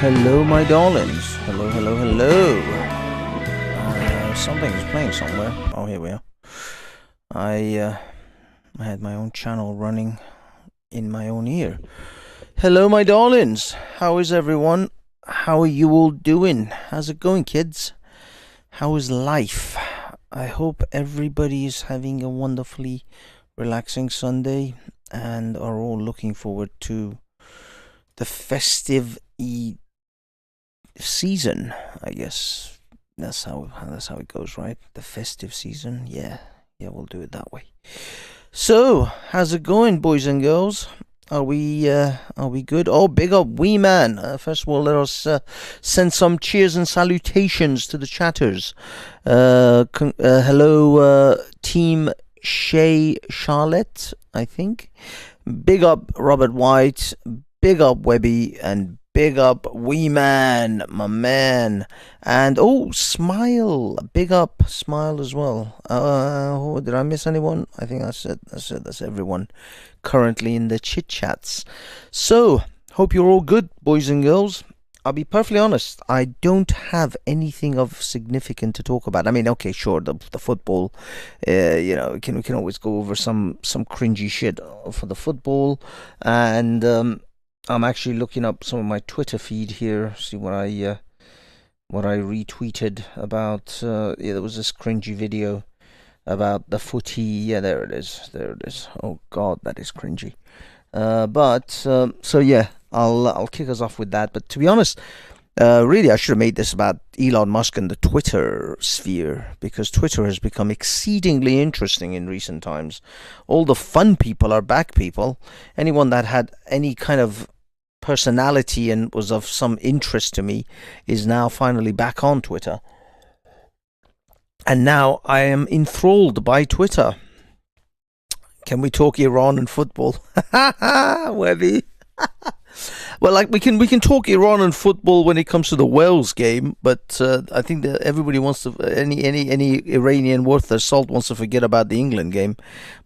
Hello, my darlings. Hello, hello, hello. Something is playing somewhere. Oh, here we are. I had my own channel running in my own ear. Hello, my darlings. How is everyone? How are you all doing? How's it going, kids? How is life? I hope everybody is having a wonderfully relaxing Sunday and are all looking forward to the festive season. I guess that's how it goes, right? The festive season. Yeah, we'll do it that way. So, how's it going, boys and girls? Are we good? Oh, big up Wee Man. First of all, let us send some cheers and salutations to the chatters. Hello, Team Shay Charlotte, I think. Big up Robert White. Big up Webby, and big up Wee Man, my man. And oh, Smile. Big up Smile as well. Did I miss anyone? I think that's it. That's everyone currently in the chit chats. So, hope you're all good, boys and girls. I'll be perfectly honest, I don't have anything of significant to talk about. I mean, okay, sure, the football, we can always go over some cringy shit for the football, and I'm actually looking up some of my Twitter feed here, see what I retweeted about. There was this cringy video about the footy. Yeah, there it is. Oh God, that is cringy. So yeah, I'll kick us off with that. But to be honest, really, I should have made this about Elon Musk and the Twitter sphere, because Twitter has become exceedingly interesting in recent times. All the fun people are back, people. Anyone that had any kind of personality and was of some interest to me is now finally back on Twitter. And now I am enthralled by Twitter. Can we talk Iran and football? Webby. Well, like we can talk Iran and football when it comes to the Wales game, but I think that everybody wants to, any Iranian worth their salt wants to forget about the England game.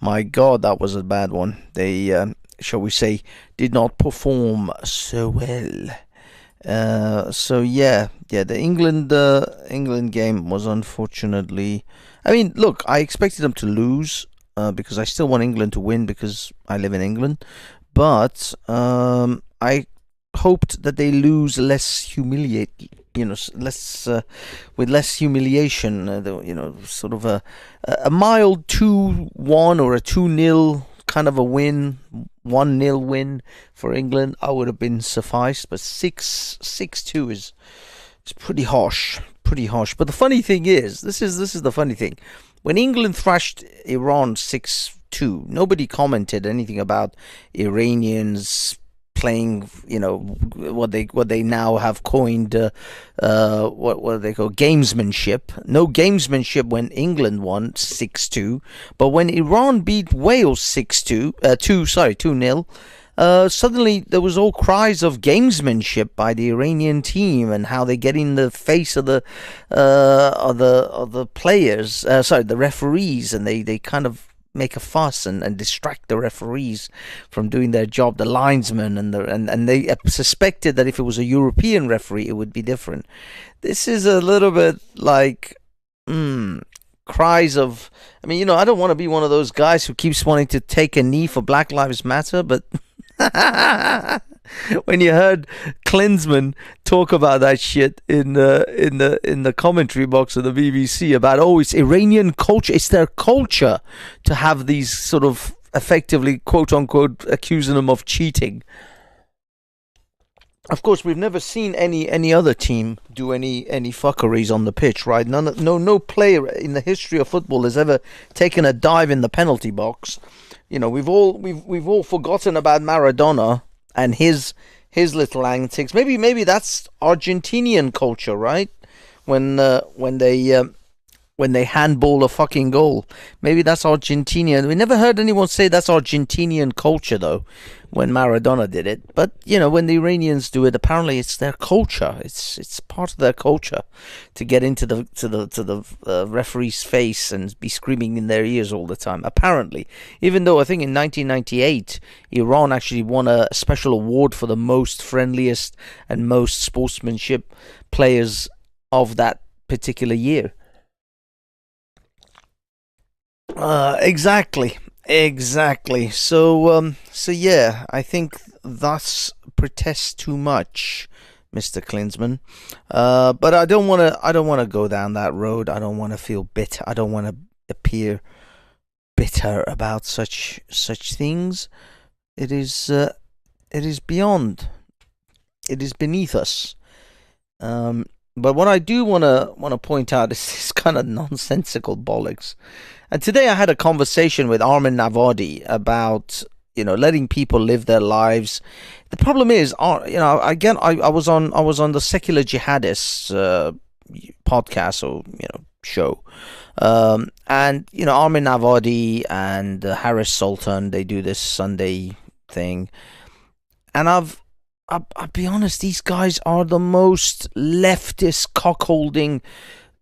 My God, that was a bad one. They, shall we say, did not perform so well. The England game was unfortunately. I mean, look, I expected them to lose because I still want England to win because I live in England, but I hoped that they lose less with less humiliation. Sort of a mild 2-1 or a 2-0 kind of a win, 1-0 win for England. I would have been sufficed, but 6-2 is pretty harsh. But the funny thing is, this is the funny thing. When England thrashed Iran 6-2, nobody commented anything about Iranians playing, what they now have coined, what they call gamesmanship. No gamesmanship when England won 6-2, but when Iran beat Wales 2-0, suddenly there was all cries of gamesmanship by the Iranian team and how they get in the face of the players, the referees, and they kind of make a fuss and distract the referees from doing their job, the linesmen, and they suspected that if it was a European referee, it would be different. This is a little bit like cries of. I mean, I don't want to be one of those guys who keeps wanting to take a knee for Black Lives Matter, but when you heard Klinsman talk about that shit in the commentary box of the BBC about, it's Iranian culture, it's their culture to have these sort of effectively quote unquote accusing them of cheating. Of course, we've never seen any other team do any fuckeries on the pitch, right? No player in the history of football has ever taken a dive in the penalty box. We've all forgotten about Maradona and his little antics. Maybe that's Argentinian culture, right? When they when they handball a fucking goal. Maybe that's Argentinian. We never heard anyone say that's Argentinian culture though, when Maradona did it. But when the Iranians do it, apparently it's their culture. It's part of their culture to get into the referee's face and be screaming in their ears all the time. Apparently, even though I think in 1998 Iran actually won a special award for the most friendliest and most sportsmanship players of that particular year. Exactly. So yeah, I think that's protest too much, Mr. Klinsman. But I don't want to go down that road. I don't want to feel bitter. I don't want to appear bitter about such things. It is beyond. It is beneath us. But what I do want to point out is this kind of nonsensical bollocks. And today I had a conversation with Armin Navadi about letting people live their lives. The problem is, again, I was on the Secular Jihadists podcast or show, and Armin Navadi and Harris Sultan, they do this Sunday thing, and I'll be honest, these guys are the most leftist, cockholding,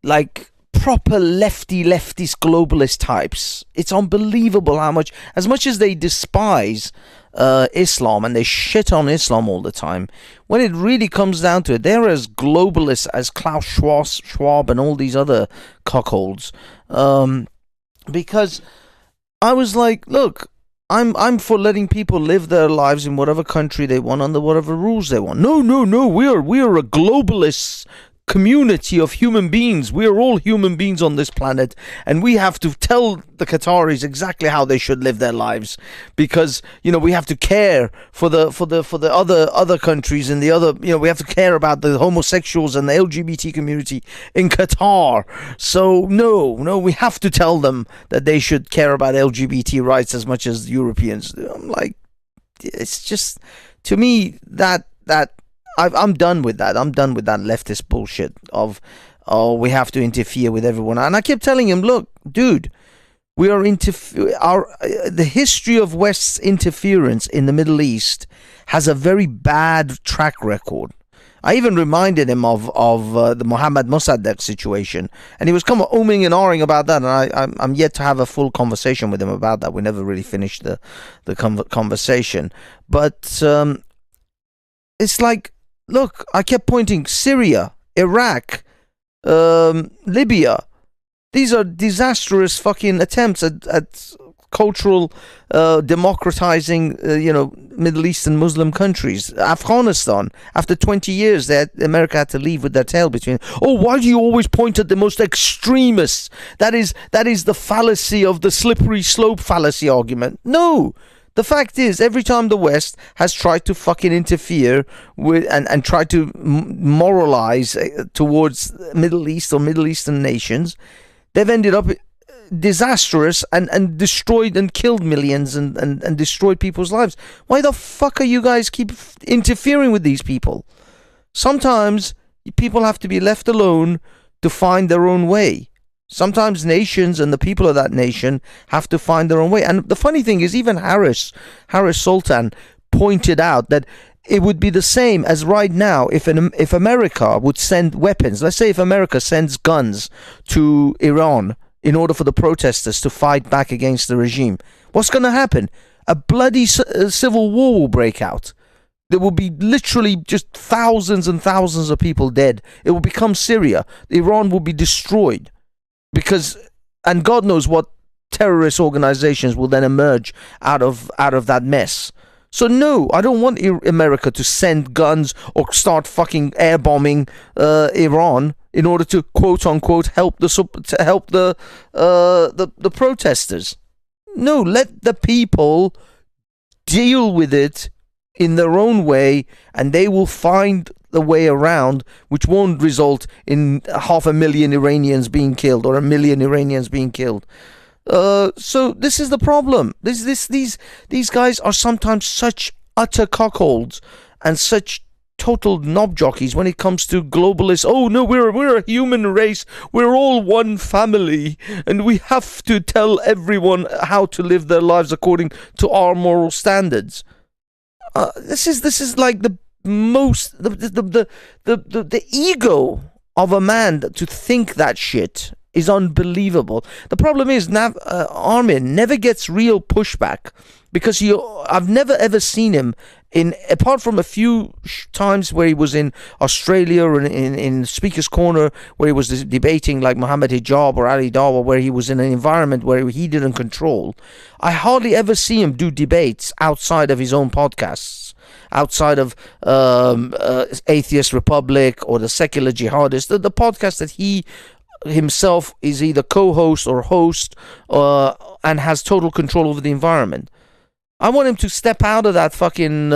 like proper leftist globalist types. It's unbelievable how much, as much as they despise Islam and they shit on Islam all the time, when it really comes down to it, they're as globalist as Klaus Schwab and all these other cockholds. Because I was like, look, I'm for letting people live their lives in whatever country they want under whatever rules they want. No. We are a globalist community of human beings. We are all human beings on this planet, and we have to tell the Qataris exactly how they should live their lives, because we have to care for the other countries and the other, we have to care about the homosexuals and the LGBT community in Qatar. So no, we have to tell them that they should care about LGBT rights as much as Europeans. I'm like, it's just, to me, that I'm done with that. I'm done with that leftist bullshit of, we have to interfere with everyone. And I kept telling him, look, dude, we are the history of West's interference in the Middle East has a very bad track record. I even reminded him of the Mohammad Mossadegh situation, and he was kind of umming and ahhing about that, and I'm yet to have a full conversation with him about that. We never really finished the conversation. But it's like, look, I kept pointing Syria, Iraq, Libya. These are disastrous fucking attempts at cultural democratizing, Middle Eastern Muslim countries. Afghanistan, after 20 years, America had to leave with their tail between. Oh, why do you always point at the most extremists? That is the fallacy of the slippery slope fallacy argument. No. The fact is, every time the West has tried to fucking interfere with and try to moralize towards Middle East or Middle Eastern nations, they've ended up disastrous and destroyed and killed millions and destroyed people's lives. Why the fuck are you guys keep interfering with these people? Sometimes people have to be left alone to find their own way. Sometimes nations and the people of that nation have to find their own way. And the funny thing is, even Harris Sultan pointed out that it would be the same as right now if America would send weapons. Let's say if America sends guns to Iran in order for the protesters to fight back against the regime. What's going to happen? A bloody civil war will break out. There will be literally just thousands and thousands of people dead. It will become Syria. Iran will be destroyed. And God knows what terrorist organizations will then emerge out of that mess. So no, I don't want America to send guns or start fucking air bombing Iran in order to quote unquote help the protesters. No, let the people deal with it in their own way, and they will find the way around, which won't result in 500,000 Iranians being killed or 1 million Iranians being killed. So this is the problem. These guys are sometimes such utter cockholds and such total knob jockeys when it comes to globalists. Oh no, we're a human race. We're all one family, and we have to tell everyone how to live their lives according to our moral standards. This is like the most the ego of a man to think that shit is unbelievable. The problem is Armin never gets real pushback because I've never ever seen him apart from a few times where he was in Australia or in Speaker's Corner where he was debating like Muhammad Hijab or Ali Dawa, where he was in an environment where he didn't control. I hardly ever see him do debates outside of his own podcasts, outside of Atheist Republic or the Secular Jihadist, the podcast that he himself is either co-host or host and has total control over the environment. I want him to step out of that fucking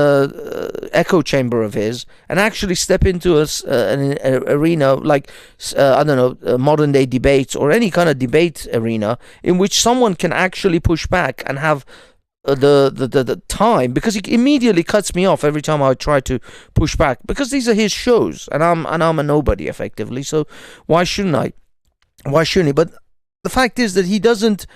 echo chamber of his and actually step into an arena like, I don't know, modern day debates or any kind of debate arena in which someone can actually push back and have the time, because he immediately cuts me off every time I try to push back, because these are his shows and I'm a nobody effectively, so why shouldn't I? Why shouldn't he? But the fact is that he doesn't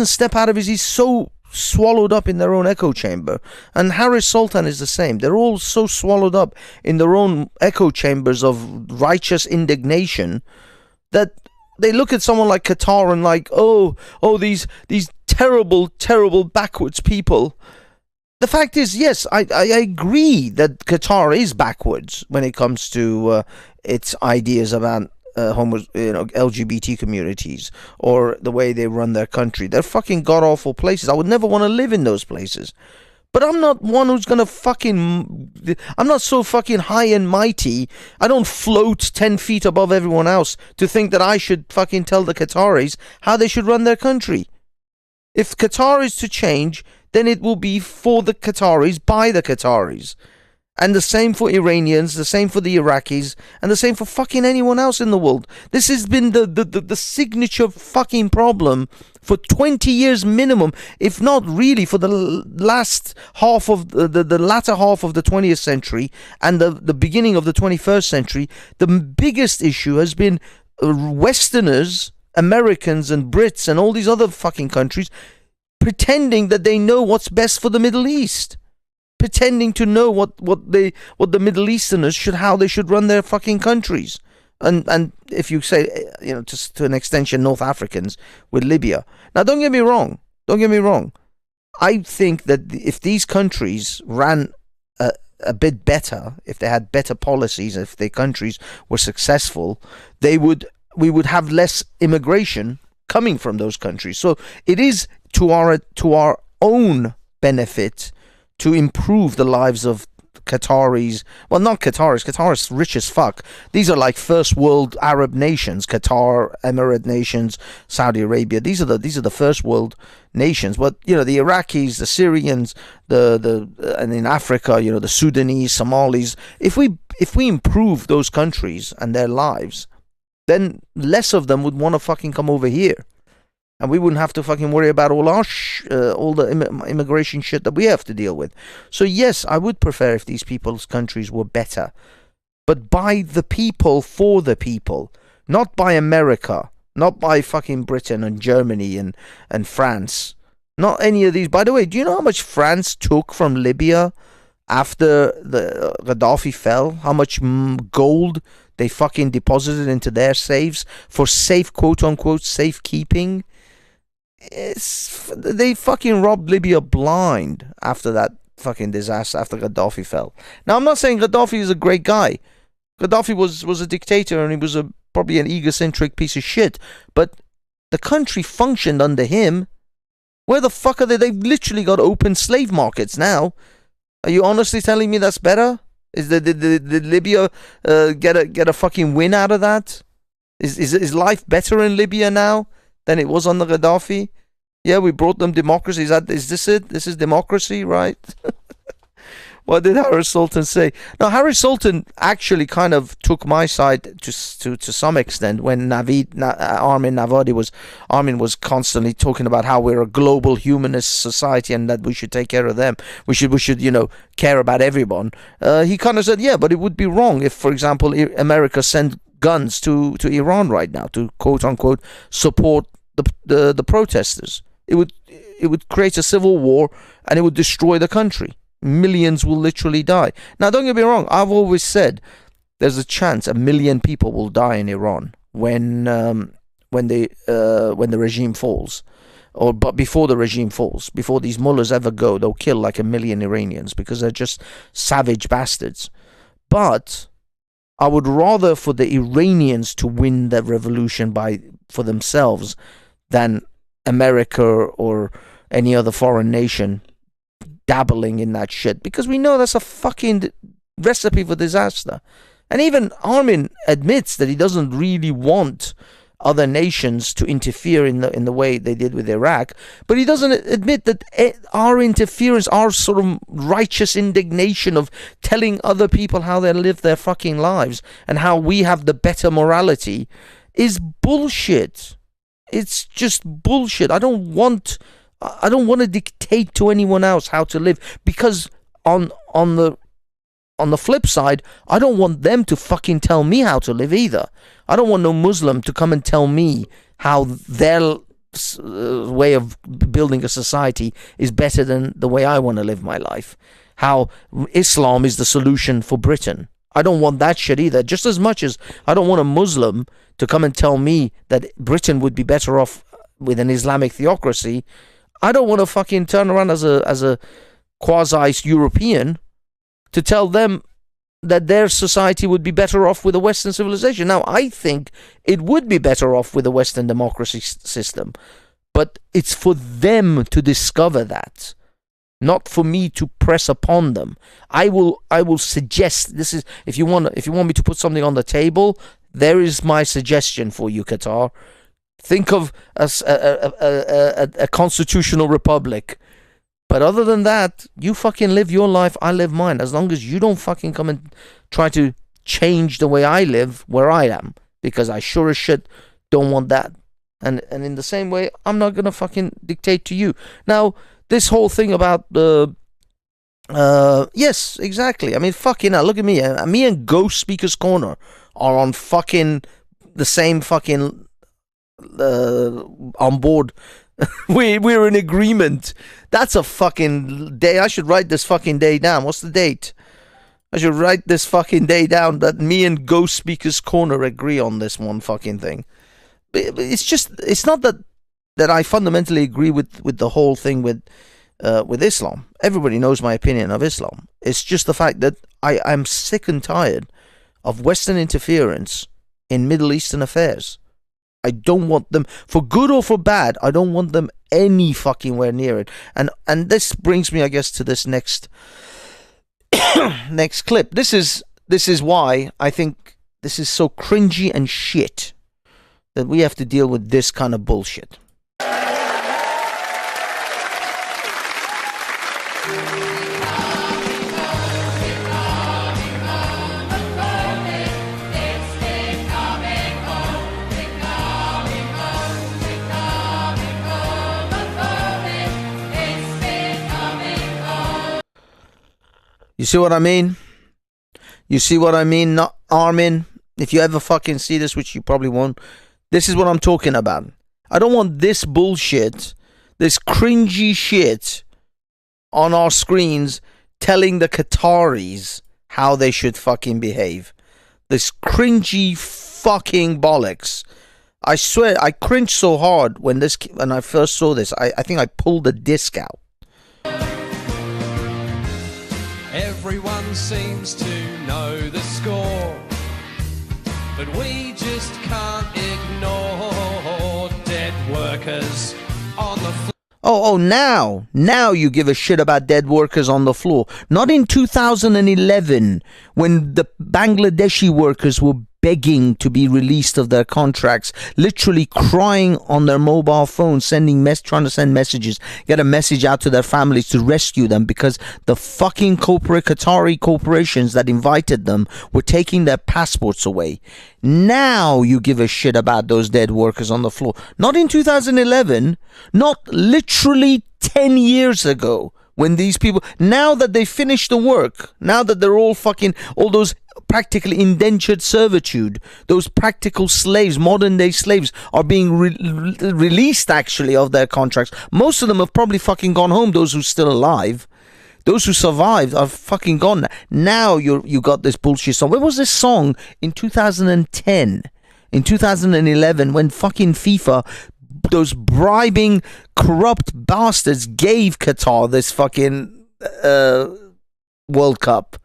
step out of his. He's so swallowed up in their own echo chamber. And Harris Sultan is the same. They're all so swallowed up in their own echo chambers of righteous indignation that they look at someone like Qatar and like, oh, these terrible backwards people. The fact is, yes, I agree that Qatar is backwards when it comes to its ideas about LGBT communities or the way they run their country. They're fucking god-awful places. I would never want to live in those places. But I'm not one who's gonna I'm not so fucking high and mighty. I don't float 10 feet above everyone else to think that I should fucking tell the Qataris how they should run their country. If Qatar is to change, then it will be for the Qataris, by the Qataris. And the same for Iranians, the same for the Iraqis, and the same for fucking anyone else in the world. This has been the signature fucking problem for 20 years minimum, if not really for the last half of the latter half of the 20th century and the beginning of the 21st century. The biggest issue has been Westerners, Americans and Brits and all these other fucking countries pretending that they know what's best for the Middle East. Pretending to know what the Middle Easterners how they should run their fucking countries, and if you say, to an extension, North Africans with Libya. Now, don't get me wrong. I think that if these countries ran a bit better, if they had better policies, if their countries were successful, we would have less immigration coming from those countries. So it is to our own benefit to improve the lives of Qataris. Well, not Qataris. Qatar's rich as fuck. These are like first world Arab nations. Qatar, Emirate nations, Saudi Arabia. These are the first world nations. But the Iraqis, the Syrians, and in Africa, the Sudanese, Somalis. If we improve those countries and their lives, then less of them would want to fucking come over here. And we wouldn't have to fucking worry about all the immigration shit that we have to deal with. So yes, I would prefer if these people's countries were better. But by the people, for the people. Not by America. Not by fucking Britain and Germany and France. Not any of these. By the way, do you know how much France took from Libya after the Gaddafi fell? How much gold they fucking deposited into their safes for safe, quote-unquote, safekeeping? They fucking robbed Libya blind after that fucking disaster, after Gaddafi fell. Now, I'm not saying Gaddafi is a great guy. Gaddafi was a dictator and he was probably an egocentric piece of shit. But the country functioned under him. Where the fuck are they? They've literally got open slave markets now. Are you honestly telling me that's better? Did Libya get a fucking win out of that? Is life better in Libya now than it was under Gaddafi? Yeah, we brought them democracy. Is this it? This is democracy, right? What did Harris Sultan say? No, Harris Sultan actually kind of took my side to some extent when Armin was constantly talking about how we're a global humanist society and that we should take care of them. We should care about everyone. He kind of said, yeah, but it would be wrong if, for example, America sent guns to Iran right now to quote unquote support the protesters. It would create a civil war and it would destroy the country. Millions will literally die. Now, don't get me wrong. I've always said there's a chance 1 million people will die in Iran when the regime falls, but before the regime falls, before these mullahs ever go, they'll kill like 1 million Iranians because they're just savage bastards. But I would rather for the Iranians to win the revolution for themselves than America or any other foreign nation dabbling in that shit, because we know that's a fucking recipe for disaster. And even Armin admits that he doesn't really want other nations to interfere in the way they did with Iraq, but he doesn't admit that our interference, our sort of righteous indignation of telling other people how they live their fucking lives and how we have the better morality is bullshit. It's just bullshit. I don't want to dictate to anyone else how to live, because on the flip side, I don't want them to fucking tell me how to live either. I don't want no Muslim to come and tell me how their way of building a society is better than the way I want to live my life. How Islam is the solution for Britain. I don't want that shit either. Just as much as I don't want a Muslim to come and tell me that Britain would be better off with an Islamic theocracy, I don't want to fucking turn around as a quasi-European to tell them that their society would be better off with a Western civilization. Now, I think it would be better off with a Western democracy system, but it's for them to discover that, not for me to press upon them. I will suggest, this is, if you want me to put something on the table, there is my suggestion for you, Qatar. Think of a constitutional republic. But other than that, you fucking live your life, I live mine. As long as you don't fucking come and try to change the way I live where I am. Because I sure as shit don't want that. And in the same way, I'm not going to fucking dictate to you. Now, this whole thing about the... yes, exactly. I mean, fucking hell, look at me. Me and Ghost Speaker's Corner are on fucking the same fucking... on board. We're in agreement. That's a fucking day. I should write this fucking day down. What's the date? I should write this fucking day down that me and Ghost Speaker's Corner agree on this one fucking thing. It's just, it's not that I fundamentally agree with the whole thing with Islam. Everybody knows my opinion of Islam. It's just the fact that I'm sick and tired of Western interference in Middle Eastern affairs. I don't want them, for good or for bad, I don't want them any fucking where near it. And this brings me, I guess, to this next next clip. This is why I think this is so cringy and shit that we have to deal with this kind of bullshit. You see what I mean? You see what I mean? Not Armin. If you ever fucking see this, which you probably won't, this is what I'm talking about. I don't want this bullshit, this cringy shit on our screens telling the Qataris how they should fucking behave. This cringy fucking bollocks. I swear, I cringed so hard when I first saw this. I think I pulled the disc out. Everyone seems to know the score, but we just can't ignore dead workers on the floor. Now you give a shit about dead workers on the floor. Not in 2011 when the Bangladeshi workers were begging to be released of their contracts, literally crying on their mobile phone, trying to send messages, get a message out to their families to rescue them, because the fucking Qatari corporations that invited them were taking their passports away. Now you give a shit about those dead workers on the floor. Not in 2011, not literally 10 years ago, when these people, now that they finished the work, now that they're all those practically indentured servitude, those practical slaves, modern day slaves, are being released actually of their contracts. Most of them have probably fucking gone home, those who are still alive. Those who survived are fucking gone. Now you got this bullshit song. Where was this song in 2010? In 2011, when fucking FIFA, those bribing, corrupt bastards, gave Qatar this fucking World Cup.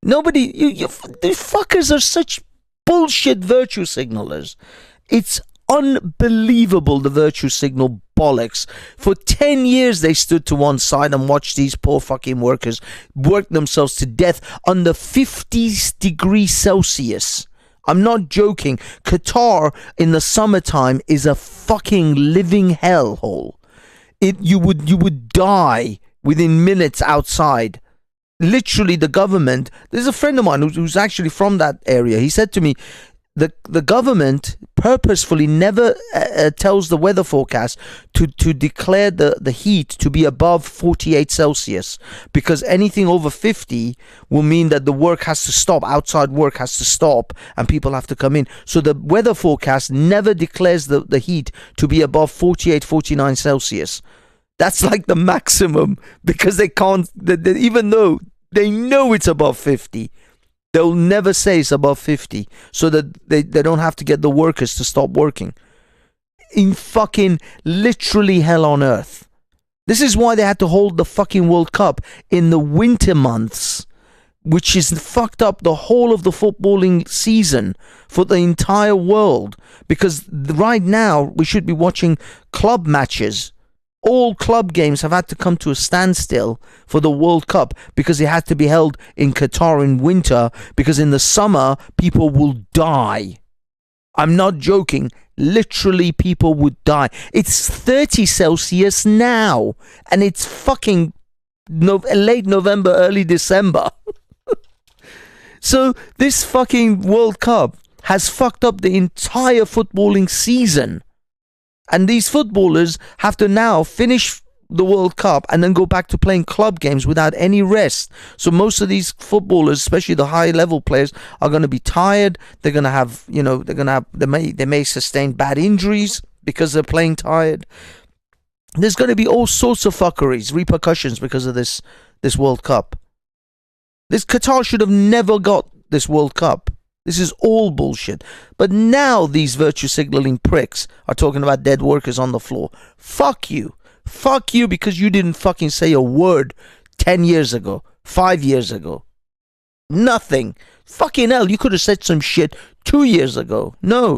Nobody, the fuckers are such bullshit virtue signalers. It's unbelievable, the virtue signal bollocks. For 10 years they stood to one side and watched these poor fucking workers work themselves to death under 50 degrees Celsius. I'm not joking. Qatar in the summertime is a fucking living hellhole. You would die within minutes outside. Literally, the government. There's a friend of mine who's actually from that area. He said to me, the government purposefully never tells the weather forecast to declare the heat to be above 48 Celsius, because anything over 50 will mean that the work has to stop, outside work has to stop, and people have to come in. So the weather forecast never declares the heat to be above 48, 49 Celsius. That's like the maximum, because they can't, even though they know it's above 50, they'll never say it's above 50, so that they don't have to get the workers to stop working. In fucking literally hell on earth. This is why they had to hold the fucking World Cup in the winter months, which is fucked up the whole of the footballing season for the entire world. Because right now we should be watching club matches. All club games have had to come to a standstill for the World Cup, because it had to be held in Qatar in winter, because in the summer people will die. I'm not joking. Literally, people would die. It's 30 Celsius now, and it's fucking late November, early December. So this fucking World Cup has fucked up the entire footballing season. And these footballers have to now finish the World Cup and then go back to playing club games without any rest. So most of these footballers, especially the high level players, are going to be tired. They're going to have, they may sustain bad injuries because they're playing tired. There's going to be all sorts of fuckeries, repercussions because of this World Cup. This Qatar should have never got this World Cup. This is all bullshit. But now these virtue signaling pricks are talking about dead workers on the floor. Fuck you. Fuck you, because you didn't fucking say a word 10 years ago, 5 years ago. Nothing. Fucking hell, you could have said some shit 2 years ago. No.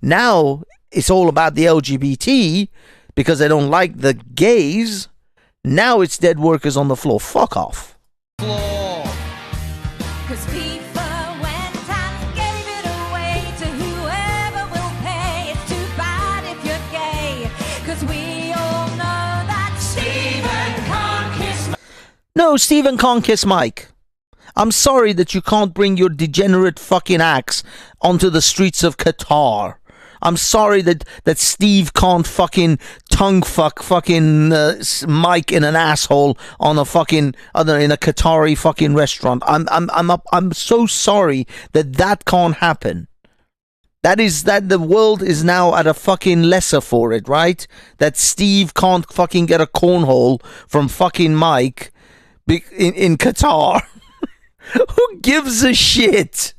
Now it's all about the LGBT because they don't like the gays. Now it's dead workers on the floor. Fuck off. Floor. 'Cause FIFA went and gave it away to whoever will pay. It's too bad if you're gay, 'cause we all know that Stephen can't kiss. No, Stephen can't kiss Mike. I'm sorry that you can't bring your degenerate fucking acts onto the streets of Qatar. I'm sorry that Steve can't fucking tongue fuck fucking Mike in an asshole on a fucking in a Qatari fucking restaurant. I'm so sorry that can't happen. That the world is now at a fucking lesser for it, right? That Steve can't fucking get a cornhole from fucking Mike in Qatar. Who gives a shit?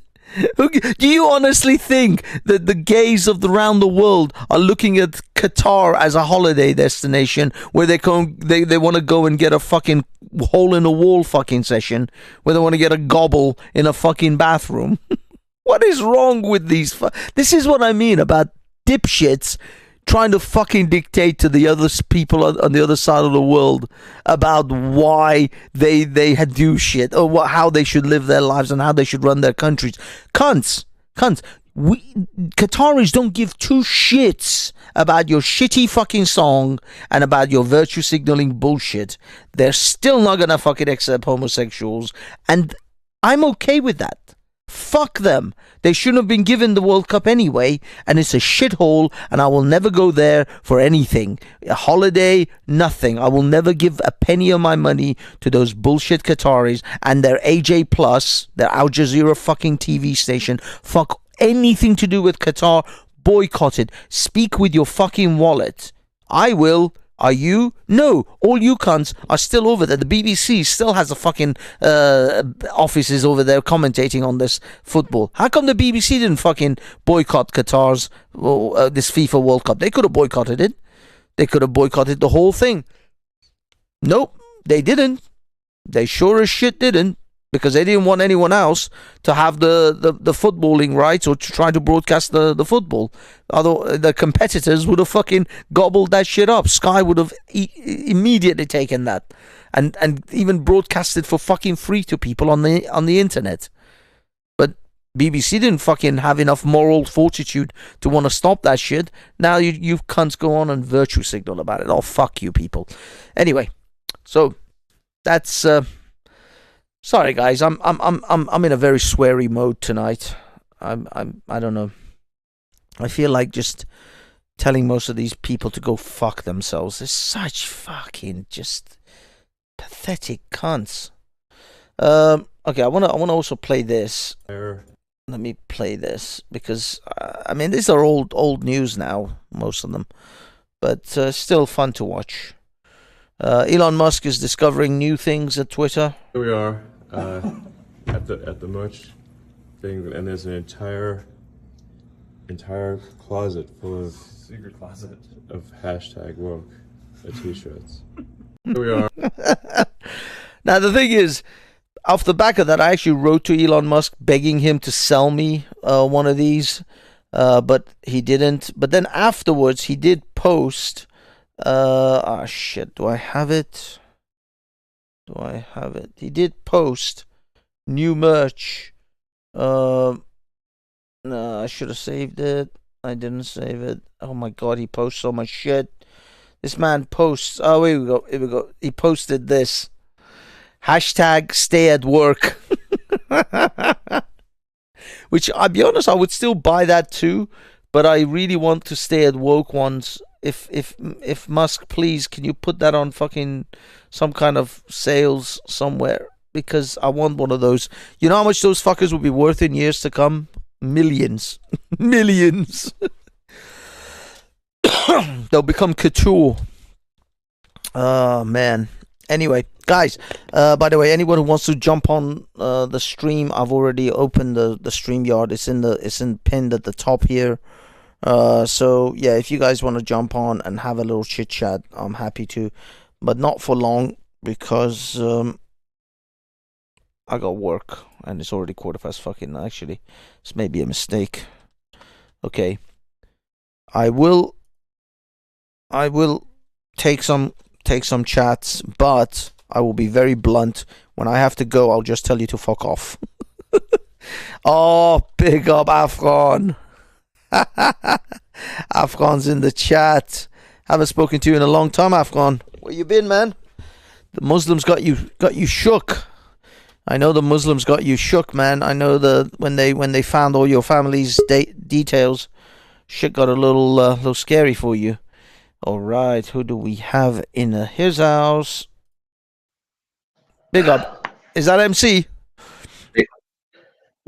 Do you honestly think that the gays of around the world are looking at Qatar as a holiday destination where they want to go and get a fucking hole in a wall fucking session, where they want to get a gobble in a fucking bathroom? What is wrong with these? This is what I mean about dipshits trying to fucking dictate to the other people on the other side of the world about why they do shit, or how they should live their lives and how they should run their countries. Cunts. Cunts. Qataris don't give two shits about your shitty fucking song and about your virtue signaling bullshit. They're still not gonna fucking accept homosexuals, and I'm okay with that. Fuck them. They shouldn't have been given the World Cup anyway, and it's a shithole, and I will never go there for anything. A holiday, nothing. I will never give a penny of my money to those bullshit Qataris and their AJ Plus, their Al Jazeera fucking TV station. Fuck anything to do with Qatar. Boycott it. Speak with your fucking wallet. I will. Are you? No. All you cunts are still over there. The BBC still has a fucking offices over there commentating on this football. How come the BBC didn't fucking boycott Qatar's this FIFA World Cup? They could have boycotted it. They could have boycotted the whole thing. Nope, they didn't. They sure as shit didn't. Because they didn't want anyone else to have the footballing rights or to try to broadcast the football. Although the competitors would have fucking gobbled that shit up. Sky would have immediately taken that and even broadcasted for fucking free to people on the internet. But BBC didn't fucking have enough moral fortitude to want to stop that shit. Now you cunts go on and virtue signal about it. Oh, fuck you people. Anyway, so that's sorry guys, I'm in a very sweary mode tonight. I don't know. I feel like just telling most of these people to go fuck themselves. They're such fucking just pathetic cunts. Okay, I wanna also play this. Let me play this because I mean these are old news now, most of them, but still fun to watch. Elon Musk is discovering new things at Twitter. Here we are at the merch thing, and there's an entire closet full of secret closet of #woke t-shirts. Here we are. Now the thing is, off the back of that, I actually wrote to Elon Musk begging him to sell me one of these, but he didn't. But then afterwards, he did post. Shit, do I have it? He did post new merch. No, I should have saved it. I didn't save it. Oh my god, he posts so much shit. This man posts. Oh, here we go. He posted this. #stay at work. Which, I'll be honest, I would still buy that too. But I really want to stay at woke ones. If Musk, please, can you put that on fucking some kind of sales somewhere? Because I want one of those. You know how much those fuckers will be worth in years to come? Millions. Millions. They'll become couture. Oh, man. Anyway, guys, by the way, anyone who wants to jump on the stream, I've already opened the StreamYard. It's pinned at the top here. So yeah, if you guys want to jump on and have a little chit chat, I'm happy to, but not for long because I got work and it's already 9:15 fucking. Actually, this may be a mistake. Okay, I will take some chats, but I will be very blunt. When I have to go, I'll just tell you to fuck off. Oh, big up Afghan. Afghan's in the chat. Haven't spoken to you in a long time, Afghan. Where you been, man? The Muslims got you shook. I know the Muslims got you shook, man. I know when they found all your family's details, shit got a little scary for you. All right, who do we have in his house? Big up. Is that MC?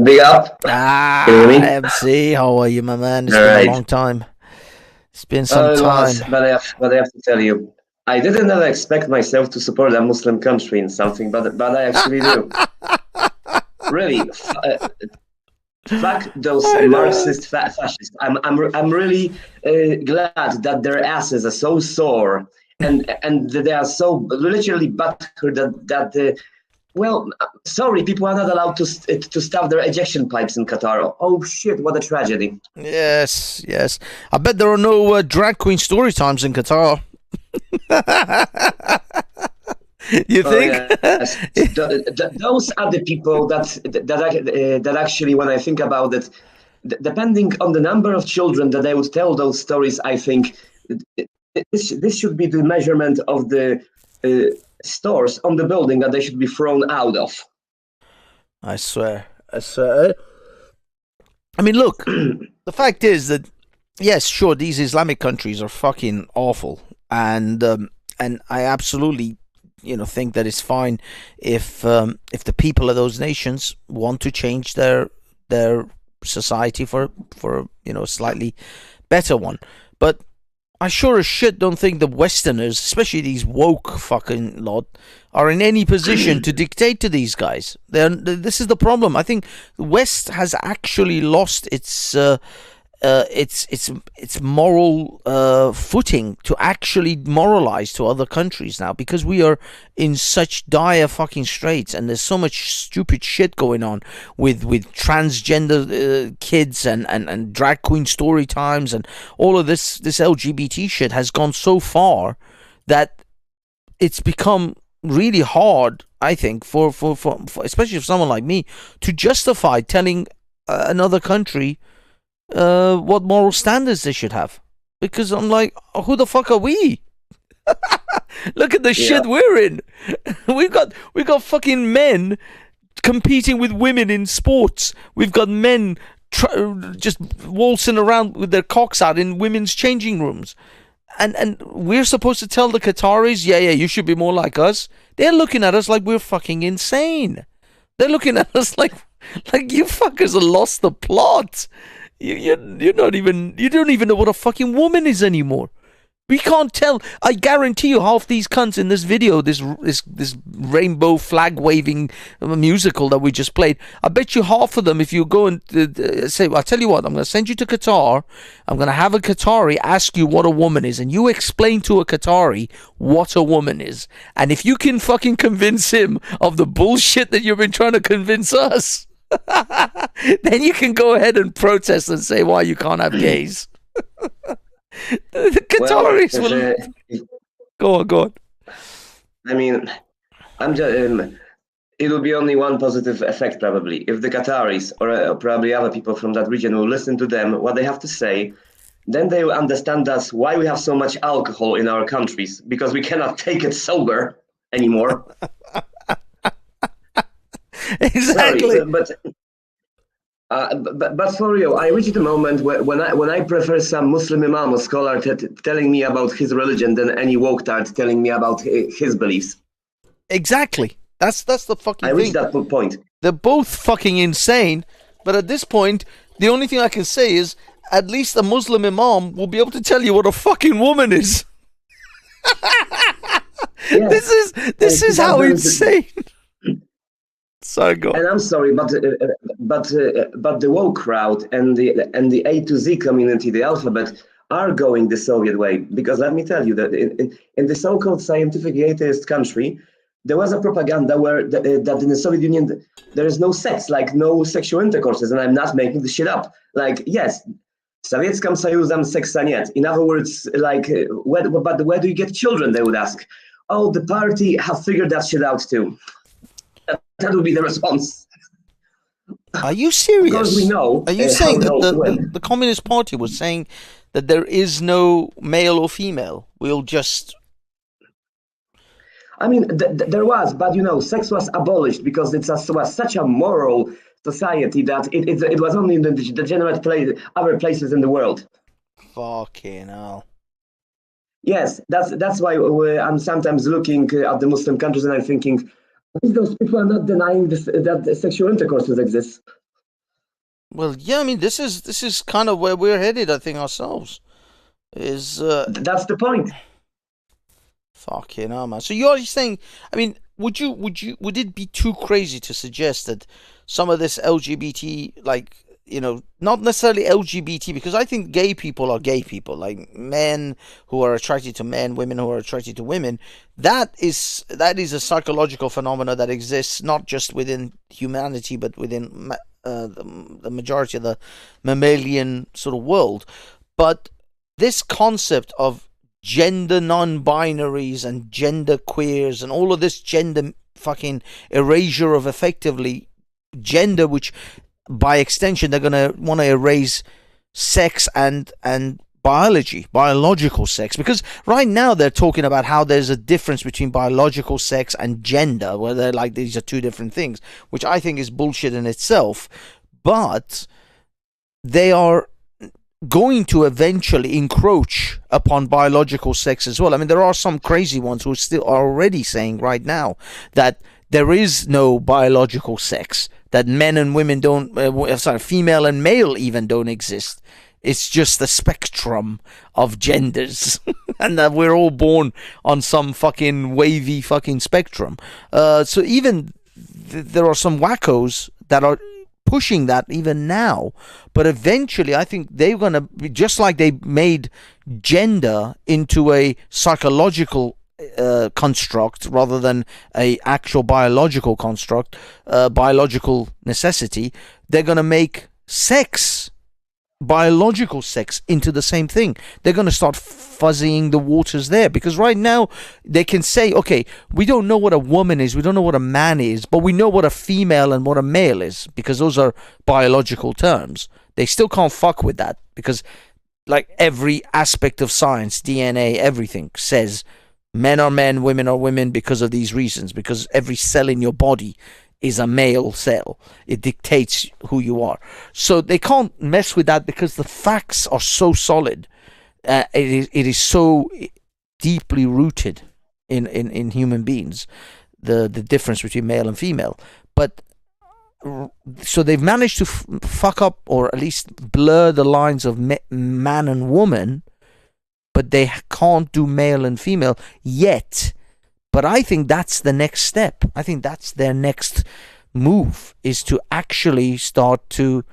Big up. Ah, Can you hear me? MC, how are you, my man? It's All been right. a long time. It's been some time. But I have to tell you, I didn't ever expect myself to support a Muslim country in something, but I actually do. Really, fuck those Marxist fascists. I'm really glad that their asses are so sore and they are so literally butthurt that well, sorry, people are not allowed to stuff their ejection pipes in Qatar. Oh shit, what a tragedy. Yes. I bet there are no drag queen story times in Qatar. You think? Yes. Those are the people that actually, when I think about it, depending on the number of children that they would tell those stories, I think this should be the measurement of the stores on the building that they should be thrown out of. I swear. I mean, look, the fact is that, yes, sure, these Islamic countries are fucking awful, and I absolutely, think that it's fine if the people of those nations want to change their society for a slightly better one. But I sure as shit don't think the Westerners, especially these woke fucking lot, are in any position to dictate to these guys. This is the problem. I think the West has actually lost its moral footing to actually moralize to other countries now, because we are in such dire fucking straits, and there's so much stupid shit going on with transgender kids and drag queen story times, and all of this LGBT shit has gone so far that it's become really hard, I think, for especially for someone like me, to justify telling another country what moral standards they should have, because I'm like, who the fuck are we? Look at the shit we're in. We've got fucking men competing with women in sports. We've got men just waltzing around with their cocks out in women's changing rooms, and we're supposed to tell the Qataris, yeah, you should be more like us. They're looking at us like we're fucking insane. They're looking at us like you fuckers have lost the plot. You're not even, you don't even know what a fucking woman is anymore. We can't tell. I guarantee you, half these cunts in this video, this rainbow flag waving musical that we just played, I bet you half of them, if you go and say, I'll tell you what, I'm going to send you to Qatar, I'm going to have a Qatari ask you what a woman is, and you explain to a Qatari what a woman is. And if you can fucking convince him of the bullshit that you've been trying to convince us, then you can go ahead and protest and say why you can't have gays. The Qataris will go on. I mean, I'm just. It will be only one positive effect probably if the Qataris or probably other people from that region will listen to them, what they have to say. Then they will understand us why we have so much alcohol in our countries, because we cannot take it sober anymore. Exactly. Sorry, but for real, I reached the moment when I prefer some Muslim imam or scholar telling me about his religion than any woke tart telling me about his beliefs. Exactly. That's the fucking thing. I reached that point. They're both fucking insane, but at this point, the only thing I can say is at least a Muslim imam will be able to tell you what a fucking woman is. Yes. This is how insane. Sorry, go. And I'm sorry, but the woke crowd and the A to Z community, the alphabet, are going the Soviet way. Because let me tell you that in the so-called scientific atheist country, there was a propaganda that in the Soviet Union there is no sex, like no sexual intercourses, and I'm not making this shit up. Like, yes, Sowieckim Soyuzem seksa niet. In other words, like, where do you get children? They would ask. Oh, the party have figured that shit out too. That would be the response. Are you serious? Because we know. Are you saying that the Communist Party was saying that there is no male or female? We'll just. I mean, there was, but sex was abolished because it was such a moral society that it was only in the degenerate other places in the world. Fucking hell. Yes, that's why I'm sometimes looking at the Muslim countries and I'm thinking, those people are not denying that sexual intercourses exist. Well, yeah, I mean, this is kind of where we're headed, I think, ourselves. That's the point. Fucking hell, man. So you're saying, I mean, would it be too crazy to suggest that some of this LGBT, like, not necessarily LGBT, because I think gay people are gay people, like men who are attracted to men, women who are attracted to women. That is a psychological phenomenon that exists not just within humanity, but within the majority of the mammalian sort of world. But this concept of gender non-binaries and gender queers and all of this gender fucking erasure of effectively gender, which by extension, they're gonna want to erase sex and biological sex, because right now they're talking about how there's a difference between biological sex and gender, where they're like these are two different things, which I think is bullshit in itself. But they are going to eventually encroach upon biological sex as well. I mean, there are some crazy ones who still are already saying right now that there is no biological sex, that men and women don't, female and male even don't exist. It's just a spectrum of genders, and that we're all born on some fucking wavy fucking spectrum. So even there are some wackos that are pushing that even now, but eventually I think they're going to be just like they made gender into a psychological construct rather than a actual biological construct, biological necessity. They're going to make sex, biological sex, into the same thing. They're going to start fuzzying the waters there, because right now they can say, okay, we don't know what a woman is, we don't know what a man is, but we know what a female and what a male is, because those are biological terms. They still can't fuck with that, because like every aspect of science, DNA, everything says men are men, women are women because of these reasons, because every cell in your body is a male cell. It dictates who you are. So they can't mess with that, because the facts are so solid. It is so deeply rooted in human beings, the difference between male and female. But so they've managed to fuck up, or at least blur the lines of man and woman, but they can't do male and female yet. But I think that's the next step. I think that's their next move, is to actually start to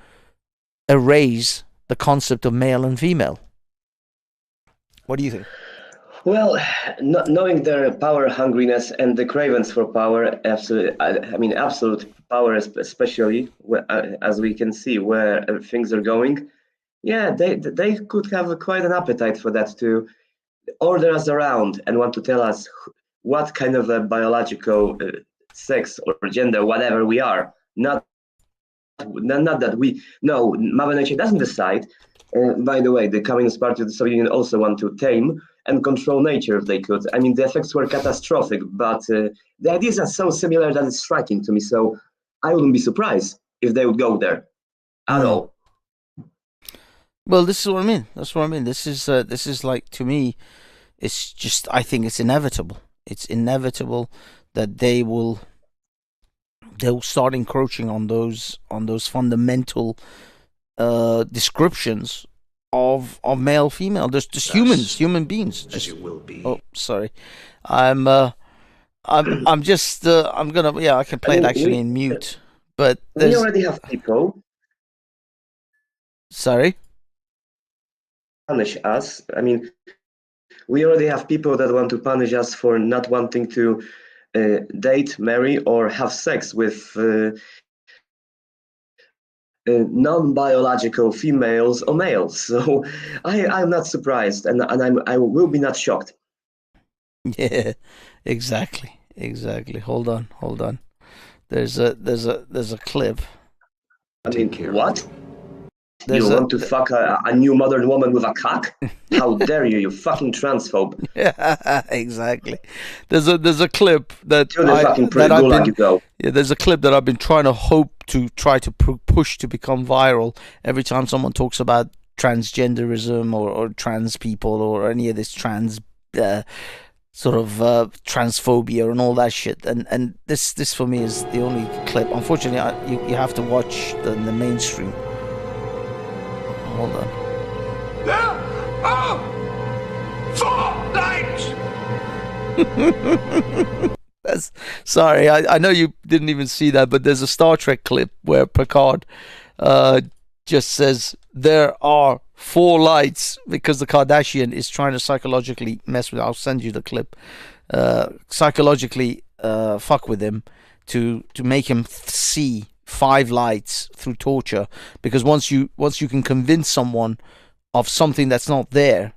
erase the concept of male and female. What do you think? Well, knowing their power hungriness and the cravings for power, absolute power, especially as we can see where things are going. Yeah, they could have quite an appetite for that, to order us around and want to tell us what kind of a biological sex or gender, whatever we are. Not that we know. Mother Nature doesn't decide. By the way, the Communist Party of the Soviet Union also want to tame and control nature if they could. I mean, the effects were catastrophic, but the ideas are so similar that it's striking to me. So I wouldn't be surprised if they would go there at all. Well, this is what I mean. That's what I mean. This is like, to me, it's just, I think it's inevitable. It's inevitable that they'll start encroaching on those fundamental descriptions of male, female. There's just human beings. Just, as you will be. Oh, sorry. I'm gonna, I can play it actually in mute. But we already have people. Sorry. Punish us. I mean, we already have people that want to punish us for not wanting to date, marry, or have sex with non-biological females or males. So I'm not surprised, and I will be not shocked. Yeah, exactly. Hold on. There's a clip. I mean, what? You want to fuck a new modern woman with a cock? How dare you, you fucking transphobe. Yeah, exactly. There's a clip that there's a clip that I've been trying to push to become viral every time someone talks about transgenderism or trans people or any of this trans transphobia and all that shit. And this for me is the only clip. Unfortunately, you have to watch the mainstream. Hold on. There are 4 lights! Sorry, I know you didn't even see that, but there's a Star Trek clip where Picard just says there are 4 lights, because the Kardashian is trying to psychologically mess with. I'll send you the clip. Psychologically fuck with him to make him see 5 lights through torture, because once you can convince someone of something that's not there,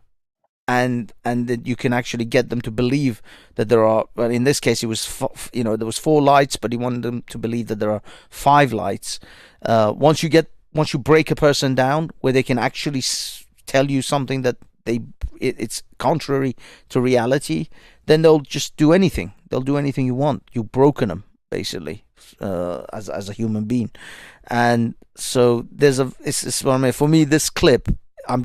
and that you can actually get them to believe that there are. Well, in this case, it was there was 4 lights, but he wanted them to believe that there are 5 lights. Once you break a person down, where they can actually tell you something that it's contrary to reality, then they'll just do anything. They'll do anything you want. You've broken them, basically, as a human being. And so it's what I mean. For me, this clip, I'm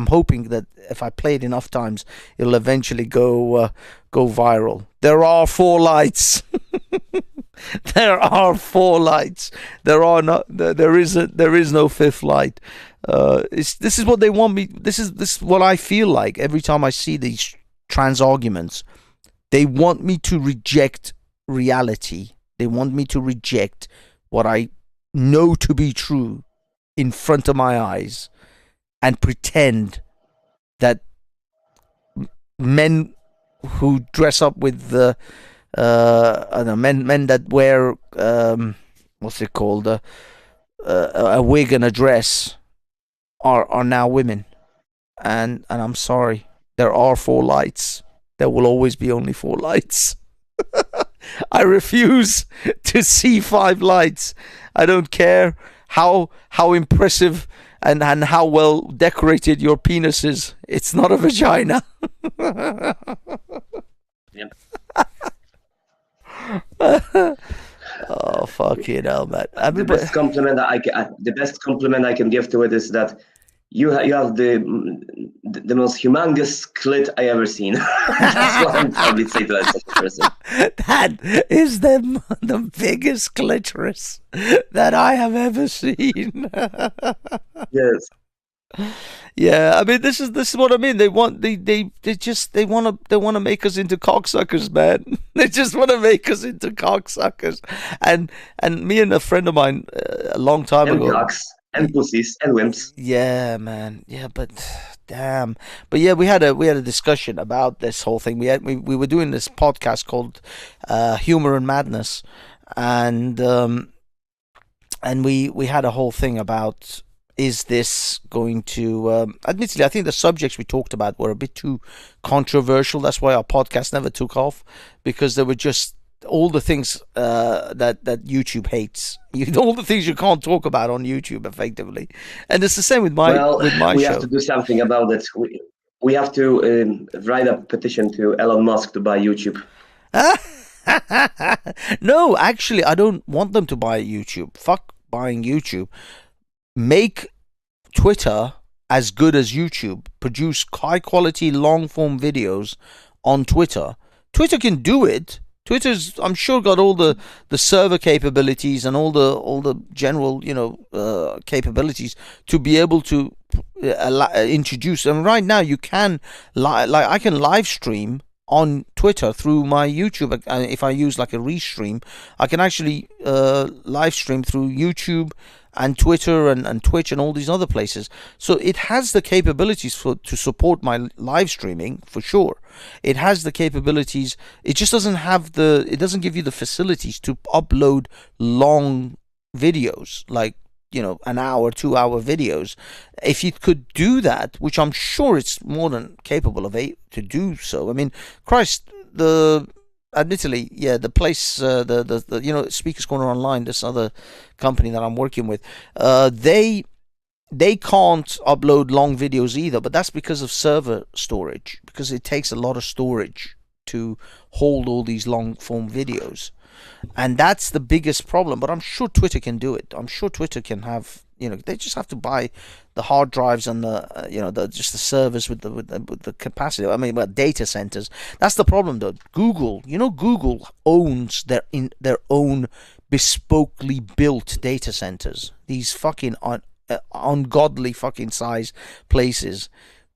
hoping that if I play it enough times, it'll eventually go viral. There are 4 lights. There are 4 lights. There is no 5th light. This is what they want me. This is what I feel like every time I see these trans arguments. They want me to reject reality. They want me to reject what I know to be true in front of my eyes, and pretend that men who dress up with the men that wear what's it called, a wig and a dress are now women. And I'm sorry, there are 4 lights. There will always be only 4 lights. I refuse to see 5 lights. I don't care how impressive and how well decorated your penis is. It's not a vagina. Yep. Oh, fucking hell, man. The best compliment I can give to it is that you have the most humongous clit I ever seen. That's what I'm probably say to that person. That is the biggest clitoris that I have ever seen. Yes. Yeah, I mean, this is what I mean. They want to make us into cocksuckers, man. They just want to make us into cocksuckers. And me and a friend of mine a long time and ago. cocks and pussies and wimps. Yeah, man. Yeah, but damn. But yeah, we had a discussion about this whole thing. We were doing this podcast called Humor and Madness, and we had a whole thing about, is this going to admittedly, I think the subjects we talked about were a bit too controversial. That's why our podcast never took off, because there were just all the things that YouTube hates. All the things you can't talk about on YouTube effectively. And it's the same with my show. We have to do something about it. We have to write a petition to Elon Musk to buy YouTube. No, actually, I don't want them to buy YouTube. Fuck buying YouTube. Make Twitter as good as YouTube. Produce high quality long form videos on Twitter. Twitter can do it. Twitter's, I'm sure, got all the server capabilities and all the general capabilities to be able to introduce. And right now you can I can live stream on Twitter through my YouTube. If I use like a restream, I can actually live stream through YouTube and Twitter and Twitch and all these other places. So it has the capabilities to support my live streaming, for sure. It has the capabilities. It just doesn't have it doesn't give you the facilities to upload long videos, like, an hour, 2-hour videos. If it could do that, which I'm sure it's more than capable of to do so. I mean, Christ, admittedly, yeah, the place, the Speakers Corner Online, this other company that I'm working with, they can't upload long videos either, but that's because of server storage, because it takes a lot of storage to hold all these long form videos. And that's the biggest problem. But I'm sure Twitter can do it. I'm sure Twitter can have, they just have to buy the hard drives and the servers with the capacity. I mean, data centers. That's the problem, though. Google owns their own bespokely built data centers. These fucking ungodly fucking size places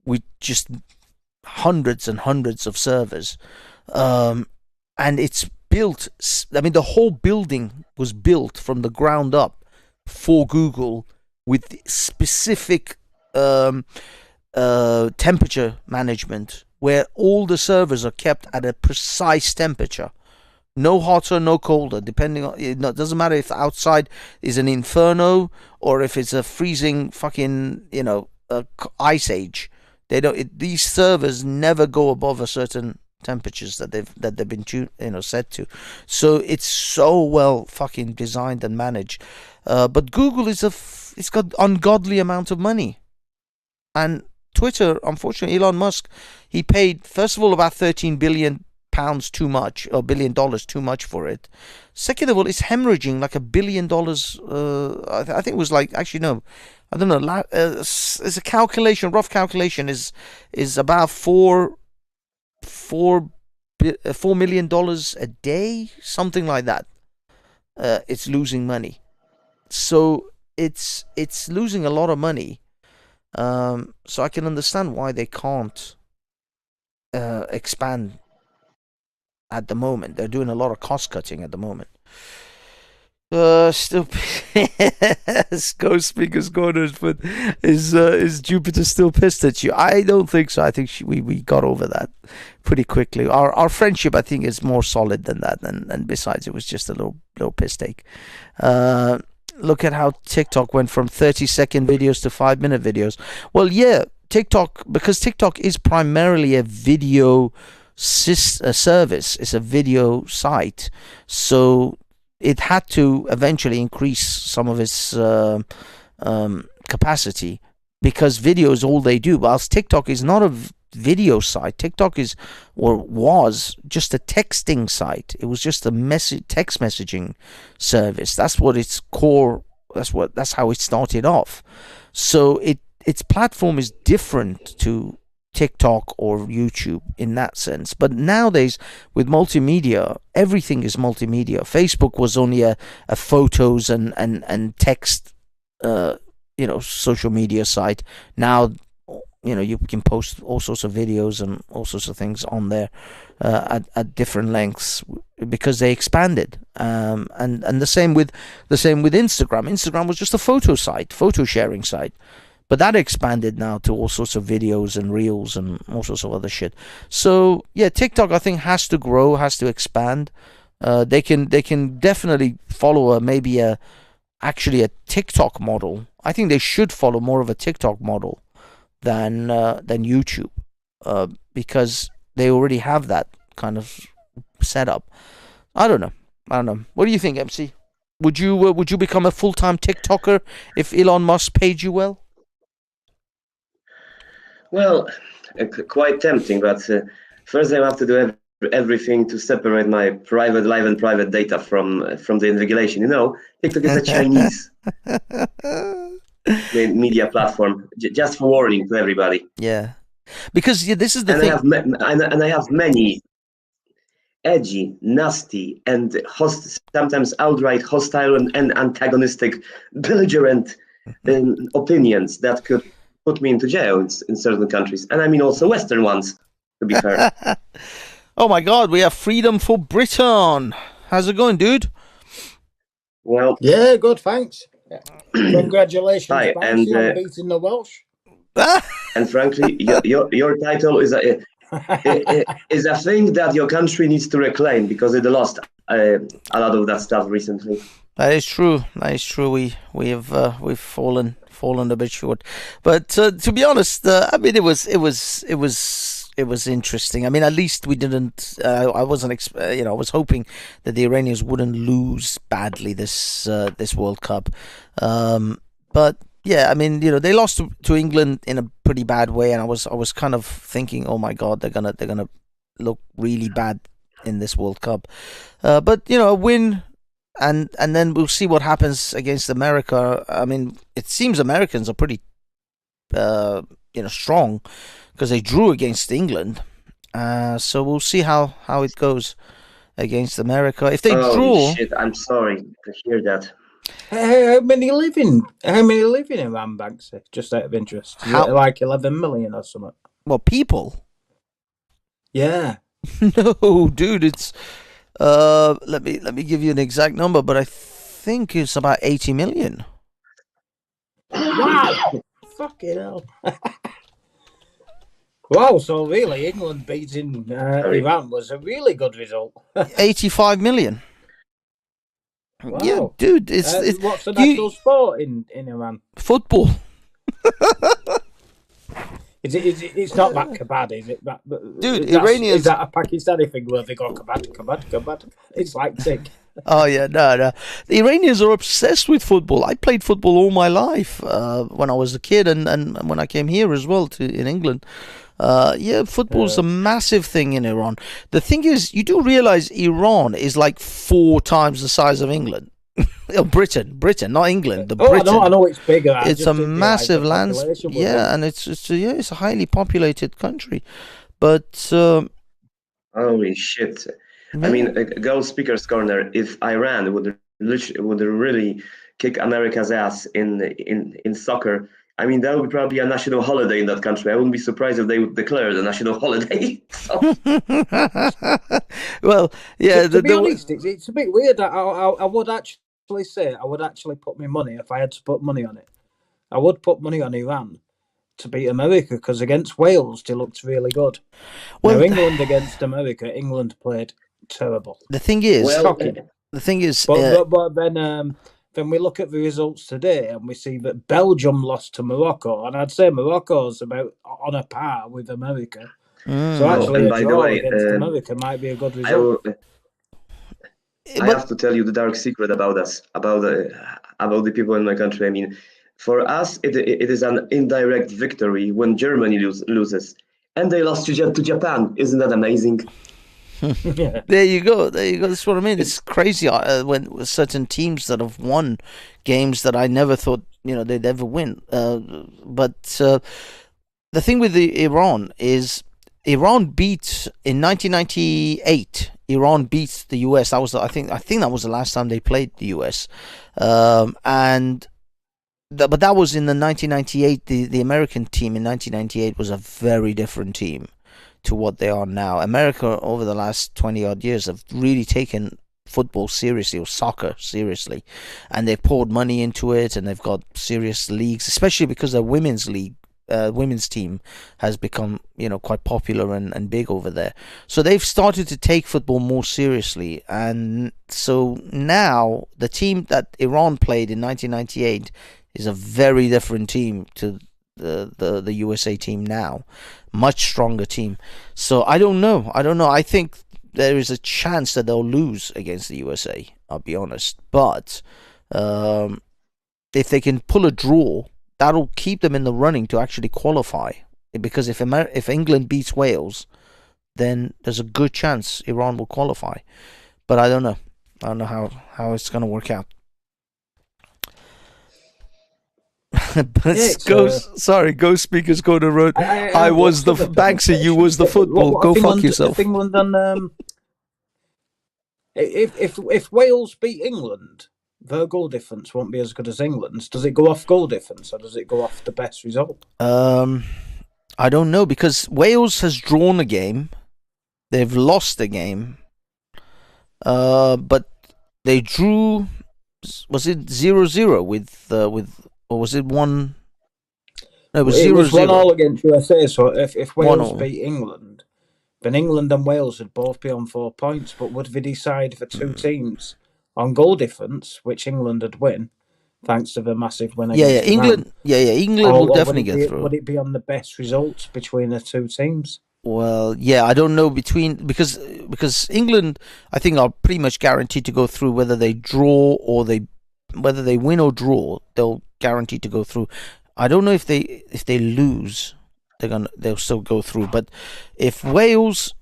with just hundreds and hundreds of servers, and it's built. I mean, the whole building was built from the ground up for Google, with specific temperature management, where all the servers are kept at a precise temperature, no hotter, no colder, depending on, it doesn't matter if outside is an inferno or if it's a freezing fucking ice age. They don't. These servers never go above a certain temperatures that they've been set to. So it's so well fucking designed and managed. But Google it's got ungodly amount of money, and Twitter, unfortunately, Elon Musk, he paid first of all about £13 billion too much, or $1 billion too much for it. Second of all, it's hemorrhaging like $1 billion. I think it was like, actually no, I don't know. It's a calculation, rough calculation is about $4 million a day, something like that. It's losing money, so it's losing a lot of money. So I can understand why they can't expand at the moment. They're doing a lot of cost cutting at the moment. Still, Ghost Speakers Corners, but is Jupiter still pissed at you? I don't think so. I think we got over that pretty quickly. Our friendship, I think, is more solid than that. And besides, it was just a little piss take. Look at how TikTok went from 30-second videos to 5-minute videos. Well, yeah, because TikTok is primarily a video service. It's a video site, so it had to eventually increase some of its capacity, because video is all they do. Whilst TikTok is not a video site, TikTok was just a texting site. It was just a text messaging service. That's what its core. That's how it started off. So its platform is different to TikTok or YouTube in that sense. But nowadays, with multimedia, everything is multimedia. Facebook was only a photos and text, social media site. Now, you can post all sorts of videos and all sorts of things on there at different lengths, because they expanded. And the same with Instagram. Instagram was just a photo sharing site. But that expanded now to all sorts of videos and reels and all sorts of other shit. So yeah, TikTok, I think, has to grow, has to expand. They can definitely follow actually a TikTok model. I think they should follow more of a TikTok model than YouTube, because they already have that kind of setup. I don't know. What do you think, MC? Would you become a full-time TikToker if Elon Musk paid you well? Well, quite tempting, but first I have to do everything to separate my private life and private data from the regulation. TikTok is a Chinese media platform. Just for warning to everybody. Yeah, because this is the thing. I have many edgy, nasty, and sometimes outright hostile and antagonistic, belligerent opinions that could put me into jail in certain countries, and I mean also Western ones, to be fair. Oh my God, we have freedom for Britain. How's it going, dude? Well, yeah, good, thanks. Congratulations, hi, Banksy, on beating the Welsh. And frankly, your title is a thing that your country needs to reclaim, because it lost a lot of that stuff recently. That is true. We've fallen a bit short, but to be honest, I mean, it was interesting. I mean, at least we didn't. I wasn't. I was hoping that the Iranians wouldn't lose badly this World Cup, but yeah, I mean, they lost to England in a pretty bad way, and I was kind of thinking, oh my God, they're gonna look really bad in this World Cup, but a win. And then we'll see what happens against America. I mean, it seems Americans are pretty, strong, because they drew against England. So we'll see how it goes against America. If they draw, shit! I'm sorry to hear that. How many live in Iran, Banksy? Just out of interest, is it like 11 million or something? Well, people. Yeah. No, dude, it's. Let me give you an exact number, but I think it's about 80 million. Wow! Fucking hell! Wow! So really, England beating Iran was a really good result. 85 million. Wow. Yeah, dude, what's the national sport in Iran? Football. It's not that bad, is it? Dude, Is that a Pakistani thing where they go kabad? It's like tick. Oh yeah, no. The Iranians are obsessed with football. I played football all my life when I was a kid, and when I came here as well in England. Football's a massive thing in Iran. The thing is, you do realize Iran is like 4 times the size of England. Britain, not England. Britain. I know it's bigger. It's a massive land. Yeah, and it's a highly populated country, but holy shit! I mean, go speaker's corner. If Iran would really kick America's ass in soccer, I mean, that would probably be a national holiday in that country. I wouldn't be surprised if they would declare the national holiday. Well, yeah. To be honest, it's a bit weird. I would actually say I would actually put my money, if I had to put money on it, I would put money on Iran to beat America, because against Wales they looked really good. Well, now, England against America, England played terrible. The thing is, but then we look at the results today and we see that Belgium lost to Morocco, and I'd say Morocco's about on a par with America. So actually, a draw against America might be a good result. I have to tell you the dark secret about us, about the people in my country. I mean, for us, it is an indirect victory when Germany loses, and they lost to Japan. Isn't that amazing? Yeah. There you go. That's what I mean. It's crazy when certain teams that have won games that I never thought they'd ever win. But the thing with Iran is Iran beat in 1998. Iran beat the US. That was I think that was the last time they played the US, but that was in the 1998. The American team in 1998 was a very different team to what they are now. America over the last 20 odd years have really taken football seriously, or soccer seriously, and they've poured money into it, and they've got serious leagues, especially because their women's team has become quite popular and big over there. So they've started to take football more seriously, and so now the team that Iran played in 1998 is a very different team to the USA team now. Much stronger team. So I don't know. I think there is a chance that they'll lose against the USA, I'll be honest. But if they can pull a draw, that'll keep them in the running to actually qualify. Because if England beats Wales, then there's a good chance Iran will qualify. But I don't know. I don't know how it's going to work out. But go speakers, go to road. I was the Banksy, you was the football. Go fuck yourself. If England and if Wales beat England, their goal difference won't be as good as England's. Does it go off goal difference, or does it go off the best result? I don't know, because Wales has drawn a game, they've lost a game, but they drew. Was it 0-0 with? Or was it 1? No, it was 0-0. It was 1-1 against USA. So if Wales beat England, then England and Wales would both be on 4 points. But would they decide for 2 teams on goal difference, which England would win, thanks to the massive win against England? Iran? England will definitely get through. Would it be on the best results between the 2 teams? Well, I don't know because England, I think, are pretty much guaranteed to go through, whether they draw or whether they win or draw, they'll guaranteed to go through. I don't know if they lose, they'll still go through. But if Wales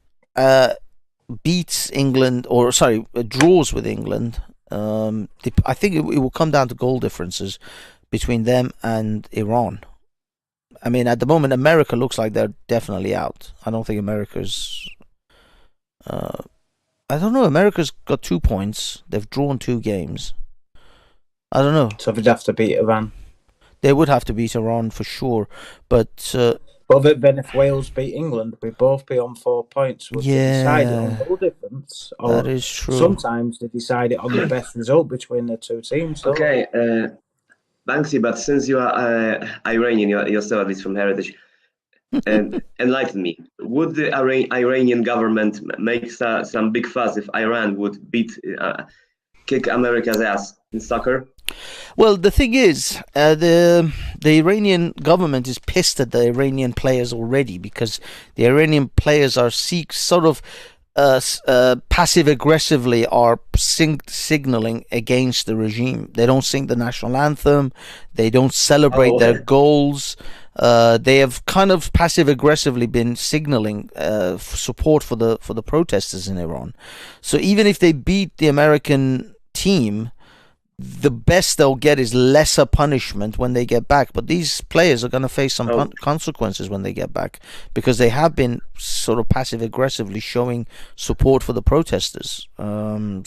beats England, or draws with England, I think it will come down to goal differences between them and Iran. I mean, at the moment, America looks like they're definitely out. I don't think America's. I don't know. America's got 2 points. They've drawn 2 games. I don't know. So they'd have to beat Iran. They would have to beat Iran for sure, but. But then if Wales beat England, we'd both be on 4 points. Would they decide it on goal difference? Or that is true. Sometimes they decide it on the best result between the 2 teams. Okay, Banksy, but since you are Iranian, you're still at least from heritage, enlighten me. Would the Iranian government make some big fuss if Iran would kick America's ass in soccer? Well, the thing is, the Iranian government is pissed at the Iranian players already, because the Iranian players are sort of passive aggressively are signaling against the regime. They don't sing the national anthem. They don't celebrate their goals. They have kind of passive aggressively been signaling support for the protesters in Iran. So even if they beat the American team, the best they'll get is lesser punishment when they get back. But these players are going to face some consequences when they get back, because they have been sort of passive aggressively showing support for the protesters. Yeah,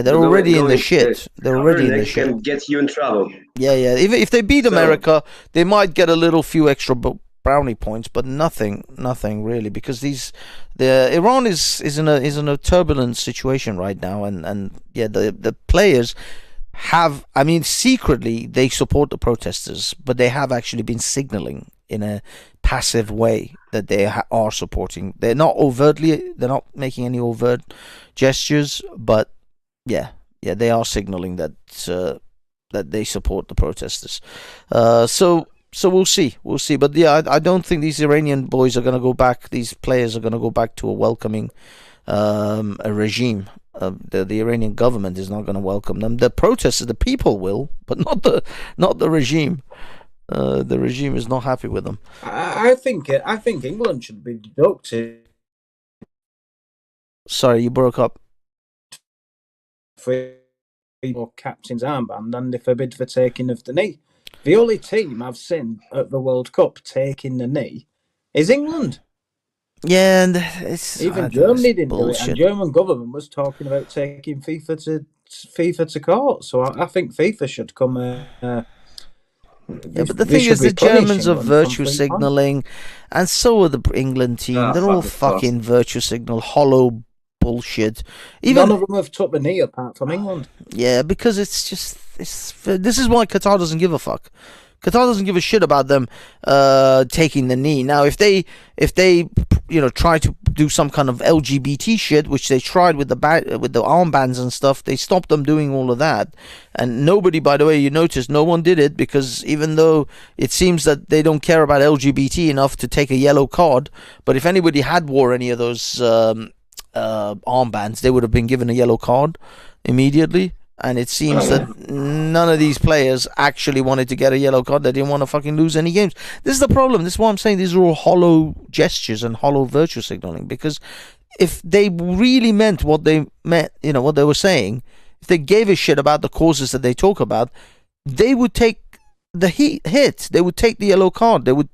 they're already in the shit. They're already in the shit. Can get you in trouble. Yeah. If they beat America, they might get a few extra brownie points, but nothing really, because Iran is in a turbulent situation right now, and the players have, I mean, secretly they support the protesters, but they have actually been signaling in a passive way that they are supporting. They're not making any overt gestures, but they are signaling that they support the protesters. So we'll see. But yeah, I don't think these Iranian boys are going to go back. These players are going to go back to a welcoming a regime. The Iranian government is not going to welcome them. The protesters, the people will, but not the regime. The regime is not happy with them. I think England should be deducted. Sorry, you broke up. For captain's armband and a forbid for taking of the knee. The only team I've seen at the World Cup taking the knee is England. Yeah, and even Germany didn't do it, and German government was talking about taking FIFA to court. So I think FIFA should come. But the thing is, the Germans are virtue signaling, and so are the England team. They're all fucking virtue signal, hollow bullshit. None of them have took the knee apart from England. Yeah, because this is why Qatar doesn't give a fuck. Qatar doesn't give a shit about them taking the knee. Now, if they try to do some kind of LGBT shit, which they tried with the armbands and stuff, they stopped them doing all of that. And nobody, by the way, you notice, no one did it, because even though it seems that they don't care about LGBT enough to take a yellow card, but if anybody had wore any of those armbands, they would have been given a yellow card immediately. And it seems that none of these players actually wanted to get a yellow card. They didn't want to fucking lose any games. This is the problem. This is why I'm saying these are all hollow gestures and hollow virtue signaling. Because if they really meant what they meant, what they were saying, if they gave a shit about the causes that they talk about, they would take the hit. They would take the yellow card. They would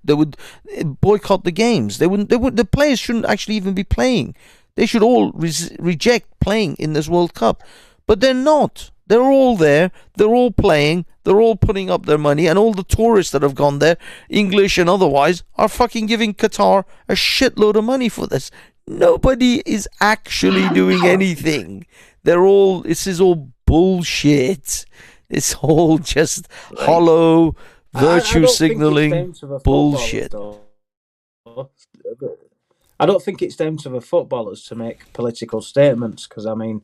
boycott the games. The players shouldn't actually even be playing. They should all reject playing in this World Cup. But they're not. They're all there. They're all playing. They're all putting up their money. And all the tourists that have gone there, English and otherwise, are fucking giving Qatar a shitload of money for this. Nobody is actually doing anything. This is all bullshit. It's all just hollow virtue signaling bullshit. I don't think it's down to the footballers to make political statements, because, I mean,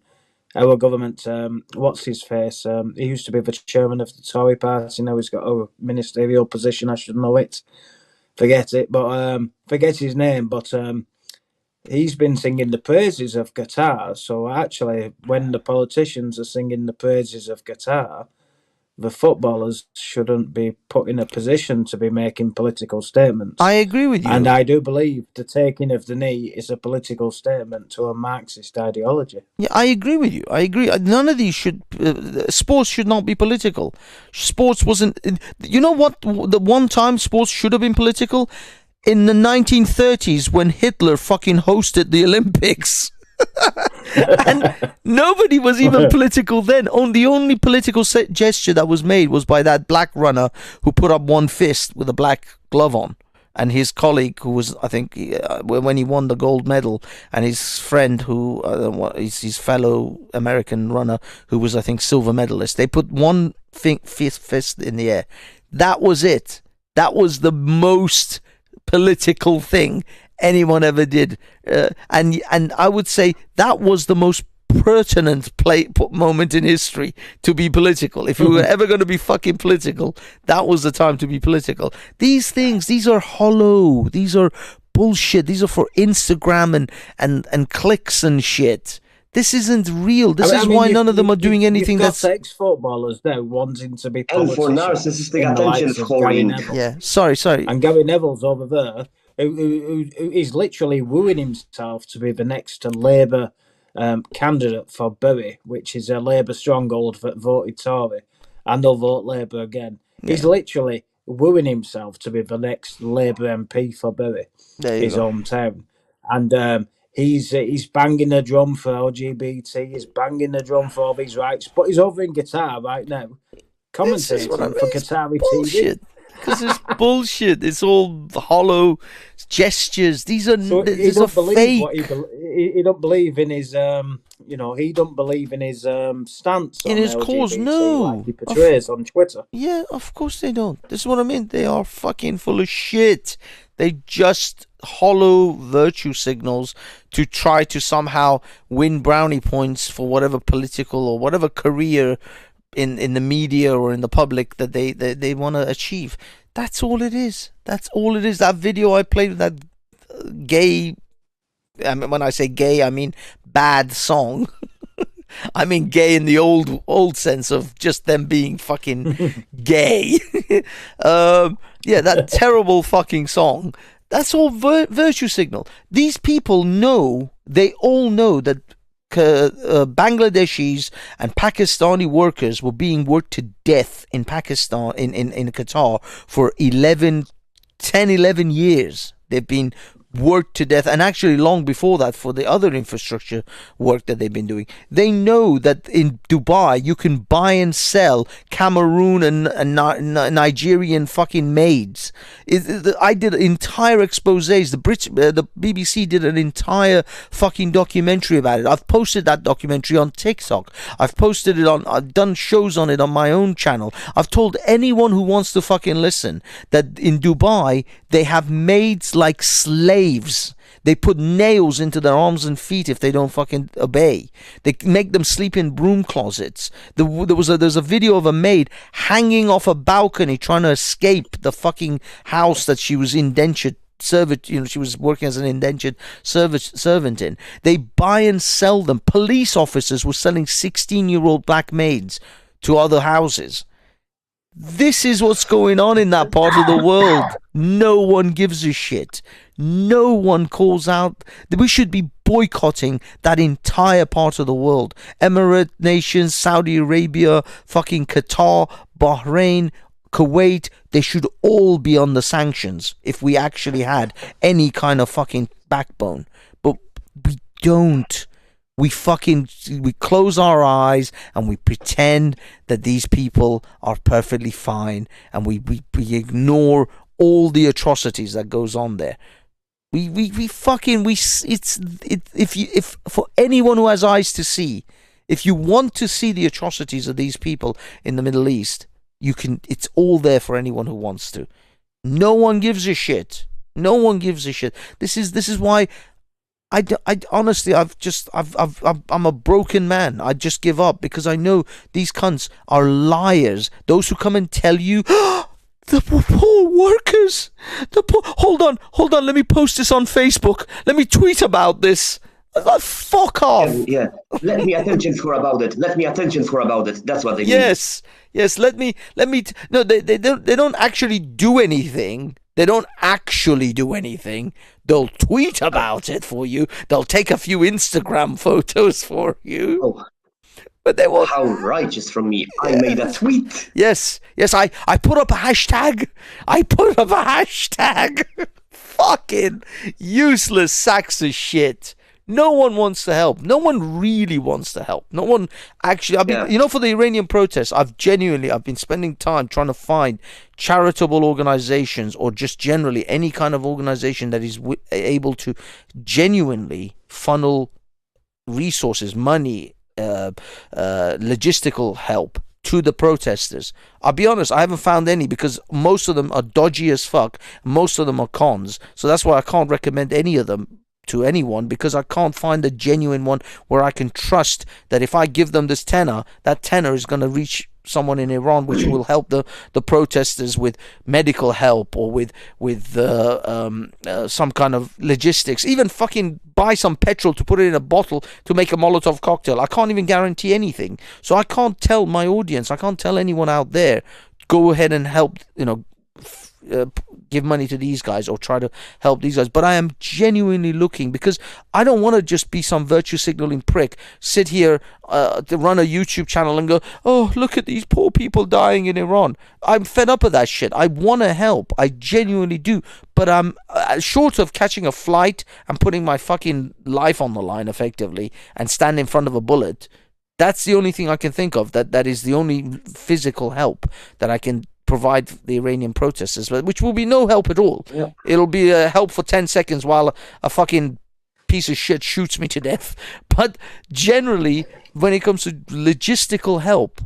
our government, what's his face? He used to be the chairman of the Tory party. Now he's got a ministerial position. I should know it. Forget it, but forget his name. But he's been singing the praises of Qatar. So actually, when the politicians are singing the praises of Qatar, the footballers shouldn't be put in a position to be making political statements. I agree with you. And I do believe the taking of the knee is a political statement to a Marxist ideology. Yeah, I agree with you. I agree. None of these sports should not be political. Sports wasn't... You know what? The one time sports should have been political? In the 1930s, when Hitler fucking hosted the Olympics. And nobody was even political then. The only political gesture that was made was by that black runner who put up one fist with a black glove on, and his colleague, who was, I think, when he won the gold medal, and his friend, who is his fellow American runner, who was, I think, silver medalist. They put one fist in the air. That was it. That was the most political thing anyone ever did, and I would say that was the most pertinent moment in history to be political. If you were ever going to be fucking political, that was the time to be political. These things, these are hollow. These are bullshit. These are for Instagram and clicks and shit. This isn't real. This is why none of them are doing anything that's... ex-footballers now wanting to be And for politicians. narcissistic attention whoring. Yeah, sorry. And Gary Neville's over there, who is literally wooing himself to be the next Labour candidate for Bury, which is a Labour stronghold that voted Tory, and they'll vote Labour again. Yeah. He's literally wooing himself to be the next Labour MP for Bury, his hometown. And he's banging the drum for LGBT, he's banging the drum for all these rights, but he's over in Qatar right now, commentating for Qatari TV. Because it's bullshit. It's all hollow gestures. These are these are fake. He don't believe in his he don't believe in his stance in on his LGBT, cause. No, like he portrays on Twitter. Yeah, of course they don't. This is what I mean. They are fucking full of shit. They just hollow virtue signals to try to somehow win brownie points for whatever political or whatever career in the media or in the public that they want to achieve. That's all it is. That's all it is. That video I played with that gay, I mean, when I say gay, I mean bad song. I mean gay in the old sense of just them being fucking gay. Yeah, that terrible fucking song. That's all virtue signal. These people know, they all know that Bangladeshis and Pakistani workers were being worked to death in Pakistan, in Qatar for 11 years. They've been worked to death, and actually long before that for the other infrastructure work that they've been doing. They know that in Dubai you can buy and sell Cameroon and Nigerian fucking maids. I did entire exposés. The BBC did an entire fucking documentary about it. I've posted that documentary on TikTok. I've done shows on it on my own channel. I've told anyone who wants to fucking listen that in Dubai they have maids like slaves. They put nails into their arms and feet if they don't fucking obey. They make them sleep in broom closets. There's a video of a maid hanging off a balcony trying to escape the fucking house that she was indentured servant. She was working as an indentured servant in. They buy and sell them. Police officers were selling 16-year-old black maids to other houses. This is what's going on in that part of the world. No one gives a shit. No one calls out. We should be boycotting that entire part of the world. Emirate nations, Saudi Arabia, fucking Qatar, Bahrain, Kuwait, they should all be on the sanctions if we actually had any kind of fucking backbone. But we don't. We close our eyes and we pretend that these people are perfectly fine, and we ignore all the atrocities that goes on there. If for anyone who has eyes to see, if you want to see the atrocities of these people in the Middle East, it's all there for anyone who wants to. No one gives a shit. No one gives a shit. This is why I honestly, I'm a broken man. I just give up because I know these cunts are liars. Those who come and tell you, the poor workers, hold on, let me post this on Facebook. Let me tweet about this. Fuck off. Yeah. Let me attention for about it. That's what they mean. Yes. Let me. No, they don't actually do anything. They don't actually do anything. They'll tweet about it for you. They'll take a few Instagram photos for you. Oh. But they won't. How righteous from me. I made a tweet. Yes, I put up a hashtag. Fucking useless sacks of shit. No one wants to help. No one really wants to help. No one actually. For the Iranian protests, I've been spending time trying to find charitable organizations, or just generally any kind of organization that is able to genuinely funnel resources, money, logistical help to the protesters. I'll be honest, I haven't found any, because most of them are dodgy as fuck. Most of them are cons. So that's why I can't recommend any of them to anyone, because I can't find a genuine one where I can trust that if I give them this tenner, that tenner is going to reach someone in Iran, which will help the protesters with medical help, or with some kind of logistics, even fucking buy some petrol to put it in a bottle to make a Molotov cocktail. I can't even guarantee anything. So I can't tell my audience, I can't tell anyone out there, go ahead and help, give money to these guys or try to help these guys. But I am genuinely looking, because I don't want to just be some virtue signaling prick, sit here to run a YouTube channel and go, oh, look at these poor people dying in Iran. I'm fed up of that shit. I want to help. I genuinely do. But I'm short of catching a flight and putting my fucking life on the line effectively and stand in front of a bullet. That's the only thing I can think of. That is the only physical help that I can provide the Iranian protesters, which will be no help at all. Yeah. It'll be a help for 10 seconds while a fucking piece of shit shoots me to death. But generally, when it comes to logistical help,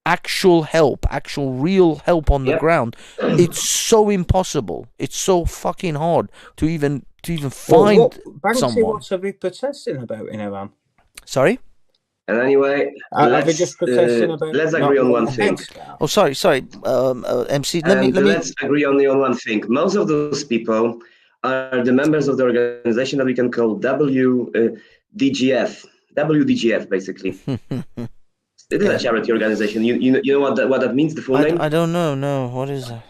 actual real help on the ground, it's so impossible. It's so fucking hard to even find Banksy, someone. what are we protesting about in Iran? Sorry? And anyway, Are we just protesting about let's agree on one thing. Oh, sorry. MC, let me. Let's agree on one thing. Most of those people are the members of the organization that we can call WDGF, basically. It is a charity organization. You know what that means, the full name? I don't know. No, what is that?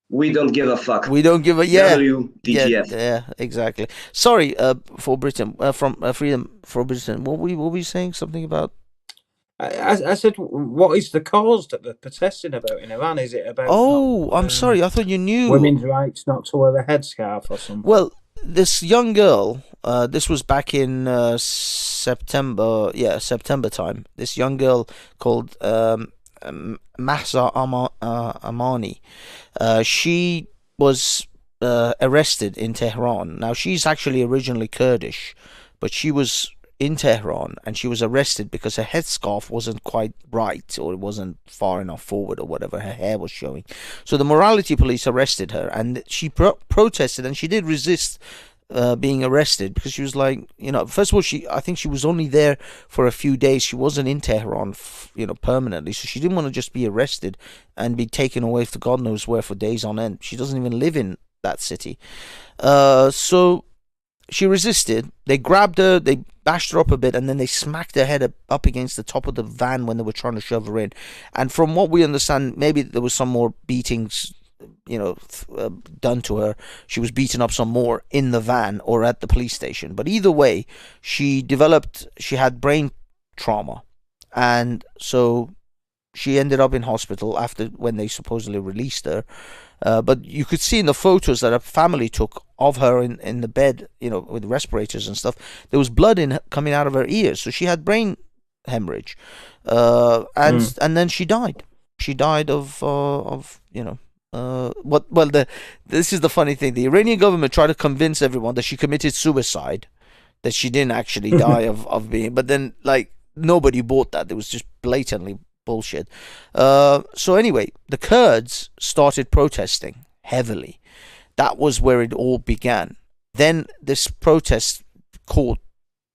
We don't give a fuck. We don't give a WDGF. Yeah, exactly. Sorry, for Britain, from Freedom for Britain. What were you saying? Something about? I said, what is the cause that they're protesting about in Iran? Is it about? Oh, I'm sorry. I thought you knew. Women's rights not to wear a headscarf or something. Well, this young girl. This was back in September. Yeah, September time. This young girl called Mahsa Amani. She was arrested in Tehran. Now, she's actually originally Kurdish, but she was in Tehran and she was arrested because her headscarf wasn't quite right, or it wasn't far enough forward, or whatever, her hair was showing. So the morality police arrested her, and she protested, and she did resist being arrested, because she was like, first of all, I think she was only there for a few days. She wasn't in Tehran, permanently, so she didn't want to just be arrested and be taken away to God knows where for days on end. She doesn't even live in that city. So she resisted. They grabbed her, they bashed her up a bit, and then they smacked her head up against the top of the van when they were trying to shove her in. And from what we understand, maybe there was some more beatings done to her. She was beaten up some more in the van or at the police station. But either way, she had brain trauma, and so she ended up in hospital when they supposedly released her. But you could see in the photos that her family took of her in the bed, with respirators and stuff, there was blood coming out of her ears. So she had brain hemorrhage, and then she died. She died of this is the funny thing. The Iranian government tried to convince everyone that she committed suicide, that she didn't actually die of being, but then nobody bought that. It was just blatantly bullshit. So anyway, the Kurds started protesting heavily. That was where it all began. Then this protest caught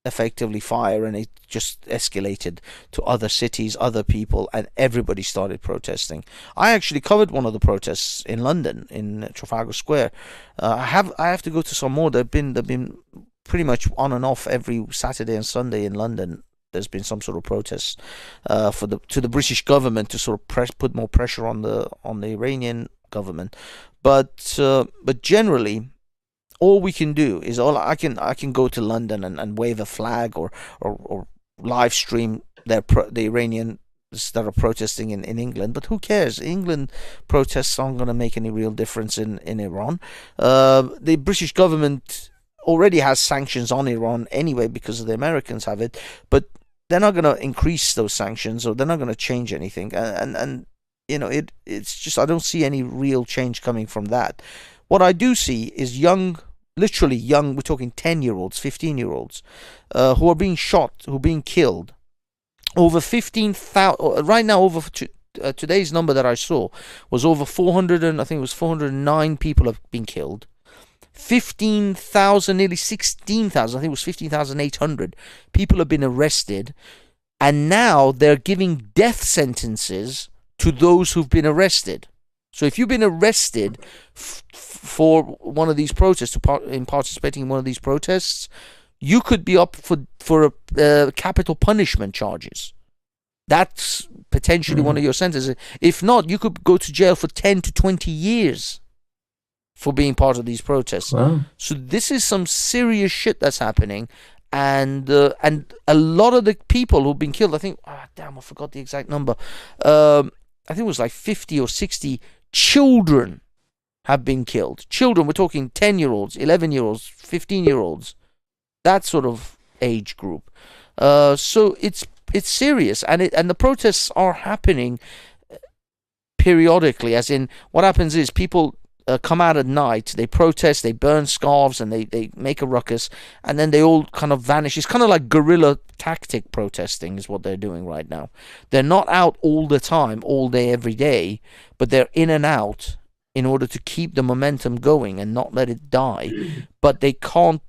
effectively fire, and it just escalated to other cities, other people, and everybody started protesting. I actually covered one of the protests in London, in Trafalgar Square. I have to go to some more. They've been pretty much on and off every Saturday and Sunday in London. There's been some sort of protest to the British government to sort of put more pressure on the Iranian government. But generally, all we can do is I can go to London and wave a flag or live stream the Iranians that are protesting in England. But who cares? England protests aren't going to make any real difference in Iran. The British government already has sanctions on Iran anyway because the Americans have it, but they're not going to increase those sanctions, or they're not going to change anything. And it's just, I don't see any real change coming from that. What I do see is literally young, we're talking 10-year-olds, 15-year-olds, who are being shot, who are being killed. Over 15,000, right now, today's number that I saw was over 409 people have been killed. 15,000, nearly 16,000, I think it was 15,800 people have been arrested, and now they're giving death sentences to those who've been arrested. So if you've been arrested for one of these protests, in participating in one of these protests, you could be up for capital punishment charges. That's potentially one of your sentences. If not, you could go to jail for 10 to 20 years for being part of these protests. Wow. So this is some serious shit that's happening. And a lot of the people who've been killed, I think, I forgot the exact number. I think it was like 50 or 60 children have been killed. Children, we're talking 10-year-olds, 11-year-olds, 15-year-olds, that sort of age group. So it's serious, and the protests are happening periodically. As in, what happens is people come out at night, they protest, they burn scarves, and they make a ruckus, and then they all kind of vanish. It's kind of like guerrilla tactic protesting is what they're doing right now. They're not out all the time, all day, every day, but they're in and out in order to keep the momentum going and not let it die. But they can't,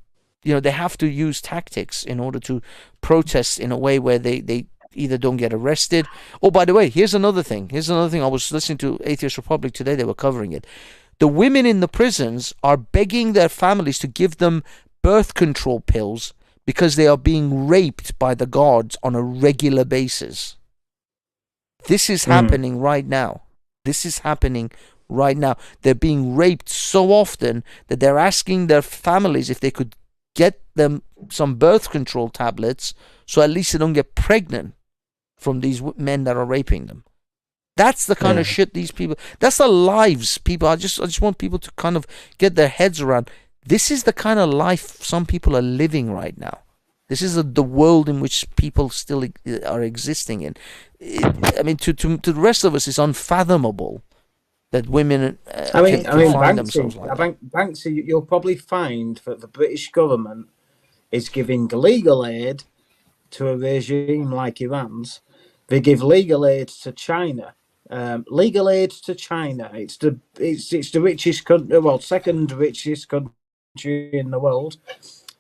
they have to use tactics in order to protest in a way where they either don't get arrested. Oh, by the way, here's another thing. I was listening to Atheist Republic today. They were covering it. The women in the prisons are begging their families to give them birth control pills because they are being raped by the guards on a regular basis. This is happening right now. They're being raped so often that they're asking their families if they could get them some birth control tablets so at least they don't get pregnant from these men that are raping them. That's the kind of shit these people, that's the lives people, I just want people to kind of get their heads around. This is the kind of life some people are living right now. This is the world in which people still are existing in. To the rest of us, it's unfathomable that women can find themselves like that. Banksy, you'll probably find that the British government is giving legal aid to a regime like Iran's. They give legal aid to China. Legal aid to China. It's the richest country, well, second richest country in the world.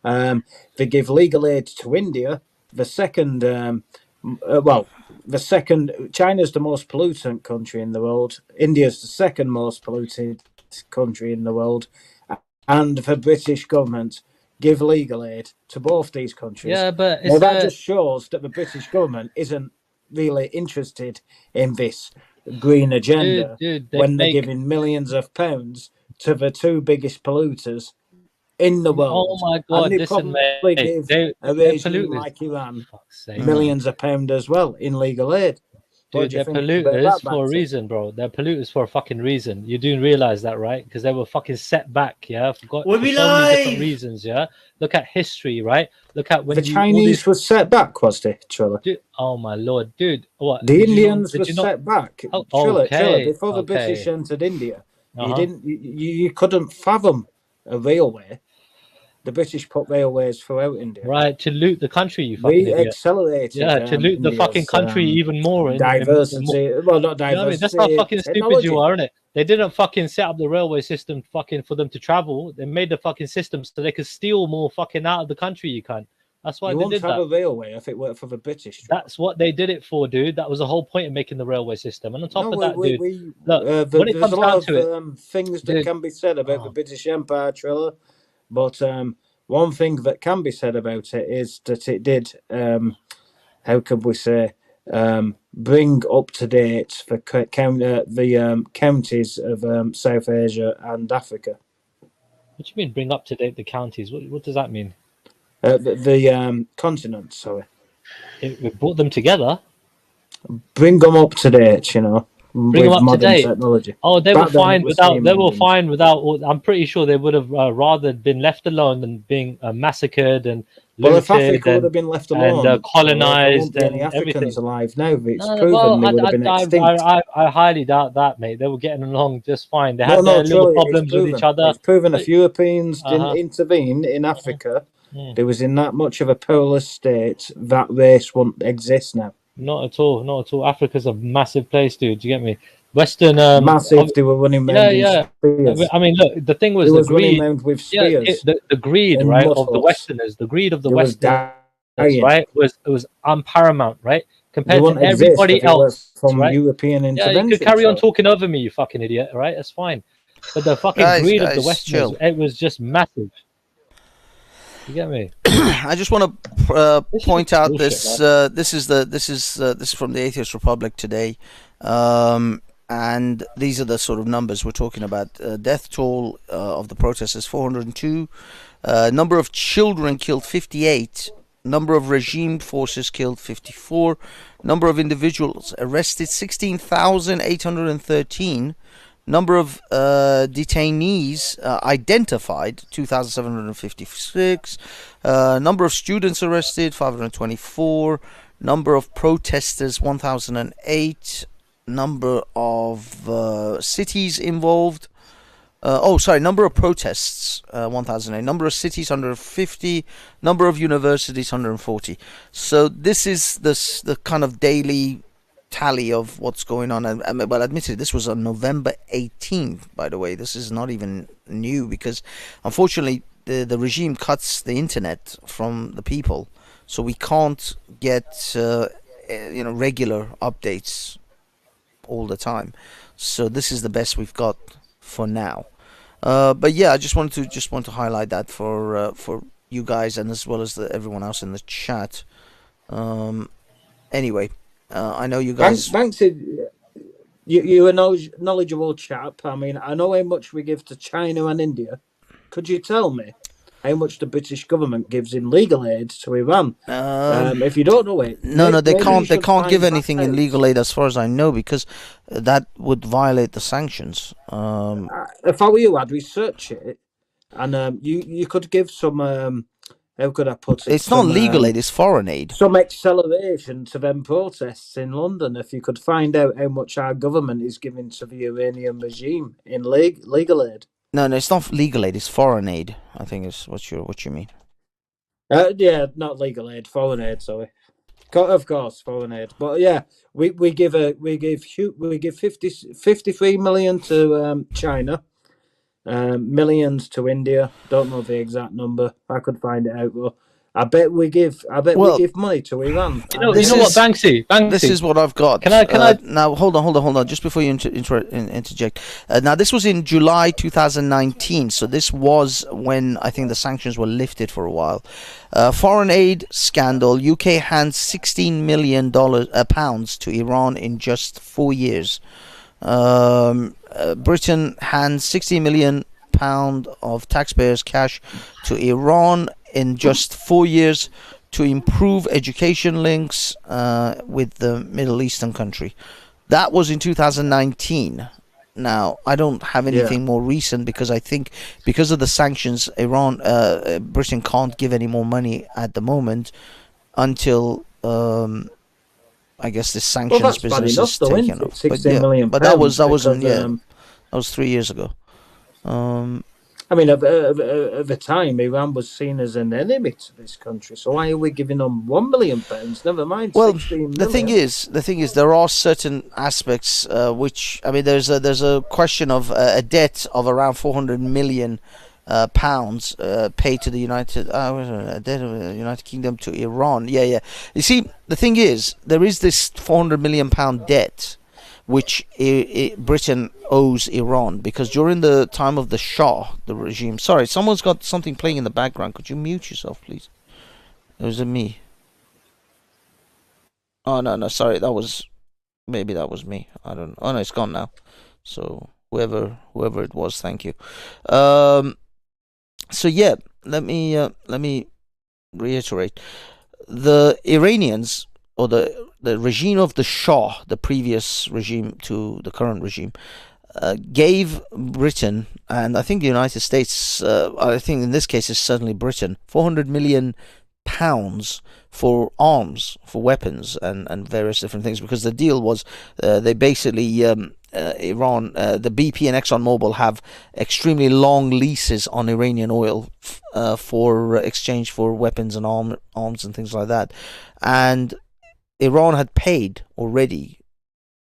They give legal aid to India. The second, China's the most pollutant country in the world. India's the second most polluted country in the world. And the British government give legal aid to both these countries. Yeah, but that just shows that the British government isn't really interested in this green agenda when they're giving millions of pounds to the two biggest polluters in the world. Oh my God! And they listen, probably mate, give a regime like Iran millions of pounds as well in legal aid. Dude, they're polluters for a reason, bro. They're polluters for a fucking reason. You do realize that, right? Because they were fucking set back, yeah? For so many different reasons, yeah? Look at history, right? Look at when the Chinese was set back, was they, Triller? Dude, oh my Lord, dude. What? The Indians were set back. Oh, Triller, before the British entered India, you couldn't fathom a railway. The British put railways throughout India. Right, to loot the country, you fucking idiot. Accelerated. Yeah, to loot the fucking country even more. Diversity. Well, not diversity. You know what I mean? That's how fucking stupid you are, isn't it? They didn't fucking set up the railway system fucking for them to travel. They made the fucking system so they could steal more fucking out of the country, you can't. That's why they did that. You won't have a railway if it worked for the British. That's what they did it for, dude. That was the whole point of making the railway system. And on top of that, dude, look, when it comes down to it, things that can be said about the British Empire, Triller, but one thing that can be said about it is that it did, how could we say, bring up to date the counties of South Asia and Africa. What do you mean, bring up to date the counties? What does that mean? The continents, sorry. It brought them together. Bring them up to date, you know. Bring them up to date. Technology. Oh, they were fine without. They were fine without. I'm pretty sure they would have rather been left alone than being massacred and looted if Africa would have been left alone and colonized and Africans alive now. It's proven they would have been extinct. I highly doubt that, mate. They were getting along just fine. They had their little problems with each other. It's proven if Europeans didn't intervene in Africa, there was in that much of a powerless state that race won't exist now. Not at all. Not at all. Africa's a massive place, dude. Do you get me? Western, Massive. They were running yeah, around in yeah. spears. I mean, look, the thing They was the was running greed. around with Yeah, spears the greed, in right, mud of the huts. Westerners, the greed of the They was Westerners, dying. right, was paramount, right, They compared wouldn't to exist everybody if it were else, from right? European Yeah, you could intervention. carry on So talking over me, you fucking idiot, right? That's fine. But the fucking Guys, greed of the guys, Westerners, chill. it was just massive. You get me? I just want to This is point out bullshit, this. man. This is from the Atheist Republic today, and these are the sort of numbers we're talking about. Death toll of the protesters 402. Number of children killed 58. Number of regime forces killed 54. Number of individuals arrested 16,813. Number of detainees identified 2,756. Number of students arrested 524. Number of protesters 1,008. Number of cities involved. Number of protests 1,008. Number of cities 150. Number of universities 140. So this is the kind of daily tally of what's going on. But admittedly, this was on November 18th, by the way. This is not even new because unfortunately the regime cuts the internet from the people, so we can't get regular updates all the time. So this is the best we've got for now. But yeah, I just want to highlight that for you guys and as well as everyone else in the chat. Anyway, I know you guys. Banksy, you're a knowledgeable chap. I mean, I know how much we give to China and India. Could you tell me how much the British government gives in legal aid to Iran? If you don't know it, No, they can't. They can't give find anything that in out. legal aid, as far as I know, because that would violate the sanctions. If I were you, I'd research it, and you could give some. How could I put it? It's not legal aid; it's foreign aid. Some acceleration to them protests in London if you could find out how much our government is giving to the Iranian regime in legal aid. No, it's not legal aid; it's foreign aid. I think is what you mean. Yeah, not legal aid, foreign aid. Sorry, of course, foreign aid. But yeah, we give 53 million to China, millions to India. Don't know the exact number. I could find it out though. I bet we give money to Iran. You know what, Banksy? This is what I've got. Can I? Now hold on. Just before you interject. Now this was in July 2019, so this was when I think the sanctions were lifted for a while. Foreign aid scandal. UK hands £16 million pounds to Iran in just 4 years. Britain hands £60 million of taxpayers' cash to Iran in just 4 years to improve education links with the Middle Eastern country. That was in 2019. Now, I don't have anything more recent because I think because of the sanctions, Britain can't give any more money at the moment until I guess the sanctions business is taken off. But that was 3 years ago. I mean, at the time, Iran was seen as an enemy to this country. So why are we giving them £1 million? Never mind. Well, 16 million. the thing is, there are certain aspects which I mean, there's a question of a debt of around 400 million pounds paid to the United Kingdom to Iran. Yeah. You see, the thing is, there is this 400 million pound debt which Britain owes Iran, because during the time of the Shah, the regime. Sorry, someone's got something playing in the background. Could you mute yourself, please? Or was it me? Oh no, sorry, maybe that was me. I don't know. Oh no, it's gone now. So whoever it was, thank you. So yeah, let me reiterate. The Iranians, or the regime of the Shah, the previous regime to the current regime, gave Britain, and I think the United States, I think in this case it's certainly Britain, 400 million pounds for arms, for weapons and various different things, because the deal was they basically Iran, the BP and ExxonMobil have extremely long leases on Iranian oil for exchange for weapons and arms and things like that, and Iran had paid already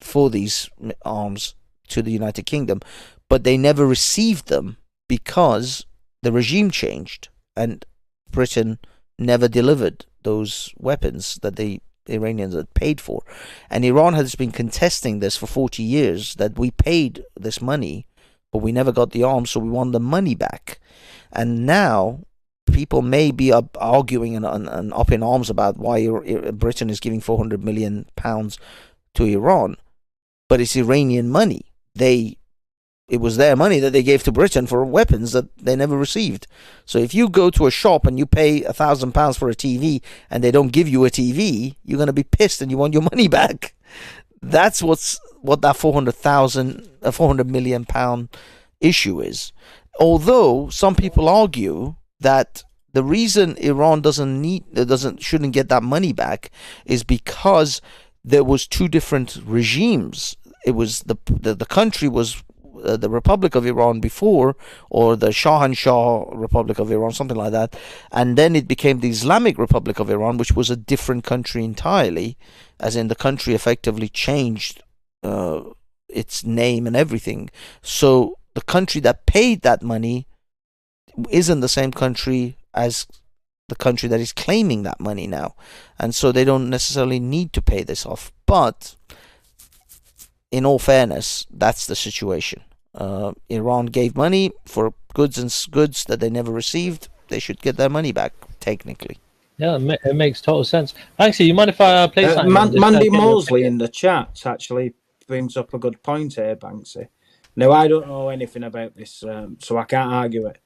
for these arms to the United Kingdom, but they never received them because the regime changed and Britain never delivered those weapons that the Iranians had paid for. And Iran has been contesting this for 40 years, that we paid this money, but we never got the arms, so we want the money back. And now people may be arguing and up in arms about why Britain is giving £400 million to Iran, but it's Iranian money. It was their money that they gave to Britain for weapons that they never received. So if you go to a shop and you pay £1,000 for a TV and they don't give you a TV, you're going to be pissed and you want your money back. That's what that £400 million issue is. Although some people argue that the reason Iran shouldn't get that money back is because there was two different regimes. It was the country was the Republic of Iran before, or the Shahanshah Republic of Iran, something like that, and then it became the Islamic Republic of Iran, which was a different country entirely, as in the country effectively changed its name and everything. So the country that paid that money isn't the same country as the country that is claiming that money now, and so they don't necessarily need to pay this off. But in all fairness, that's the situation. Iran gave money for goods that they never received. They should get their money back, technically. Yeah, it makes total sense. Actually, you mind if I play something? Mandy Mosley in the chat actually brings up a good point here, Banksy. Now, I don't know anything about this, so I can't argue it.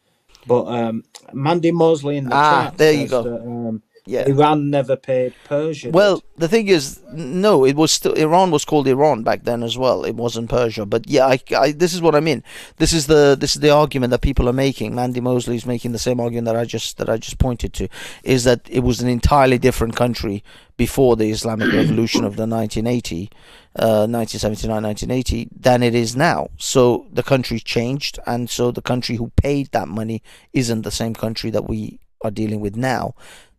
But Mandy Mosley in the chat there you says go. That, yeah, Iran never paid Persia. Well, the thing is, no, it was still Iran was called Iran back then as well. It wasn't Persia, but yeah, this is what I mean. This is the argument that people are making. Mandy Mosley is making the same argument that I just pointed to, is that it was an entirely different country before the Islamic Revolution of the 1979-1980 than it is now. So the country changed, and so the country who paid that money isn't the same country that we are dealing with now.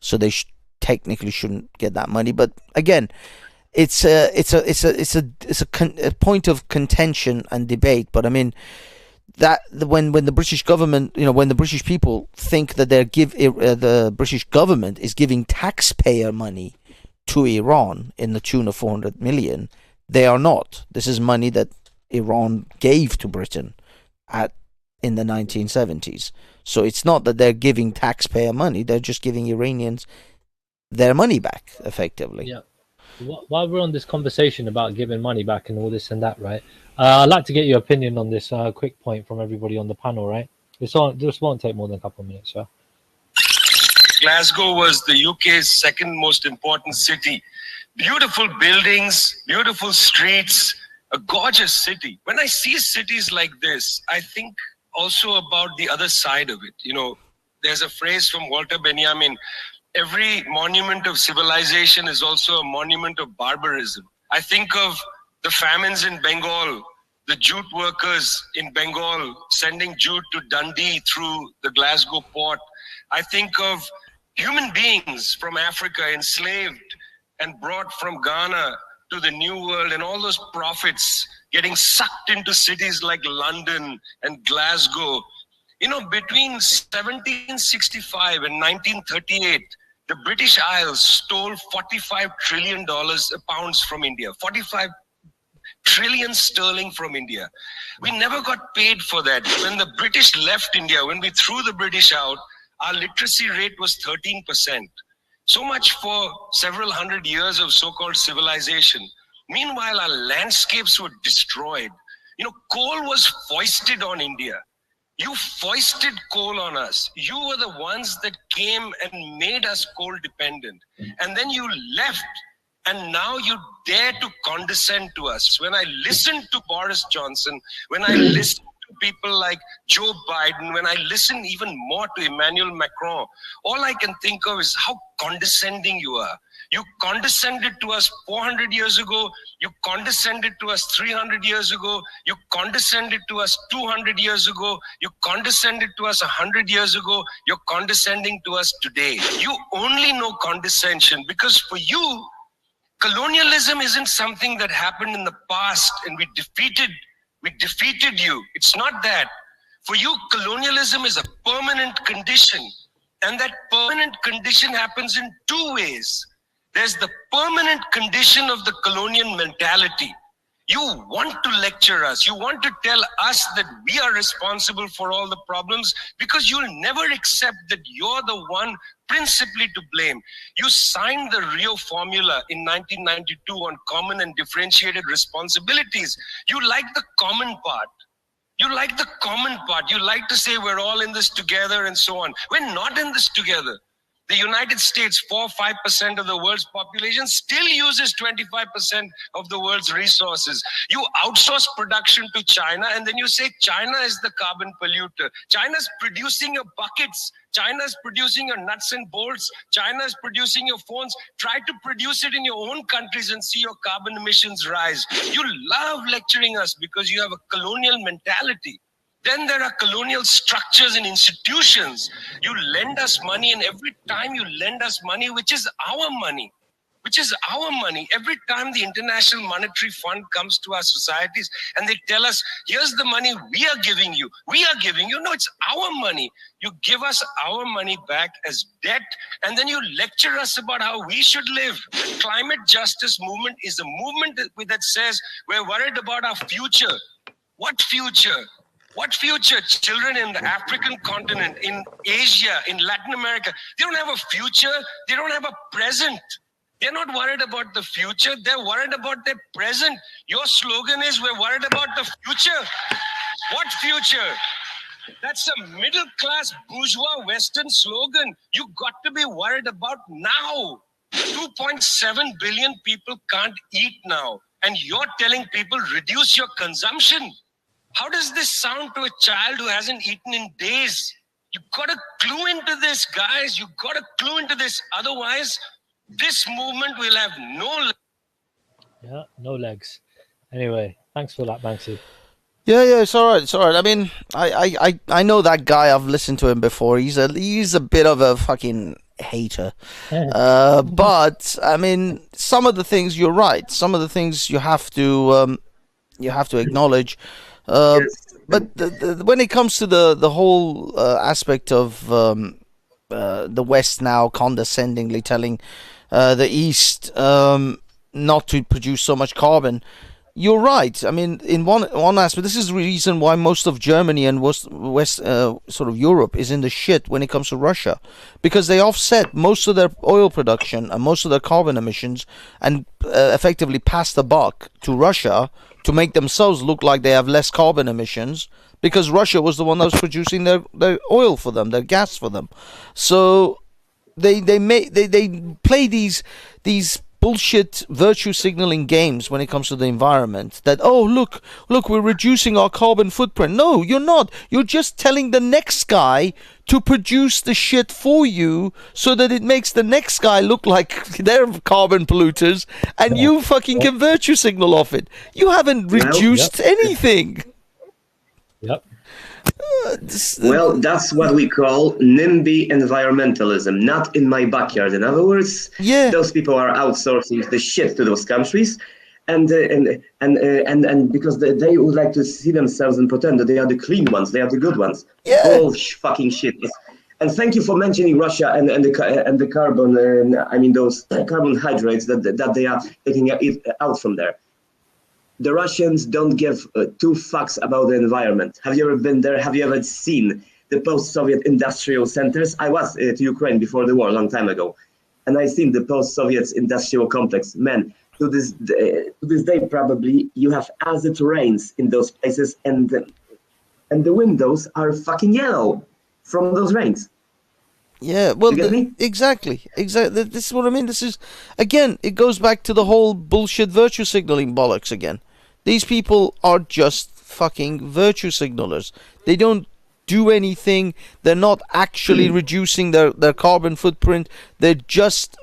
So they technically shouldn't get that money. But again, it's a point of contention and debate. But I mean, that when the British government, when the British people think that the British government is giving taxpayer money to Iran in the tune of 400 million, they are not. This is money that Iran gave to Britain in the 1970s. So it's not that they're giving taxpayer money, they're just giving Iranians their money back, effectively. Yeah. While we're on this conversation about giving money back and all this and that, right? I'd like to get your opinion on this quick point from everybody on the panel, right? This won't take more than a couple of minutes, yeah? Glasgow was the UK's second most important city. Beautiful buildings, beautiful streets, a gorgeous city. When I see cities like this, I think also about the other side of it. There's a phrase from Walter Benjamin: every monument of civilization is also a monument of barbarism. I think of the famines in Bengal, the jute workers in Bengal sending jute to Dundee through the Glasgow port. I think of human beings from Africa enslaved and brought from Ghana to the New World, and all those profits getting sucked into cities like London and Glasgow. Between 1765 and 1938, the British Isles stole $45 trillion pounds from India, 45 trillion sterling from India. We never got paid for that. When the British left India, when we threw the British out, our literacy rate was 13%. So much for several hundred years of so-called civilization. Meanwhile, our landscapes were destroyed. Coal was foisted on India. You foisted coal on us. You were the ones that came and made us coal dependent. And then you left, and now you dare to condescend to us. When I listen to Boris Johnson, when I listen to people like Joe Biden, when I listen even more to Emmanuel Macron, all I can think of is how condescending you are. You condescended to us 400 years ago. You condescended to us 300 years ago. You condescended to us 200 years ago. You condescended to us 100 years ago. You're condescending to us today. You only know condescension because for you, Colonialism isn't something that happened in the past and we defeated you. It's not that. For you, colonialism is a permanent condition. And that permanent condition happens in two ways. There's the permanent condition of the colonial mentality. You want to lecture us. You want to tell us that we are responsible for all the problems because you'll never accept that you're the one principally to blame. You signed the Rio Formula in 1992 on common and differentiated responsibilities. You like the common part. You like the common part. You like to say we're all in this together and so on. We're not in this together. The United States, 4-5% of the world's population, still uses 25% of the world's resources. You outsource production to China, and then you say China is the carbon polluter. China's producing your buckets. China's producing your nuts and bolts. China's producing your phones. Try to produce it in your own countries and see your carbon emissions rise. You love lecturing us because you have a colonial mentality. Then there are colonial structures and institutions. You lend us money, and every time you lend us money, which is our money, every time the International Monetary Fund comes to our societies and they tell us, here's the money we are giving you. No, it's our money. You give us our money back as debt, and then you lecture us about how we should live. The climate justice movement is a movement that says we're worried about our future. What future? What future? Children in the African continent, in Asia, in Latin America, they don't have a future. They don't have a present. They're not worried about the future. They're worried about their present. Your slogan is, we're worried about the future. What future? That's a middle-class bourgeois Western slogan. You got to be worried about now. 2.7 billion people can't eat now. And you're telling people, reduce your consumption. How does this sound to a child who hasn't eaten in days? You got to clue into this, guys. You got to clue into this. Otherwise, this movement will have no legs. Yeah, no legs. Anyway, thanks for that, Banksy. Yeah, it's all right. It's all right. I mean, I know that guy. I've listened to him before. He's a bit of a fucking hater. But I mean, some of the things you're right. Some of the things you have to acknowledge. But when it comes to the whole aspect of the West now condescendingly telling the East not to produce so much carbon, you're right. I mean, in one aspect, this is the reason why most of Germany and West sort of Europe is in the shit when it comes to Russia, because they offset most of their oil production and most of their carbon emissions and effectively pass the buck to Russia to make themselves look like they have less carbon emissions, because Russia was the one that was producing their oil for them, their gas for them. So they play these bullshit virtue signaling games when it comes to the environment, that, oh, look, we're reducing our carbon footprint. No, you're not. You're just telling the next guy to produce the shit for you so that it makes the next guy look like they're carbon polluters, and you fucking can virtue signal off it. You haven't reduced anything. Yep. Well, that's what we call NIMBY environmentalism, not in my backyard. In other words, those people are outsourcing the shit to those countries, and because they would like to see themselves and pretend that they are the clean ones, they are the good ones. Oh, fucking shit! And thank you for mentioning Russia and the carbon. I mean, those carbon hydrates that they are taking out from there. The Russians don't give two fucks about the environment. Have you ever been there? Have you ever seen the post-Soviet industrial centers? I was to Ukraine before the war, a long time ago, and I seen the post-Soviet industrial complex. Man, to this day, probably you have acid rains in those places, and the windows are fucking yellow from those rains. Yeah, well, exactly. This is what I mean. This is, again, it goes back to the whole bullshit virtue signaling bollocks again. These people are just fucking virtue signalers. They don't do anything. They're not actually reducing their carbon footprint. They're just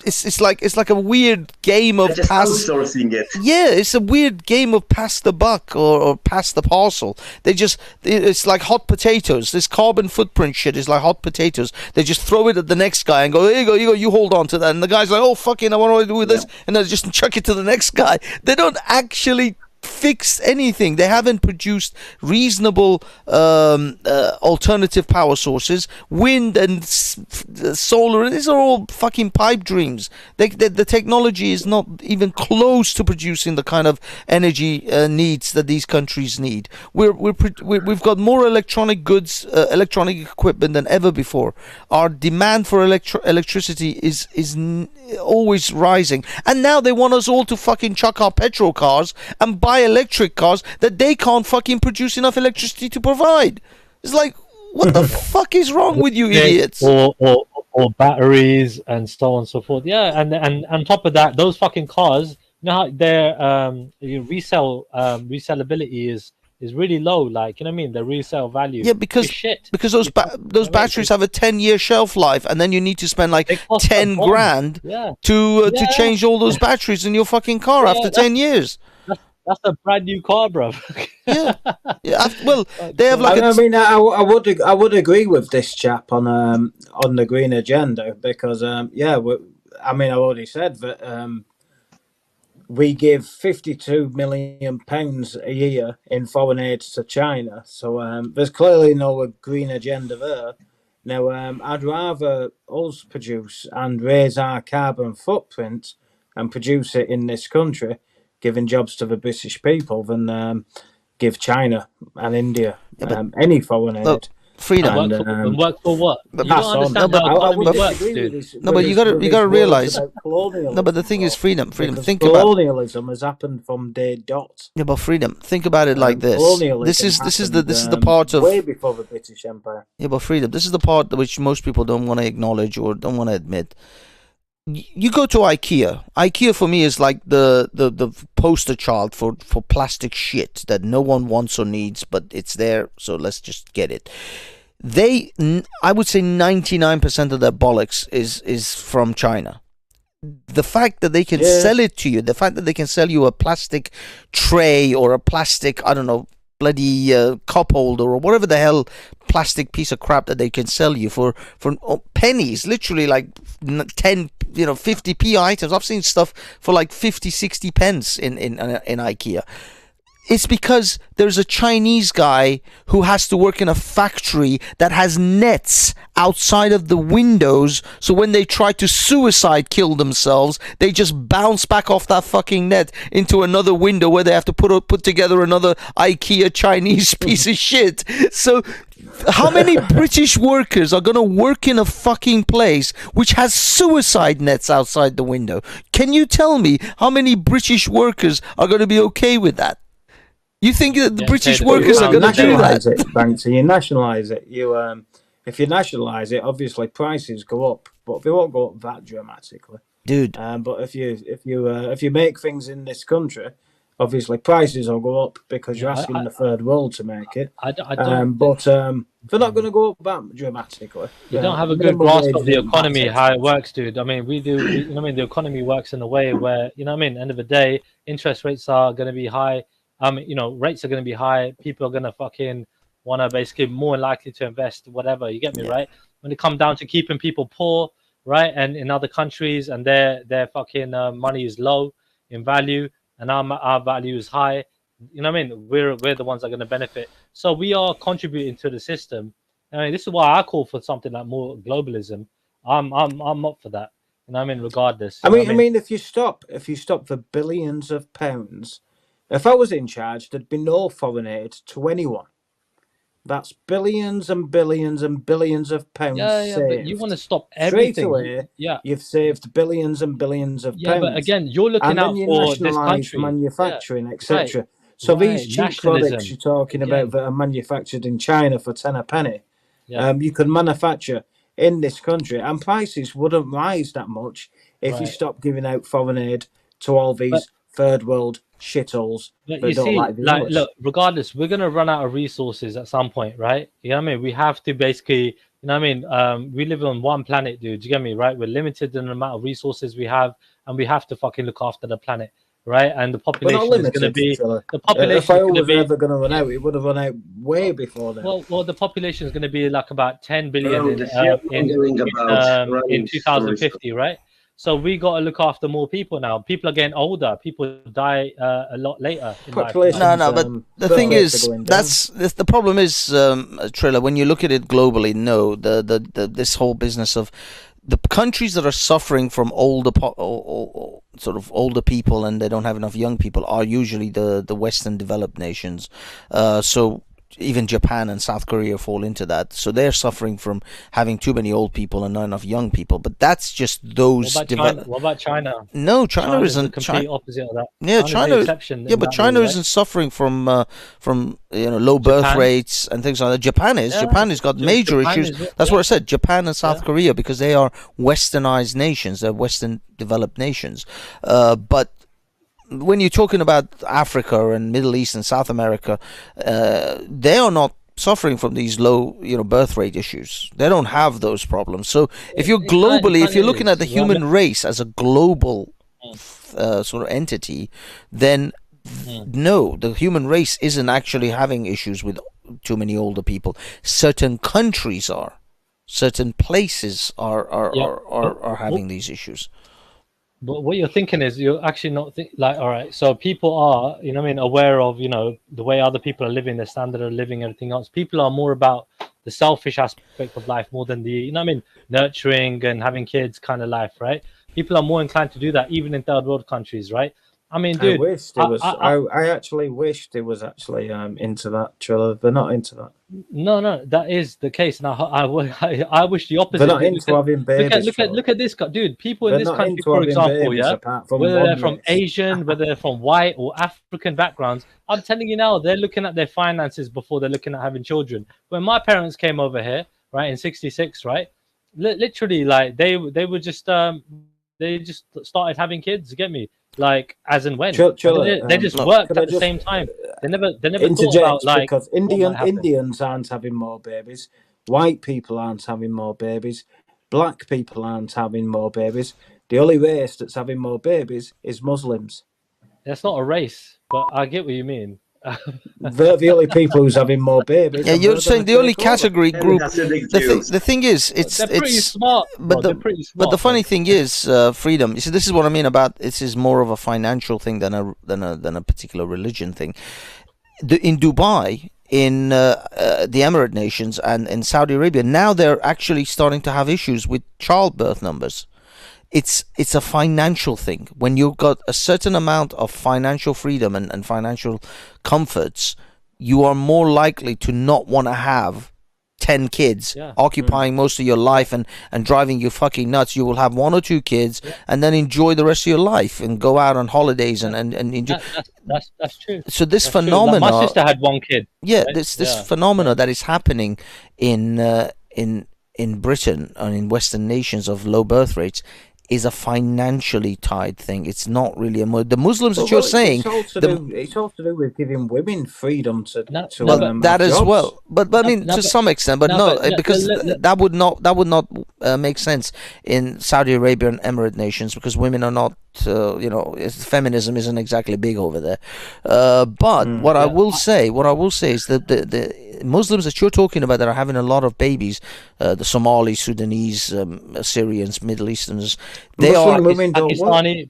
it's like a weird game of just outsourcing it. Yeah, it's a weird game of pass the buck or pass the parcel. It's like hot potatoes. This carbon footprint shit is like hot potatoes. They just throw it at the next guy and go, here you go, you hold on to that. And the guy's like, oh, fucking, I want to do with this. And then just chuck it to the next guy. They don't actually fix anything. They haven't produced reasonable alternative power sources. Wind and solar, these are all fucking pipe dreams. The technology is not even close to producing the kind of energy needs that these countries need. We've got more electronic goods, electronic equipment than ever before. Our demand for electricity is always rising, and now they want us all to fucking chuck our petrol cars and buy electric cars that they can't fucking produce enough electricity to provide. It's like, what the fuck is wrong with you idiots? Or batteries and so on and so forth. Yeah, and on top of that, those fucking cars, you know how their resellability is really low. Like, you know what I mean? The resale value. Yeah, because those batteries have a 10-year shelf life, and then you need to spend like 10 grand to change all those batteries in your fucking car after 10 years. That's a brand new car, bro. Yeah. Well, they have like. I would agree with this chap on the green agenda because I've already said that we give £52 million a year in foreign aid to China, so there's clearly no green agenda there. Now, I'd rather us produce and raise our carbon footprint and produce it in this country, giving jobs to the British people, than give China and India any foreign aid. Look, freedom. And work for what? You don't understand how economy works, dude. No, but you gotta realize. No, but the thing is freedom. Think about colonialism has happened from day dot. Yeah, but freedom. Think about it like this. This is the part of way before the British Empire. Yeah, but freedom. This is the part which most people don't want to acknowledge or don't want to admit. You go to IKEA. IKEA for me is like the poster child for plastic shit that no one wants or needs, but it's there, so let's just get it. I would say 99% of their bollocks is from China. The fact that they can sell it to you, the fact that they can sell you a plastic tray or a plastic, I don't know, bloody cup holder or whatever the hell plastic piece of crap that they can sell you for pennies, literally like 10, 50p items. I've seen stuff for like 50, 60 pence in IKEA. It's because there's a Chinese guy who has to work in a factory that has nets outside of the windows, so when they try to suicide kill themselves, they just bounce back off that fucking net into another window where they have to put together another IKEA Chinese piece of shit. So how many British workers are going to work in a fucking place which has suicide nets outside the window? Can you tell me how many British workers are going to be okay with that? You think that the British workers are going to do that? Banksy, you nationalise it. If you nationalise it, obviously prices go up, but they won't go up that dramatically, dude. But if you make things in this country, obviously prices will go up because you're asking the third world to make it. But they're not going to go up that dramatically. You don't have a good grasp of the economy, how it works, dude. I mean, we do. The economy works in a way where, end of the day, interest rates are going to be high. Rates are going to be high. People are going to fucking want to basically more likely to invest, whatever. You get me, right? When it comes down to keeping people poor, right? And in other countries, and their fucking money is low in value, and our value is high. We're the ones that are going to benefit. So we are contributing to the system. This is why I call for something like more globalism. I'm up for that. Regardless. If you stop the billions of pounds. If I was in charge, there'd be no foreign aid to anyone. That's billions and billions and billions of pounds saved. But you want to stop everything. Straight away, you've saved billions and billions of pounds. Yeah, but again, you're looking out for this country. Manufacturing, etc. Right. So these cheap products you're talking about that are manufactured in China for 10 a penny, you could manufacture in this country, and prices wouldn't rise that much if you stop giving out foreign aid to all these third world shitholes. Look, regardless, we're gonna run out of resources at some point, right? We have to basically You know what I mean? We live on one planet, dude. Do you get me, right? We're limited in the amount of resources we have, and we have to fucking look after the planet, right? And the We're not population is going to limited, be Triller. the If population is oil going to was be ever going to run out, it would have run out way before then. well, the population is going to be like about 10 billion Bro, the fear mongering about in running 2050, right? So we got to look after more people now. People are getting older. People die a lot later in life. Population- No, but the birth thing rates are is, going down. that's the problem is, Triller, when you look at it globally, no, the this whole business of the countries that are suffering from sort of older people and they don't have enough young people are usually the Western developed nations. So even Japan and South Korea fall into that. So they're suffering from having too many old people and not enough young people. But that's just those. What about China? No, China isn't. the complete opposite of that. Yeah, China's China. the exception Yeah, in but that China way, right? isn't suffering from low birth Japan? rates and things like that. Japan is. Yeah, Japan has got major Japan issues. is- That's yeah. what I said. Japan and South Korea, because they are westernized nations. They're Western developed nations. But when you're talking about Africa and Middle East and South America, they are not suffering from these low, birth rate issues. They don't have those problems. So if you're globally, if you're looking at the human race as a global sort of entity, then no, the human race isn't actually having issues with too many older people. Certain countries are, certain places are having these issues. But what you're thinking is you're actually not all right. So people are, aware of, the way other people are living, their standard of living, everything else. People are more about the selfish aspect of life more than the, nurturing and having kids kind of life, right? People are more inclined to do that, even in third world countries, right? I mean, dude, I wished it was. I actually wished it was actually into that, Triller. They're not into that. No, that is the case. Now, I wish the opposite. They're not into having babies. Look at this guy, dude. People in They're this not country, into for having example, babies, yeah, apart from whether one they're from race. Asian, whether they're from white or African backgrounds, I'm telling you now, they're looking at their finances before they're looking at having children. When my parents came over here, right, in '66, right, literally, like they were just they just started having kids. You get me? Like as and when they just worked at the same time. They never thought about like because Indians aren't having more babies, white people aren't having more babies, black people aren't having more babies. The only race that's having more babies is Muslims. That's not a race, but I get what you mean. They're the only people who's having more babies. Yeah, you're saying the only category group. The thing is, they're pretty smart. But they're pretty smart. But the funny thing is, freedom. You see, this is what I mean about. This is more of a financial thing than a particular religion thing. In Dubai, in the Emirate nations, and in Saudi Arabia, now they're actually starting to have issues with childbirth numbers. It's a financial thing. When you've got a certain amount of financial freedom and financial comforts, you are more likely to not want to have 10 kids occupying most of your life and driving you fucking nuts. You will have 1 or 2 kids and then enjoy the rest of your life and go out on holidays and enjoy. That's true. So this that's phenomena, like my sister had 1 kid. Yeah, right? this phenomena that is happening in Britain and in Western nations of low birth rates is a financially tied thing. It's not really the Muslims that you're saying. It's all to do with giving women freedom to that as jobs. well. But I mean, to some extent, but because that would not make sense in Saudi Arabia and Emirate nations because women are not. Feminism isn't exactly big over there. But what I will say is that the Muslims that you're talking about that are having a lot of babies, the Somalis, Sudanese, Syrians, Middle Easterners, they are Pakistani,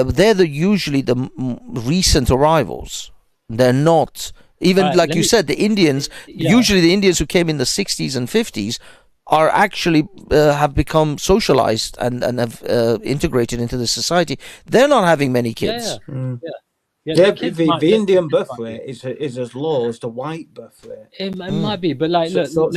but they're usually the recent arrivals. They're not even like you said. The Indians, usually the Indians who came in the 60s and 50s. Are actually have become socialized and have integrated into the society. They're not having many kids. The Indian birth rate is as low as the white birth rate. It might be, but like, look,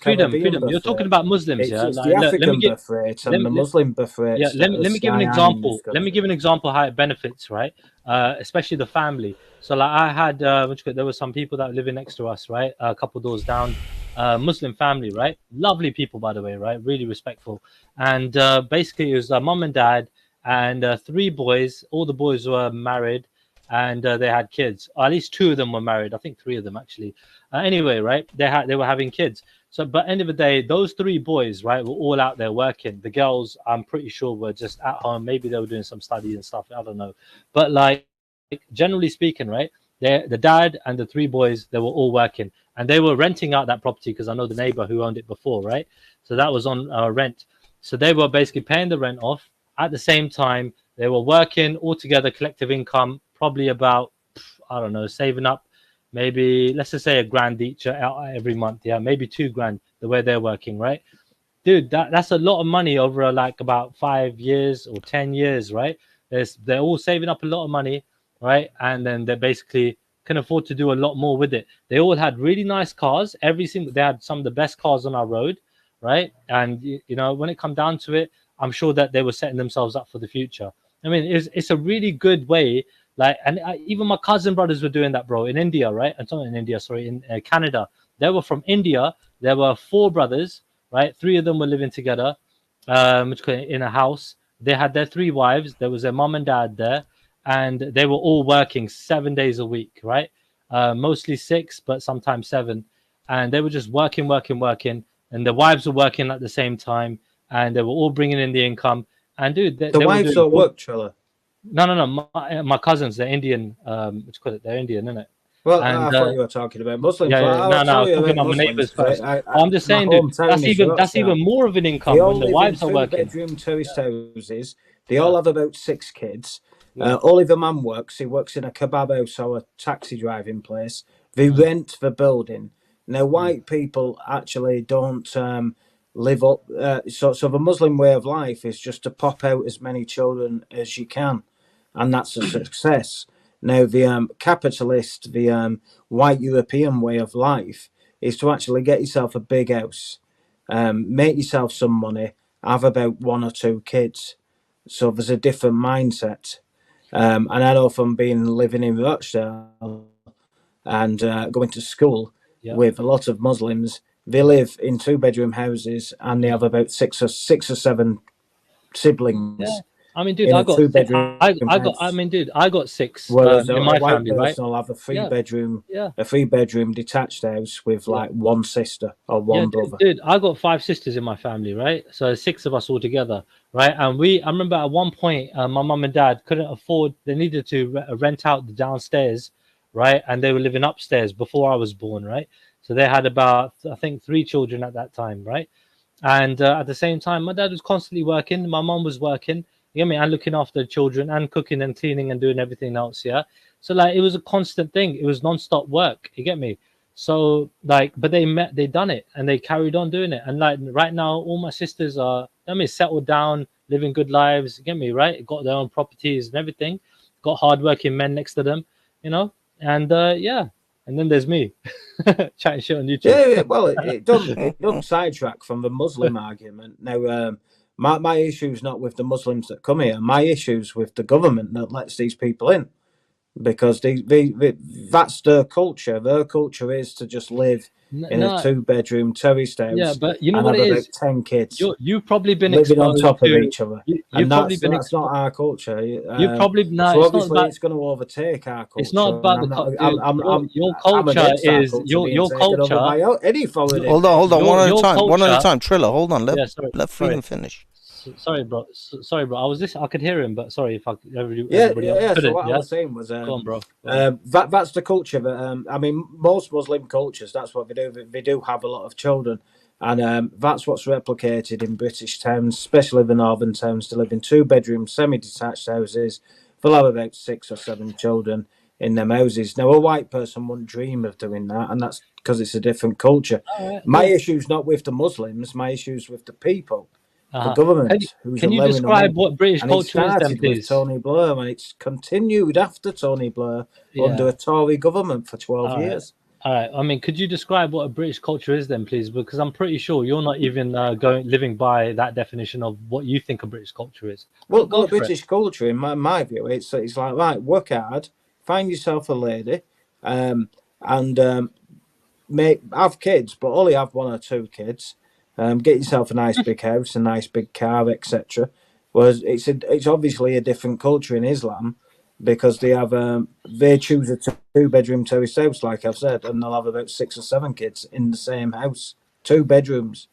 freedom. You're talking about Muslims, It's the African birth rate and the Muslim birth rate. Yeah, let me give an example. Let me give an example how it benefits, right? Especially the family. So, like, I had there were some people that were living next to us, right? A couple doors down. Muslim family, right? Lovely people, by the way, right? Really respectful. And basically, it was mom and dad and 3 boys. All the boys were married, and they had kids. Or at least 2 of them were married. I think 3 of them actually. Anyway, right? They were having kids. So, but end of the day, those three boys, right, were all out there working. The girls, I'm pretty sure, were just at home. Maybe they were doing some study and stuff. I don't know. But like generally speaking, right, the dad and the three boys, they were all working, and they were renting out that property because I know the neighbor who owned it before, right? So that was on rent. So they were basically paying the rent off at the same time. They were working all together, collective income, probably about, I don't know, saving up maybe, let's just say $1,000 each every month. Yeah, maybe $2,000 the way they're working, right? Dude, that's a lot of money over like about 5 years or 10 years, right? They're all saving up a lot of money, right? And then they basically can afford to do a lot more with it. They all had really nice cars. They had some of the best cars on our road, right? And you know, when it come down to it, I'm sure that they were setting themselves up for the future. I mean, it's a really good way. Like, and even my cousin brothers were doing that, bro, in India, right? And not in India, sorry, in Canada. They were from India. There were 4 brothers, right? 3 of them were living together, in a house. They had their 3 wives. There was their mom and dad there, and they were all working 7 days a week, right? Mostly 6, but sometimes 7. And they were just working, and the wives were working at the same time, and they were all bringing in the income. And dude, the wives don't work, Trilla. No. My cousins, they're Indian. They're Indian, isn't it? Well, I thought you were talking about Muslims. Yeah, no, I was talking about my neighbours first. I'm just saying, dude, that's even more of an income when the wives are working. Bedroom terraced houses. They all have about 6 kids. Only the man works. He works in a kebab house or a taxi driving place. They rent the building. Now, white people actually don't live up. So the Muslim way of life is just to pop out as many children as you can, and that's a success. Now, the capitalist, the white European way of life is to actually get yourself a big house, make yourself some money, have about 1 or 2 kids. So there's a different mindset. And I know from living in Rochdale and going to school with a lot of Muslims, they live in 2-bedroom houses and they have about 6 or 7 siblings. Yeah. I mean, dude, I got 6 Whereas in my white family, right? Will have a 3-bedroom, a 3-bedroom detached house with like 1 sister or 1 brother. Dude, I got 5 sisters in my family, right? So 6 of us all together, right? And I remember at one point, my mum and dad couldn't afford. They needed to rent out the downstairs, right? And they were living upstairs before I was born, right? So they had about, I think, 3 children at that time, right? And at the same time, my dad was constantly working. My mum was working. You get me? And looking after the children and cooking and cleaning and doing everything else. Yeah. So like it was a constant thing. It was non-stop work. You get me? So like, but they done it and they carried on doing it. And like right now, all my sisters are, settled down, living good lives. You get me? Right? Got their own properties and everything. Got hardworking men next to them, you know? And yeah. And then there's me chatting shit on YouTube. Yeah, well, it doesn't sidetrack from the Muslim argument. Now, my issue is not with the Muslims that come here. My issue is with the government that lets these people in, because that's their culture. Their culture is to just live in a 2-bedroom terraced house. Yeah, but you know what it is? 10 kids. You've probably been living on top of each other. That's not our culture. You probably so obviously it's going to overtake our culture. It's not about your culture is your culture. Any foreign. Hold on, one at a time. Triller, hold on. Let Freedom finish. Sorry, bro. I could hear him, but sorry if everybody So what I was saying was, go on, bro. That's the culture. That I mean, most Muslim cultures, that's what they do. They do have a lot of children, and that's what's replicated in British towns, especially the northern towns. To live in 2-bedroom, semi-detached houses. They'll have about 6 or 7 children in them houses. Now, a white person wouldn't dream of doing that, and that's because it's a different culture. My issue's not with the Muslims. My issu's with the people. The government. Can you describe what British culture is then, please? With Tony Blair, and it's continued after Tony Blair under a Tory government for 12 years. All right. I mean, could you describe what a British culture is then, please? Because I'm pretty sure you're not even living by that definition of what you think a Brititive culture is. Well, British culture, in my view, it's like, right, work hard, find yourself a lady, and have kids, but only have 1 or 2 kids. Get yourself a nice big house, a nice big car, etc. Whereas it's obviously a different culture in Islam, because they choose a 2-bedroom terrace house, like I've said, and they'll have about 6 or 7 kids in the same house. 2 bedrooms.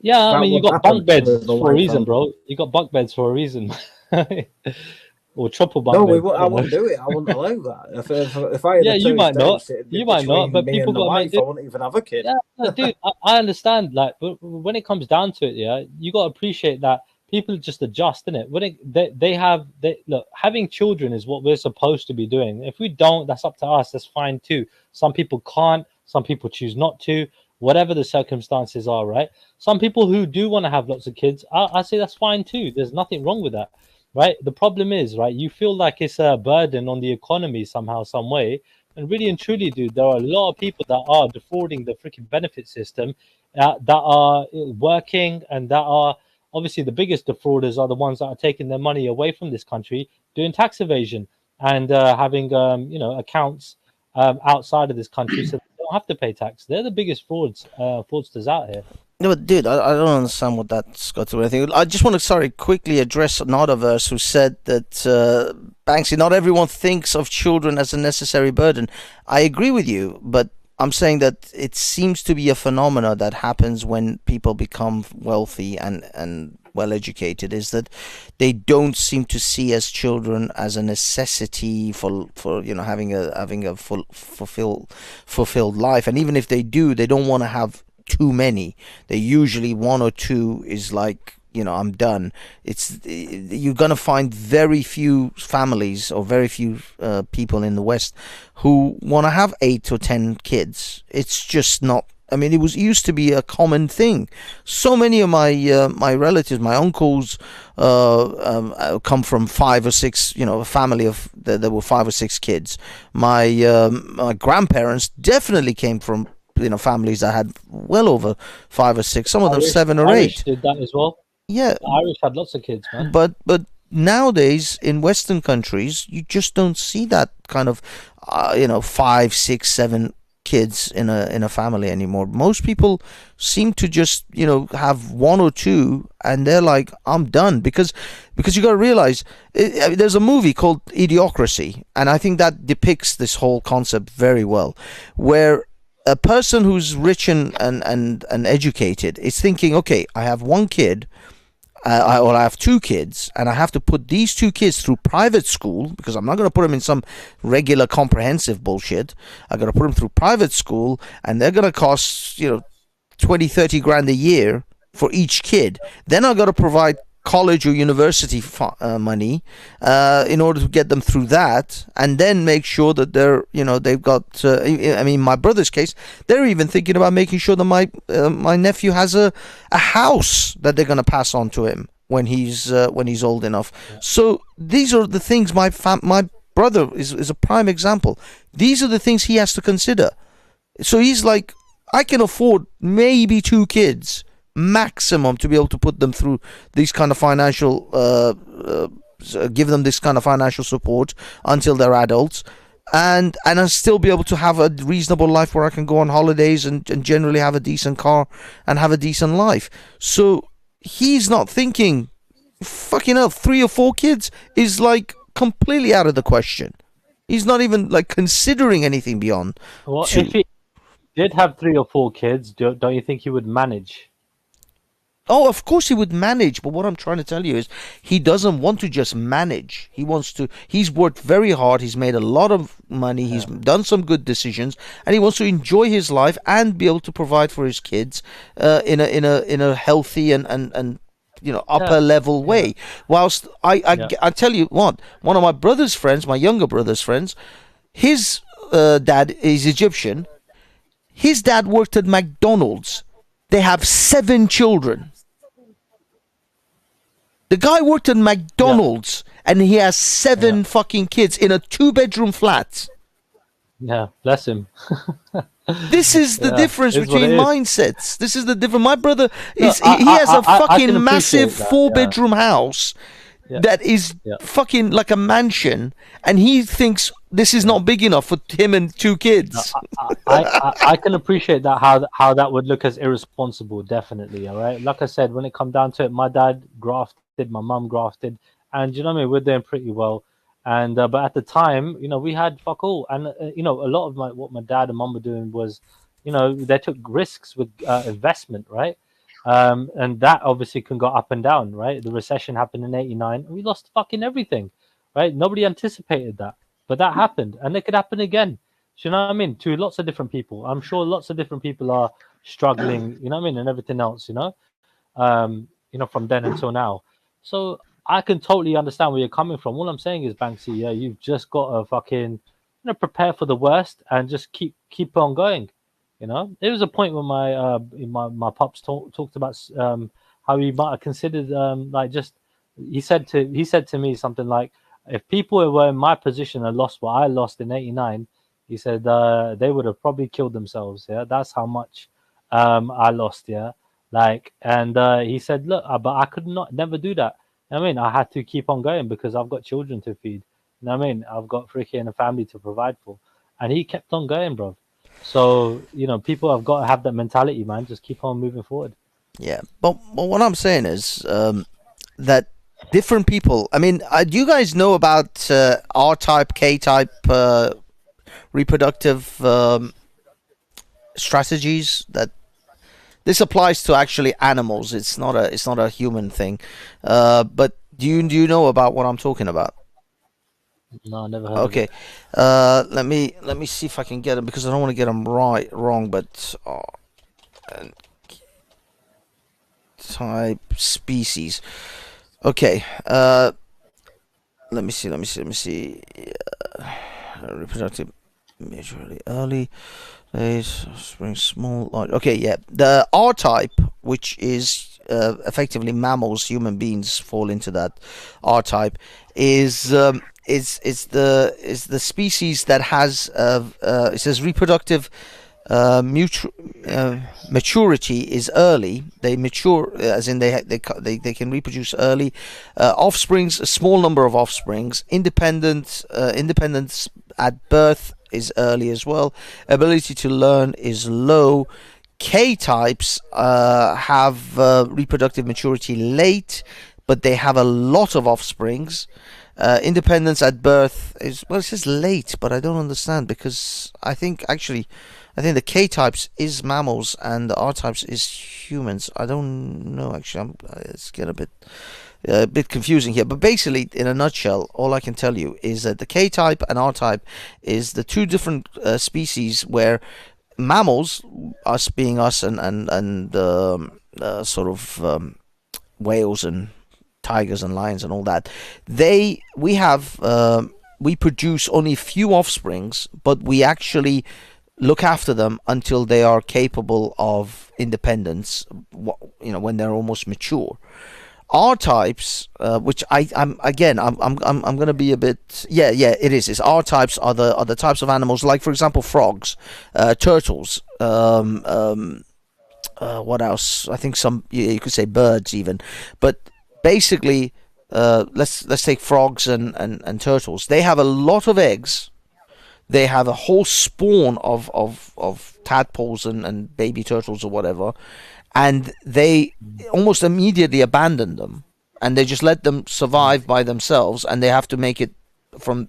Yeah, I That mean, you would got bunk happen beds with a for a wife reason, on. bro. You got bunk beds for a reason. Or triple bunk No, beds. I wouldn't do it. I wouldn't allow that. If I had Yeah, a you might Thursday not. You might not, between but me people and the got to make wife, do. I wouldn't even have a kid. Yeah, no, dude, I understand. Like, but when it comes down to it, yeah, you got to appreciate that people just adjust, innit? When they look, having children is what we're supposed to be doing. If we don't, that's up to us. That's fine too. Some people can't. Some people choose not to. Whatever the circumstances are, right? Some people who do want to have lots of kids, I say that's fine too. There's nothing wrong with that, right? The problem is, right, you feel like it's a burden on the economy somehow, some way. And really and truly, dude, there are a lot of people that are defrauding the freaking benefit system, that are working, and that are obviously the biggest defrauders are the ones that are taking their money away from this country, doing tax evasion and having accounts outside of this country, so they don't have to pay tax. They're the biggest fraudsters out here. No, but dude, I don't understand what that's got to do with anything. I just want to, quickly address Nodaverse, who said that Banksy, not everyone thinks of children as a necessary burden. I agree with you, but I'm saying that it seems to be a phenomena that happens when people become wealthy and well educated, is that they don't seem to see as children as a necessity for having a fulfilled life. And even if they do, they don't want to have too many. They usually one or two is like, I'm done. You're gonna find very few families or very few people in the West who want to have 8 or 10 kids. It's just not. I mean, it used to be a common thing. So many of my relatives, my uncles, come from 5 or 6. A family of there were 5 or 6 kids. My grandparents definitely came from families that had well over 5 or 6. Some of them 7 or 8. Irish did that as well. Yeah, the Irish had lots of kids, man. But nowadays in Western countries, you just don't see that kind of 5, 6, 7 kids in a family anymore. Most people seem to just have 1 or 2, and they're like, I'm done, because you got to realize there's a movie called Idiocracy, and I think that depicts this whole concept very well, where a person who's rich and educated is thinking, okay, I have 1 kid, or I have 2 kids, and I have to put these 2 kids through private school, because I'm not going to put them in some regular comprehensive bullshit. I got to put them through private school, and they're going to cost 20, 30 grand a year for each kid. Then I got to provide college or university money in order to get them through that, and then make sure that they've got my brother's case, they're even thinking about making sure that my nephew has a house that they're going to pass on to him when he's old enough. Yeah. So these are the things my brother is a prime example. These are the things he has to consider. So he's like, I can afford maybe 2 kids maximum to be able to put them through these kind of financial give them this kind of financial support until they're adults, and I'll still be able to have a reasonable life where I can go on holidays and generally have a decent car and have a decent life. So he's not thinking, fucking hell, 3 or 4 kids is like completely out of the question. He's not even like considering anything beyond 2. If he did have 3 or 4 kids, don't you think he would manage? Oh, of course he would manage, but what I'm trying to tell you is he doesn't want to just manage. He's worked very hard, he's made a lot of money, he's done some good decisions, and he wants to enjoy his life and be able to provide for his kids in a healthy and upper level way. Whilst I tell you what, one of my brother's friends, my younger brother's friends, his dad is Egyptian. His dad worked at McDonald's. They have 7 children. The guy worked at McDonald's and he has 7 fucking kids in a 2-bedroom flat. Yeah, bless him. This is the difference between mindsets. This is the difference. My brother he has a fucking massive 4-bedroom house that is fucking like a mansion, and he thinks this is not big enough for him and 2 kids. I can appreciate that, how that would look as irresponsible, definitely. All right, like I said, when it come down to it, my dad grafted, my mum grafted, and you know what I mean, we're doing pretty well. And but at the time, we had fuck all, and a lot of what my dad and mum were doing was, they took risks with investment, right? And that obviously can go up and down, right? The recession happened in '89, and we lost fucking everything, right? Nobody anticipated that, but that happened, and it could happen again. Do you know what I mean? To lots of different people. I'm sure lots of different people are struggling, you know what I mean, and everything else, from then until now. So I can totally understand where you're coming from. All I'm saying is, Banksy, yeah, you've just got to fucking, prepare for the worst and just keep on going. There was a point when my pops talked about how he might have considered he said to me something like, if people were in my position and lost what I lost in '89, he said they would have probably killed themselves. Yeah, that's how much I lost. Yeah, and he said, look, but I could never do that. I mean, I had to keep on going because I've got children to feed. You know what I mean? I've got freaking a family to provide for, and he kept on going, bro. So people have got to have that mentality, man. Just keep on moving forward. Yeah, but what I'm saying is that different people. I mean, do you guys know about R-type, K-type reproductive strategies? That this applies to actually animals. It's not a human thing. But do you know about what I'm talking about? No, I never heard. Okay, let me see if I can get them, because I don't want to get them wrong. But type species. Okay. Let me see. Reproductive, majorly early. Spring small, large. Okay, yeah. The R type, which is effectively mammals, human beings fall into that R type, is the species that has it says reproductive maturity is early. They mature, as in they can reproduce early. Offsprings, a small number of offsprings. Independence at birth is early as well. Ability to learn is low. K types have reproductive maturity late, but they have a lot of offsprings. Independence at birth is, well, it says late, but I don't understand, because I think the K types is mammals and the R types is humans. I don't know, actually. It's getting a bit confusing here, but basically, in a nutshell, all I can tell you is that the K type and R type is the two different species where mammals, us being us, and whales and tigers and lions and all that, we produce only a few offsprings, but we actually look after them until they are capable of independence, when they're almost mature. R types, which I'm going to be a bit, it is. It's R types are the types of animals, like, for example, frogs, turtles, what else? I think you could say birds even, but basically, let's take frogs and turtles. They have a lot of eggs. They have a whole spawn of tadpoles and baby turtles or whatever, and they almost immediately abandon them, and they just let them survive by themselves, and they have to make it from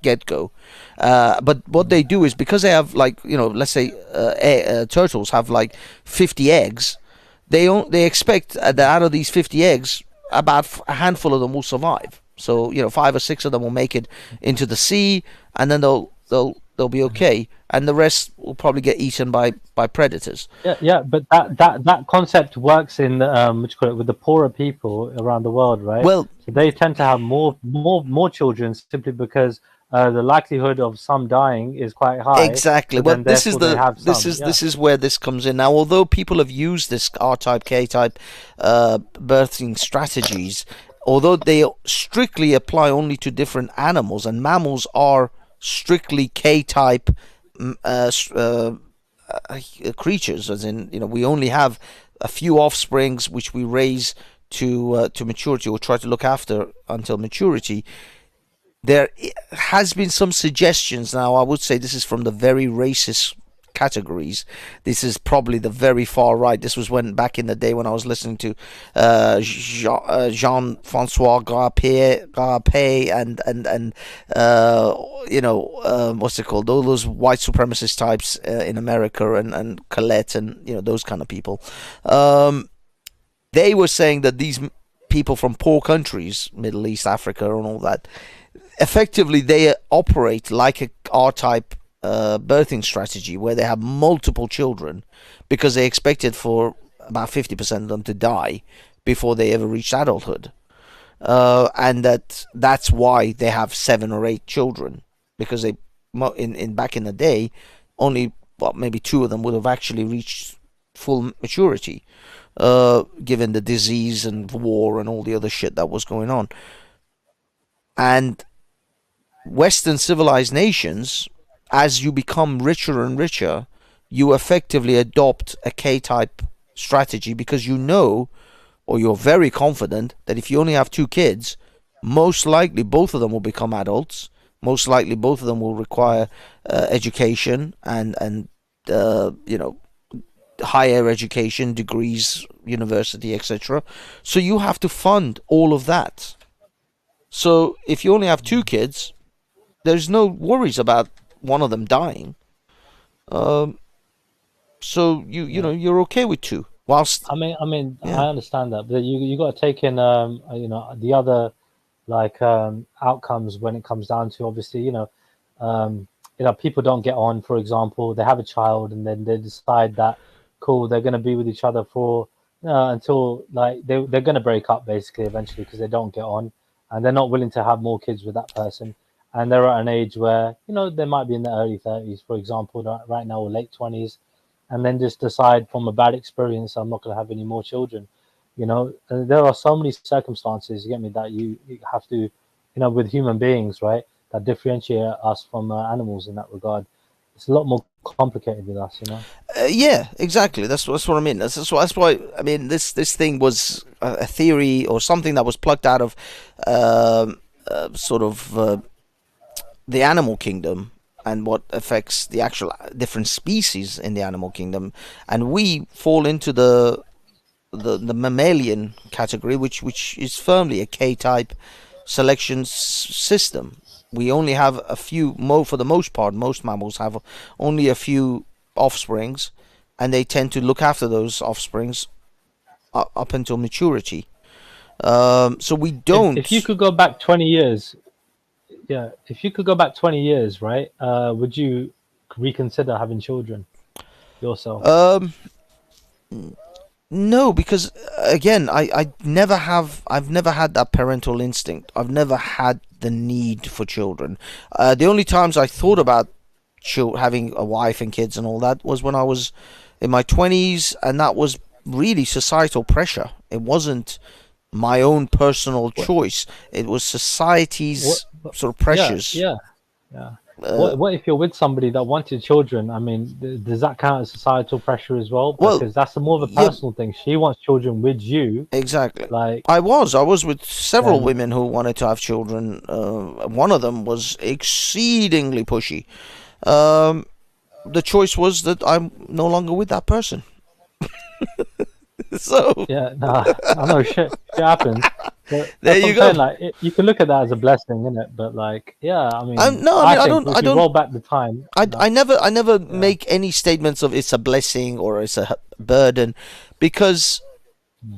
get-go. But what they do is, because they have, let's say turtles have 50 eggs, they expect that out of these 50 eggs, about a handful of them will survive. So 5 or 6 of them will make it into the sea, and then they'll be okay, and the rest will probably get eaten by predators. Yeah, but that concept works in with the poorer people around the world, right? Well, so they tend to have more children simply because the likelihood of some dying is quite high. Exactly. Well, this is where this comes in. Now, although people have used this R-type, K-type birthing strategies, although they strictly apply only to different animals, and mammals are strictly K-type creatures, as in, we only have a few offsprings which we raise to maturity, or try to look after until maturity. There has been some suggestions. Now, I would say this is from the very racist categories. This is probably the very far right. This was when back in the day when I was listening to Jean-Francois Garpé and what's it called? All those white supremacist types in America and Colette and those kind of people. They were saying that these people from poor countries, Middle East, Africa, and all that, effectively they operate like a R-type birthing strategy where they have multiple children because they expected for about 50% of them to die before they ever reach adulthood, and that's why they have 7 or 8 children, because they back in the day only maybe 2 of them would have actually reached full maturity, given the disease and war and all the other shit that was going on. And Western civilized nations, as you become richer and richer, you effectively adopt a K-type strategy because or you're very confident that if you only have 2 kids, most likely both of them will become adults. Most likely both of them will require education and higher education, degrees, university, etc. So you have to fund all of that. So if you only have 2 kids, there's no worries about one of them dying. So you're okay with 2. Whilst I mean, I understand that, but you got to take in the other outcomes when it comes down to, obviously, people don't get on. For example, they have a child and then they decide that they're going to be with each other for until they're going to break up basically eventually because they don't get on, and they're not willing to have more kids with that person, and they're at an age where they might be in their early 30s, for example, right now, or late 20s, and then just decide from a bad experience, I'm not going to have any more children. There are so many circumstances, you get me, that you have to, with human beings, right, that differentiate us from animals in that regard. It's a lot more complicated with us, yeah, exactly. That's what I mean. That's why I mean this thing was a theory or something that was plucked out of the animal kingdom and what affects the actual different species in the animal kingdom, and we fall into the mammalian category, which is firmly a K-type selection system. We only have a few, for the most part, most mammals have only a few offsprings, and they tend to look after those offsprings up until maturity. So we don't. If you could go back 20 years, if you could go back 20 years, right, would you reconsider having children yourself? No, because again, I've never had that parental instinct. I've never had the need for children. The only times I thought about having a wife and kids and all that was when I was in my 20s, and that was really societal pressure. It wasn't my own personal choice. It was society's sort of pressures. Yeah. What if you're with somebody that wanted children? I mean, does that count as societal pressure as well? Because that's more of a personal thing. She wants children with you. Exactly. I was with several women who wanted to have children. One of them was exceedingly pushy. The choice was that I'm no longer with that person. So I know shit happens. But there you go. Saying, you can look at that as a blessing, innit? But I mean, I don't roll back the time. I never make any statements of it's a blessing or it's a burden, because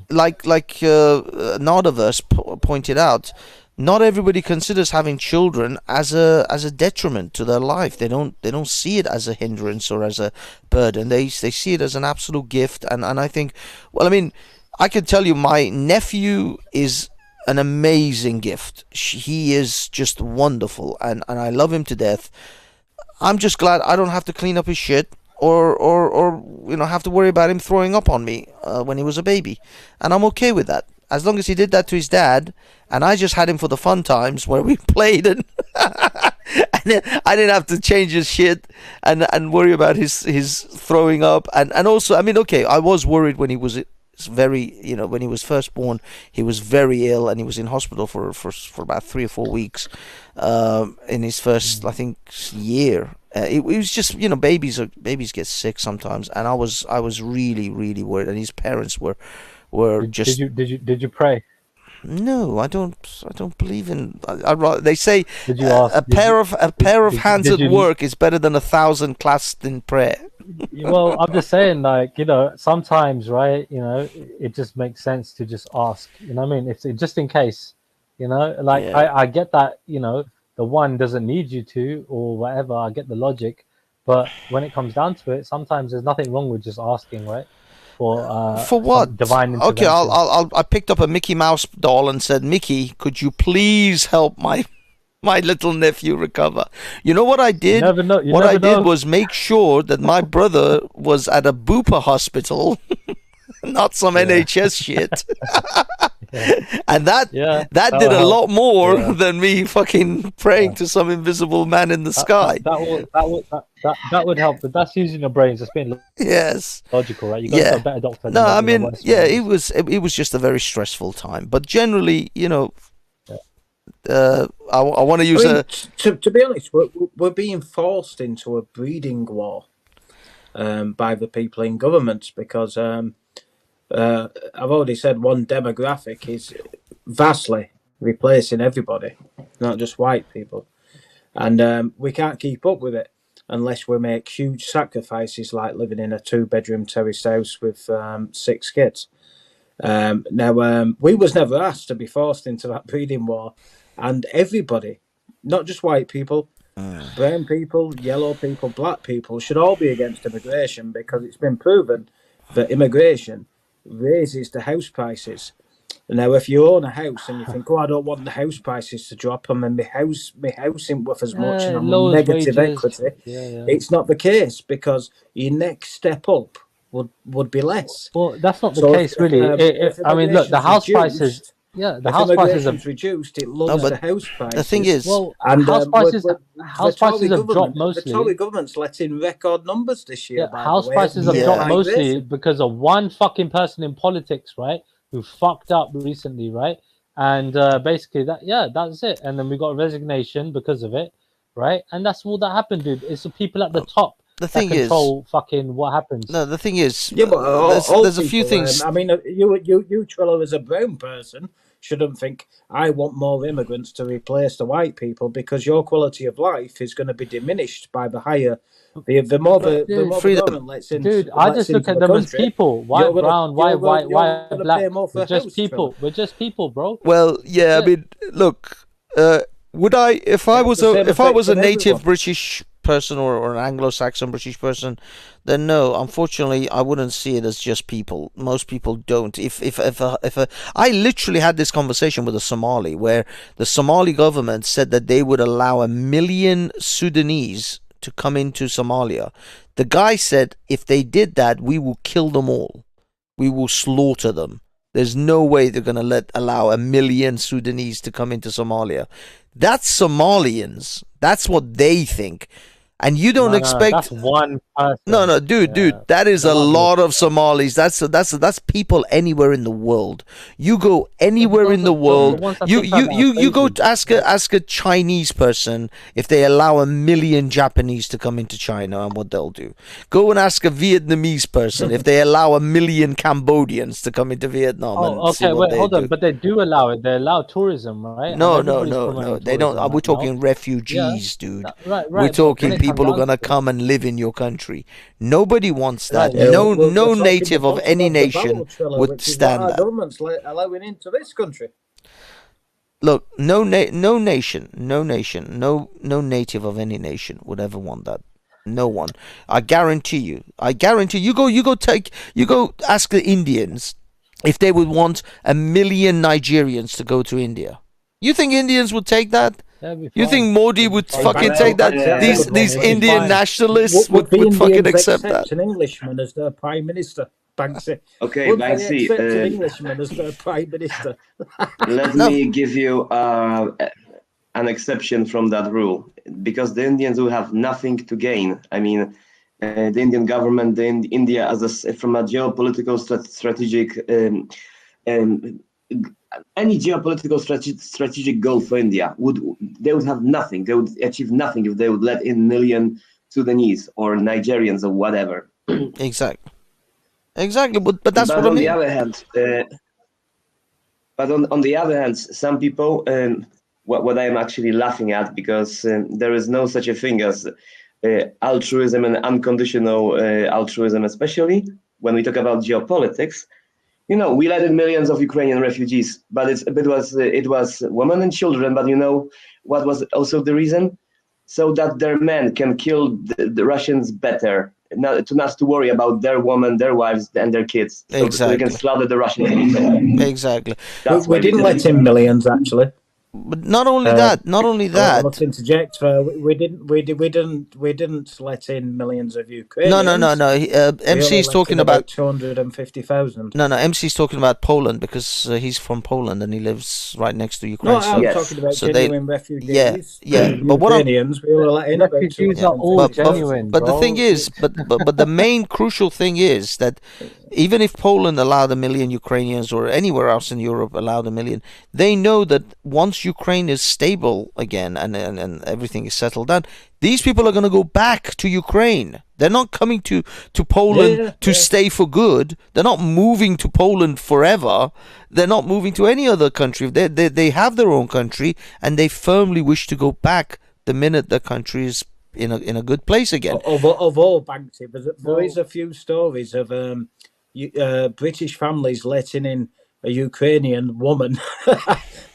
like Nardaverse pointed out, not everybody considers having children as a detriment to their life. They don't see it as a hindrance or as a burden. They see it as an absolute gift. And I think, well, I mean, I can tell you, my nephew is an amazing gift. He is just wonderful, and I love him to death. I'm just glad I don't have to clean up his shit or have to worry about him throwing up on me when he was a baby, and I'm okay with that. As long as he did that to his dad, and I just had him for the fun times where we played, and I didn't have to change his shit and worry about his throwing up. And also, I mean, okay, I was worried when he was very, when he was first born, he was very ill, and he was in hospital for about 3 or 4 weeks in his first, I think, year. It was just, babies get sick sometimes, and I was really, really worried, and his parents were just. Did you pray? No, I don't believe in. They say Did you ask, a pair of hands at work is better than 1,000 clasped in prayer. Well, I'm just saying, like, sometimes, right? It just makes sense to just ask. You know what I mean? If just in case, like I get that. The one doesn't need you to or whatever. I get the logic, but when it comes down to it, sometimes there's nothing wrong with just asking, right? For what? Divine intervention. Okay, I picked up a Mickey Mouse doll and said, Mickey, could you please help my little nephew recover? You know what I did? What I did was make sure that my brother was at a Bupa hospital, not some NHS shit. And that did a lot more than me fucking praying to some invisible man in the sky. That would help, but that's using your brains. That's being logical, right? You got to a better doctor. No, I mean, it was just a very stressful time. But generally, I want to use to be honest, we're being forced into a breeding war by the people in government because I've already said one demographic is vastly replacing everybody, not just white people, and we can't keep up with it unless we make huge sacrifices like living in a 2-bedroom terraced house with 6 kids. Now, we was never asked to be forced into that breeding war, and everybody, not just white people, brown people, yellow people, black people, should all be against immigration because it's been proven that immigration raises the house prices. Now, if you own a house and you think, I don't want the house prices to drop, and my house ain't worth as much, and I'm negative equity, it's not the case because your next step up would be less. Well, that's not the case, really. I mean, look, the house prices. Yeah, the house prices have reduced. It lowers the house prices. The thing is, house prices have dropped mostly. The Tory government's let in record numbers this year. Yeah, house prices have dropped mostly because of one fucking person in politics, right, who fucked up recently, right, and basically that's it. And then we got a resignation because of it, right, and that's all that happened, dude. It's the people at the top. The thing control fucking what happens. No, the thing is, but there's a few things. I mean, you Trello, as a brown person, shouldn't think I want more immigrants to replace the white people because your quality of life is going to be diminished by the higher, the more the government lets in. Dude, I just look at them as people: white, brown, white, black. We're just people. We're just people, bro. Well, yeah. I mean, look. Would I, if I was a native British person or an Anglo-Saxon British person, then no, unfortunately I wouldn't see it as just people. Most people don't. I literally had this conversation with a Somali where the Somali government said that they would allow 1 million Sudanese to come into Somalia. The guy said if they did that, we will kill them all. We will slaughter them. There's no way they're going to allow 1 million Sudanese to come into Somalia. That's Somalians. That's what they think. And you don't expect that's one person. No, dude, that is a lot of Somalis. That's people anywhere in the world. You go anywhere in the world. You go to ask a Chinese person if they allow 1 million Japanese to come into China and what they'll do. Go and ask a Vietnamese person if they allow 1 million Cambodians to come into Vietnam. Hold on, but they do allow it. They allow tourism, right? No, they don't. We're talking refugees, dude. Right. We're talking people who are gonna come and live in your country. Nobody wants that. No native of any nation would stand that. Government's allowing into this country. Look, no native of any nation would ever want that. No one. I guarantee you. You go ask the Indians if they would want 1 million Nigerians to go to India. You think Indians would take that? You think Modi would fucking take that? These Indian nationalists would fucking accept that? An Englishman as their prime minister, Banksy. Okay, Banksy. An Englishman as their prime minister. Let me give you an exception from that rule, because the Indians will have nothing to gain. I mean, the Indian government, India from a geopolitical strategic any geopolitical strategic goal for India they would have nothing. They would achieve nothing if they would let in million Sudanese or Nigerians or whatever. Exactly. But that's what I mean. On the other hand, on the other hand, some people, what I am actually laughing at, because there is no such a thing as altruism and unconditional altruism, especially when we talk about geopolitics. You know, we let in millions of Ukrainian refugees, but it was women and children. But you know what was also the reason? So that their men can kill the Russians better, not to worry about their women, their wives, and their kids. So they can slaughter the Russians. Exactly. We didn't let in millions, actually. But not only that. I must interject. We didn't let in millions of Ukrainians. No. MC is talking about 250,000. No, MC is talking about Poland, because he's from Poland and he lives right next to Ukraine. No, I'm talking about genuine refugees. Yeah. But what Ukrainians, we were letting about refugees are all genuine. But the thing is, but the main crucial thing is that even if Poland allowed 1 million Ukrainians, or anywhere else in Europe allowed 1 million, they know that once Ukraine is stable again and everything is settled down, these people are going to go back to Ukraine. They're not coming to Poland to stay for good. They're not moving to Poland forever. They're not moving to any other country. They have their own country, and they firmly wish to go back the minute the country is in a good place again. Of all, Banksy, there is a few stories of British families letting in a Ukrainian woman,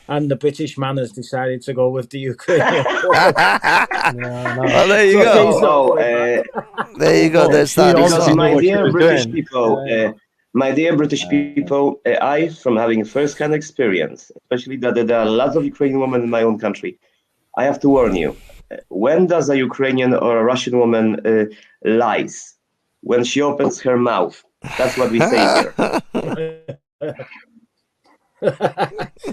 and the British man has decided to go with the Ukrainian woman. Well, there you go. There you go. There's that. My dear British people, I, from having first-hand experience, especially that there are lots of Ukrainian women in my own country, I have to warn you. When does a Ukrainian or a Russian woman lies? When she opens her mouth. That's what we say here.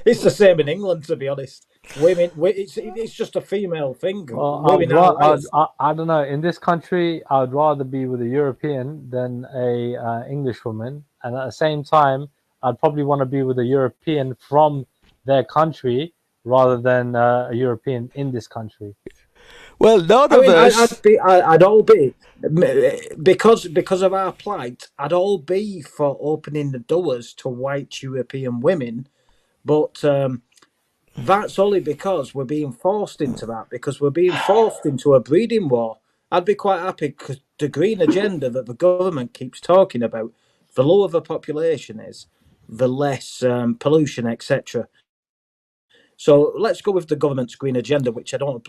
It's the same in England, to be honest. Women, it's just a female thing. I don't know. In this country, I would rather be with a European than a English woman, and at the same time, I'd probably want to be with a European from their country rather than a European in this country. Well, I'd all be because of our plight. I'd all be for opening the doors to white European women, but that's only because we're being forced into that. Because we're being forced into a breeding war. I'd be quite happy because the green agenda that the government keeps talking about, the lower the population is, the less pollution, etc. So let's go with the government's green agenda, which I don't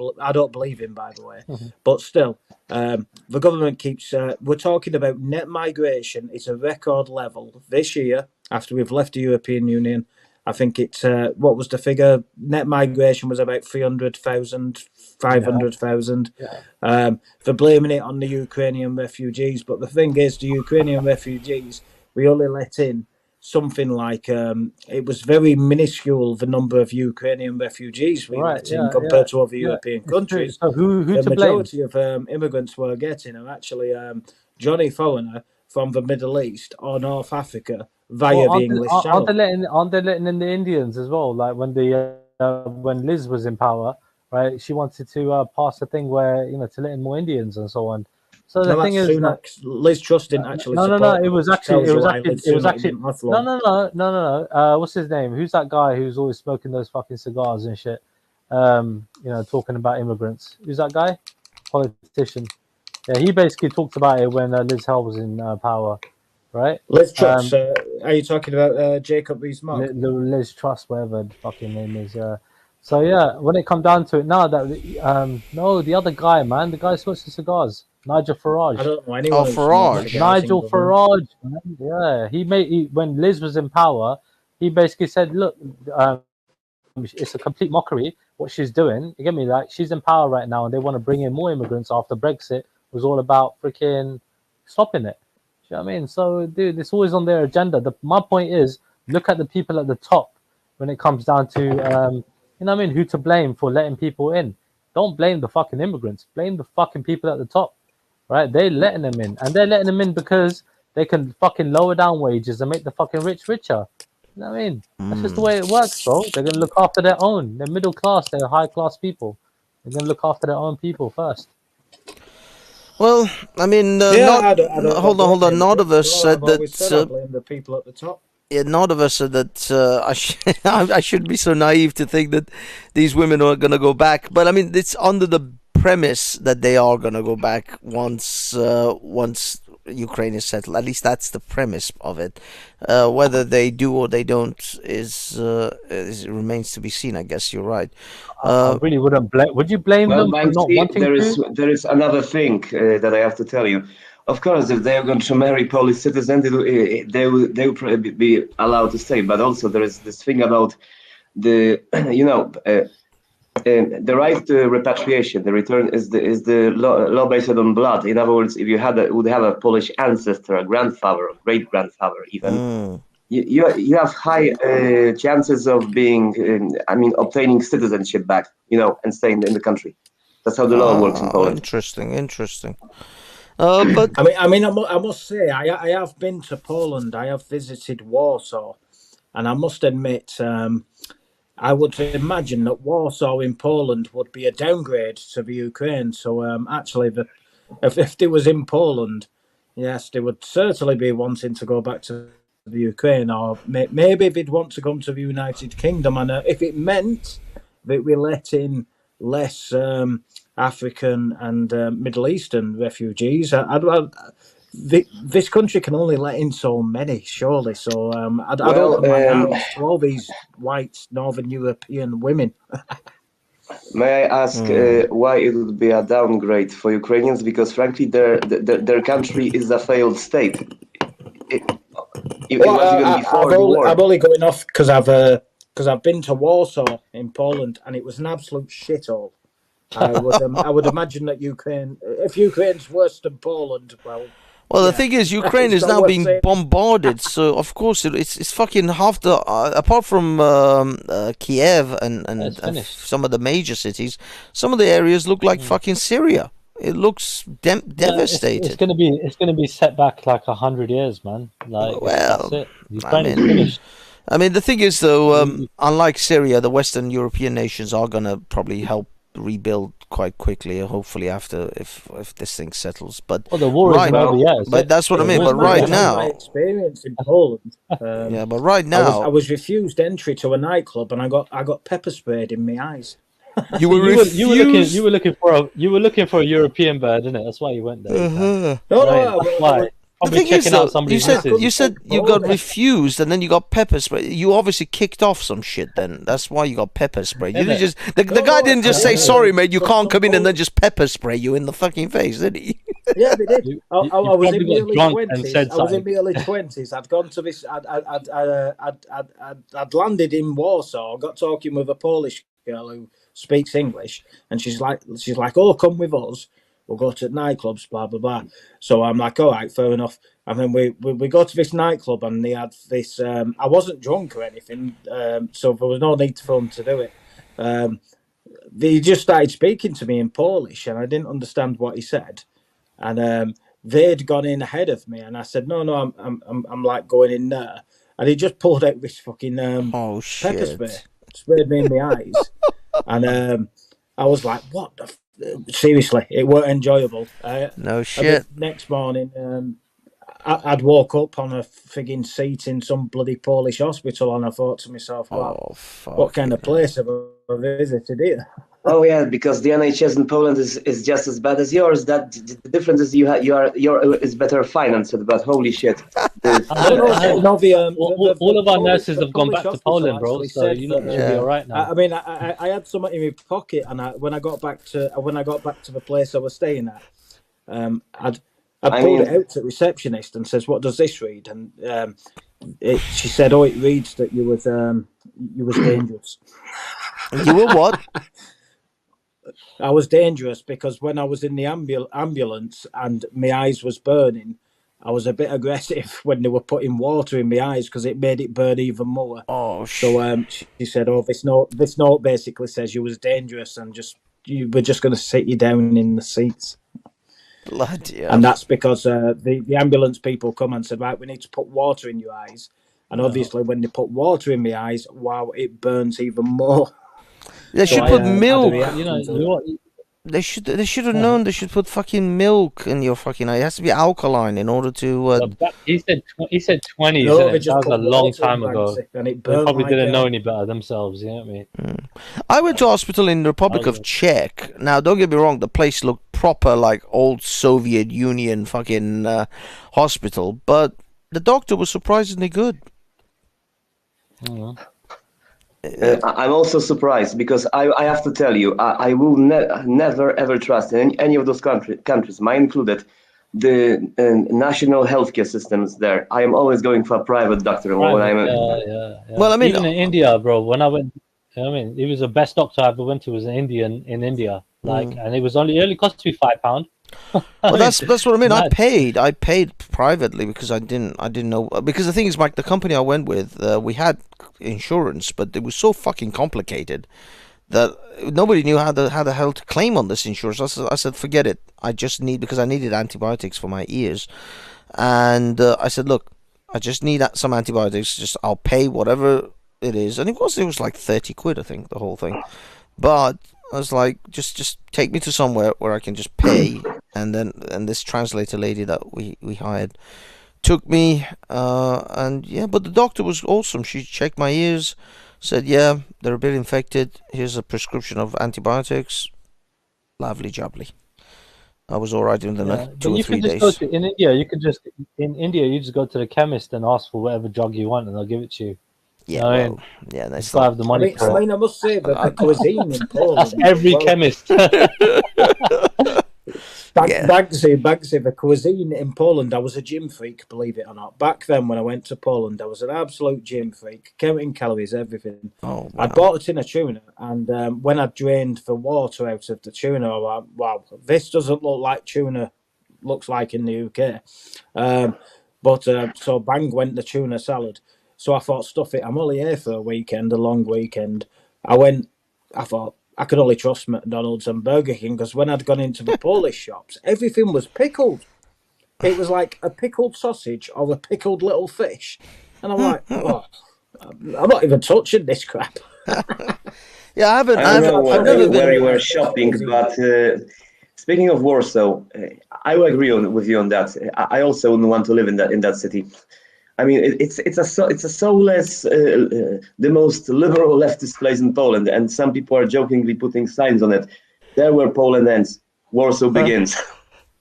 believe in, by the way. Mm-hmm. But still, the government keeps. We're talking about net migration. It's a record level this year after we've left the European Union. I think it's what was the figure? Net migration was about 300,000, 500,000. They're blaming it on the Ukrainian refugees, but the thing is, the Ukrainian refugees we only let in something like it was very minuscule the number of Ukrainian refugees we let in compared to other European countries. So who the to majority blame? of immigrants we're getting are actually Johnny foreigner from the Middle East or North Africa via the English Channel. Aren't they letting in the Indians as well? Like when Liz was in power, right? She wanted to pass a thing where to let in more Indians and so on. So the thing is, Liz Truss didn't actually. No. It was actually. No. What's his name? Who's that guy who's always smoking those fucking cigars and shit? Talking about immigrants. Who's that guy? Politician. Yeah, he basically talked about it when Liz Hell was in power, right? Liz Truss. Are you talking about Jacob Rees-Mogg? Liz Truss, whatever the fucking name is. So yeah, when it comes down to it, now that no, the other guy, man, the guy who smokes the cigars. Nigel Farage. I don't know anyone. Farage. Nigel Farage. Yeah, when Liz was in power, he basically said, "Look, it's a complete mockery what she's doing. You get me? Like she's in power right now, and they want to bring in more immigrants after Brexit. It was all about freaking stopping it. You know what I mean? So, dude, it's always on their agenda. My point is, look at the people at the top when it comes down to, who to blame for letting people in. Don't blame the fucking immigrants. Blame the fucking people at the top. right? They're letting them in, and they're letting them in because they can fucking lower down wages and make the fucking rich richer. You know what I mean? That's just the way it works, bro. They're gonna look after their own. They're middle class. They're high class people. They're gonna look after their own people first. Well, I mean, I don't hold on, hold on. None of us said I've always said I that. blame the people at the top. Yeah, none of us said that. I shouldn't be so naive to think that these women are gonna go back. But I mean, it's under the premise that they are gonna go back once Ukraine is settled. At least that's the premise of it. Whether they do or they don't is remains to be seen. I guess you're right. I really wouldn't blame. Would you blame Well, them for not Banksy, wanting to? there is another thing that I have to tell you. Of course, if they are going to marry Polish citizens, they will probably be allowed to stay. But also, there is this thing about the the right to repatriation. The return is the law based on blood. In other words, if you would have a Polish ancestor, a grandfather, a great grandfather, even. You have high chances of being, obtaining citizenship back, and staying in the country. That's how the law works in Poland. Interesting. But I must say, I have been to Poland. I have visited Warsaw, and I must admit, I would imagine that Warsaw in Poland would be a downgrade to the Ukraine. So actually, if they was in Poland, yes, they would certainly be wanting to go back to the Ukraine, or maybe they'd want to come to the United Kingdom. And if it meant that we let in less African and Middle Eastern refugees, this country can only let in so many, surely. So I'd open my arms to all these white Northern European women. May I ask why it would be a downgrade for Ukrainians? Because frankly, their country is a failed state. I'm only going off because I've been to Warsaw in Poland, and it was an absolute shithole. I would imagine that if Ukraine's worse than Poland, the thing is, Ukraine is now being bombarded, so of course it's fucking half the apart from Kiev and some of the major cities, some of the areas look like fucking Syria. It looks devastated. It's gonna be set back like 100 years, man. Like, that's it. Ukraine is finished. I mean, the thing is, though, unlike Syria, the Western European nations are gonna probably help rebuild quite quickly, hopefully after if this thing settles. But the war is over, yes. But that's what I mean. But right now, my experience in Poland. But right now, I was refused entry to a nightclub, and I got pepper sprayed in my eyes. You were refused. You were looking for a European bird, isn't it? That's why you went there. No. The thing is, though, you said you got refused, and then you got pepper spray. You obviously kicked off some shit. Then that's why you got pepper spray. You didn't just the guy didn't just say sorry, mate. You can't come in, and then just pepper spray you in the fucking face, did he? Yeah, they did. I was in my early 20s. I was in my early 20s. I'd gone to this. I'd landed in Warsaw. Got talking with a Polish girl who speaks English, and she's like, "Oh, come with us. We'll go to nightclubs, blah blah blah." So I'm like, "All right, fair enough." And then we go to this nightclub, and they had this. I wasn't drunk or anything, so there was no need for them to do it. They just started speaking to me in Polish, and I didn't understand what he said. And they'd gone in ahead of me, and I said, "No, I'm like going in there." And he just pulled out this fucking pepper spray, sprayed me in the eyes, and I was like, "What the?" Seriously, it weren't enjoyable. No shit. Next morning, I'd woke up on a frigging seat in some bloody Polish hospital, and I thought to myself, "Wow, what kind of place have I visited here?" Oh yeah, because the NHS in Poland is just as bad as yours. That the difference is your is better financed. But holy shit! All of our nurses have gone back to Poland, bro. So you look to be all right now. I mean, I had something in my pocket, and when I got back to the place I was staying at, I pulled it out to the receptionist and says, "What does this read?" And she said, "Oh, it reads that you was dangerous." You were what? I was dangerous because when I was in the ambulance and my eyes was burning, I was a bit aggressive when they were putting water in my eyes because it made it burn even more. Oh shit! So she said, "Oh, this note basically says you was dangerous and we're just going to sit you down in the seats." Bloody hell. And that's because the ambulance people come and said, right, we need to put water in your eyes. And obviously, when they put water in my eyes, wow, it burns even more. They should put milk. They should have known. They should put fucking milk in your fucking eye. It has to be alkaline in order to. He said 20s. No, that was a long time ago. And it they probably like didn't know any better themselves. You know what I mean? I went to hospital in the Republic of Czech. Now, don't get me wrong. The place looked proper, like old Soviet Union fucking hospital, but the doctor was surprisingly good. I'm also surprised because I have to tell you, I will never ever trust in any of those countries, mine included, the national healthcare systems there. I am always going for a private doctor. When I'm Well, I mean, even in India, bro. When I went, I mean, it was the best doctor I ever went to was an Indian in India. Like, and it only cost me £5. Well, that's what I mean. I paid privately because I didn't know, because the thing is, Mike, the company I went with, we had insurance, but it was so fucking complicated that nobody knew how the hell to claim on this insurance. I said forget it. Because I needed antibiotics for my ears, and I said, look, I just need some antibiotics. I'll pay whatever it is, and it was like 30 quid, I think, the whole thing, but I was like, just take me to somewhere where I can just pay, and this translator lady that we hired took me, and yeah, but the doctor was awesome. She checked my ears, said, yeah, they're a bit infected. Here's a prescription of antibiotics. Lovely jubbly. I was all right in the next 2 or 3 days. In India, you just go to the chemist and ask for whatever drug you want, and they'll give it to you. Yeah, yeah, that's not have the money. I mean, I must say that the cuisine in Poland. That's every chemist. Banksy, the cuisine in Poland. I was a gym freak, believe it or not. Back then, when I went to Poland, I was an absolute gym freak, counting calories, everything. Oh, wow. I bought a tin of tuna, and when I drained the water out of the tuna, I was like, wow, this doesn't look like tuna looks like in the UK. So bang went the tuna salad. So I thought, stuff it, I'm only here for a weekend, a long weekend. I thought, I could only trust McDonald's and Burger King, because when I'd gone into the Polish shops, everything was pickled. It was like a pickled sausage or a pickled little fish. And I'm like, oh, I'm not even touching this crap. Yeah, I haven't. I don't know where you were shopping, but speaking of Warsaw, I will agree with you on that. I also wouldn't want to live in that city. I mean, it's a soulless, the most liberal leftist place in Poland, and some people are jokingly putting signs on it. There where Poland ends, Warsaw begins.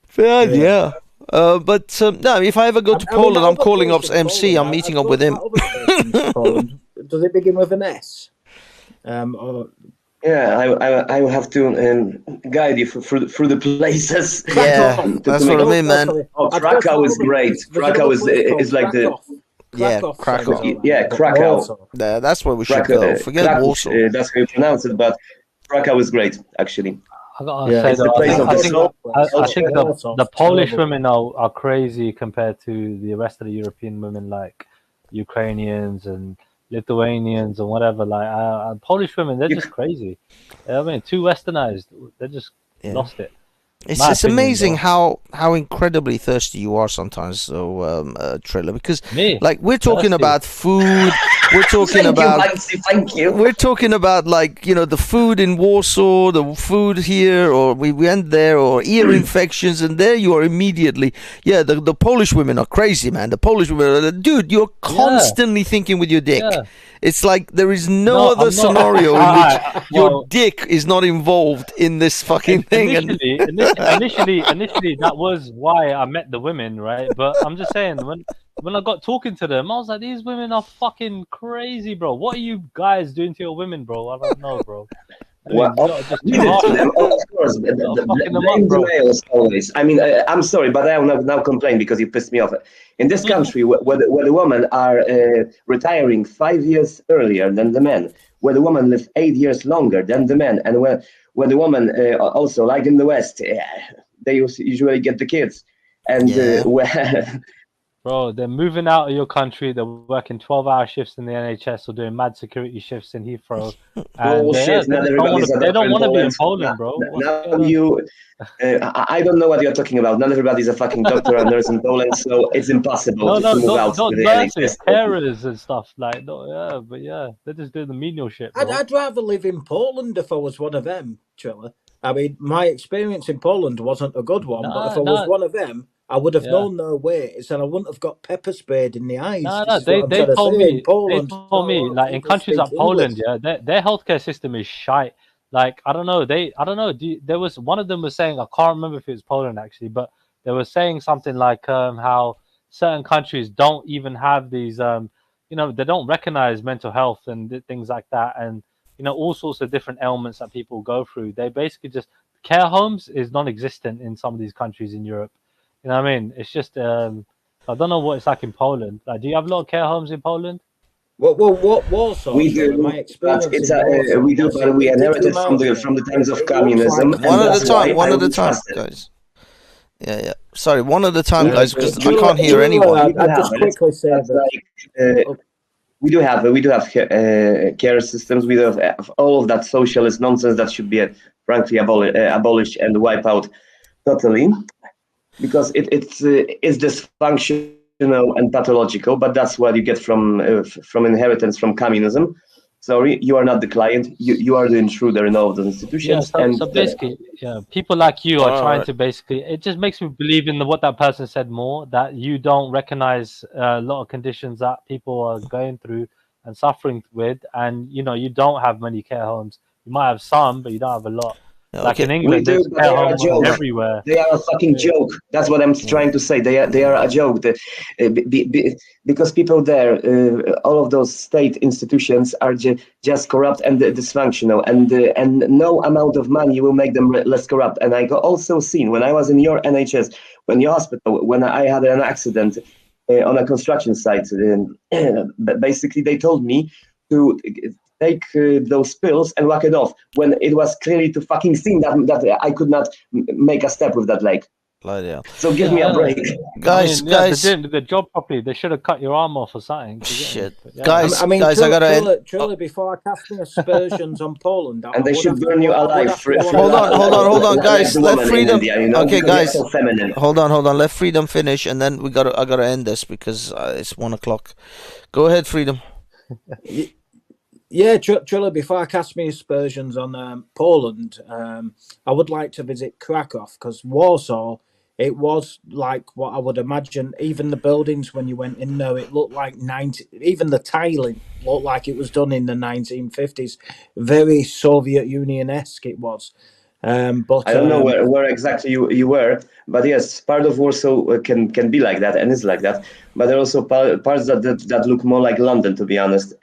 Fair idea. But no, if I ever go to Poland, I'm calling up MC. I'm meeting up with him. Does it begin with an S? Yeah, I will have to guide you through the places. Yeah, that's what I mean, man. Oh, Krakow is great. Krakow is like the... Yeah, Krakow. Yeah, Krakow. Yeah, that's where we should go. Forget Warsaw. That's how you pronounce it, but Krakow is great, actually. I gotta say, I think the Polish women are crazy compared to the rest of the European women, like Ukrainians and Lithuanians and whatever. Like Polish women, they're just crazy. I mean, too westernized. They just lost it. It's amazing how incredibly thirsty you are sometimes, so Triller, because like we're talking about food, we're talking thank you. We're talking about, like, you know, the food in Warsaw, the food here, or we went there, or ear infections, and there you are immediately. Yeah, the Polish women are crazy, man. The Polish women are, dude, you're constantly thinking with your dick. Yeah. It's like there is no other scenario in which your dick is not involved in this fucking thing. Initially, that was why I met the women, right? But I'm just saying, when I got talking to them, I was like, these women are fucking crazy, bro. What are you guys doing to your women, bro? I don't know, bro. Well, of course, blame the males always. I mean, I'm sorry, but I will now complain because you pissed me off. In this country, where the women are retiring 5 years earlier than the men, where the women live 8 years longer than the men, and where the women also, like in the West, they usually get the kids, and Bro, they're moving out of your country. They're working 12-hour shifts in the NHS or doing mad security shifts in Heathrow, and Bullshit. they Not just don't want everybody's to. a They doctor don't in want to be in Poland. Poland, bro. What's Now going on? you, I don't know what you're talking about. Not everybody's a fucking doctor or nurse in Poland, so it's impossible to move out not with the nurses, NHS. carers and stuff. Like, no, yeah, but yeah, they're just doing the menial shit, bro. I'd rather live in Poland if I was one of them, Triller. I mean, my experience in Poland wasn't a good one, but if I was one of them, I would have Yeah. known their ways and I wouldn't have got pepper sprayed in the eyes. No, This is they what I'm trying to told say. In me Poland, not a lot of like in people countries speak like Poland, English. yeah, their healthcare system is shite. Like I don't know, there was one of them was saying, I can't remember if it was Poland actually, but they were saying something like how certain countries don't even have these they don't recognize mental health and things like that, and all sorts of different ailments that people go through. They basically just care homes is non-existent in some of these countries in Europe. You know what I mean? It's just I don't know what it's like in Poland. Like, do you have a lot of care homes in Poland? What Warsaw? We Triller, do, my but experience in Warsaw we do, was but we it did inherited remind me. from the times of It looks like communism, and One at a that's why time. I One at a wouldn't time, trust it. guys. Yeah. Sorry, one at a time, Mm, guys, because I Triller, can't hear Triller, anyone. We do I'd have just it. quickly say That's that. like we do have care systems. We do have all of that socialist nonsense that should be frankly abolished and wiped out totally, because it's dysfunctional and pathological. But that's what you get from inheritance from communism. Sorry, you are not the client. You are the intruder in all of those Yeah, institutions. so And basically, yeah, people like you are All trying right. to basically. It just makes me believe in what that person said more. That you don't recognize a lot of conditions that people are going through and suffering with, and you don't have many care homes. You might have some, but you don't have a lot. Like Okay. in we England, do, there's but care they are a homes joke. everywhere. They are a fucking Yeah. joke. That's what I'm trying to say. They are a joke. Because people there, all of those state institutions are just corrupt and dysfunctional, and no amount of money will make them less corrupt. And I also seen when I was in your NHS, when your hospital, when I had an accident on a construction site, basically they told me to take those pills and whack it off when it was clearly to fucking see that I could not make a step with that leg. So give me a break. Guys, I mean, guys. they didn't do the job properly. They should have cut your arm off or something. Shit. Yeah. Guys, I mean, guys, I gotta end. Truly, before I cast my aspersions on Poland, And they should burn you alive. Hold on, guys. Like Let woman freedom. in India, Okay, because they're guys. so feminine. Hold on. Let freedom finish, and then I gotta end this because it's 1 o'clock. Go ahead, freedom. Yeah, Triller, before I cast my aspersions on Poland, I would like to visit Krakow because Warsaw, it was like what I would imagine. Even the buildings, when you went in there, it looked like even the tiling looked like it was done in the 1950s. Very Soviet Union-esque it was. But I don't know where exactly you were, but yes, part of Warsaw can be like that and is like that. But there are also parts that look more like London, to be honest.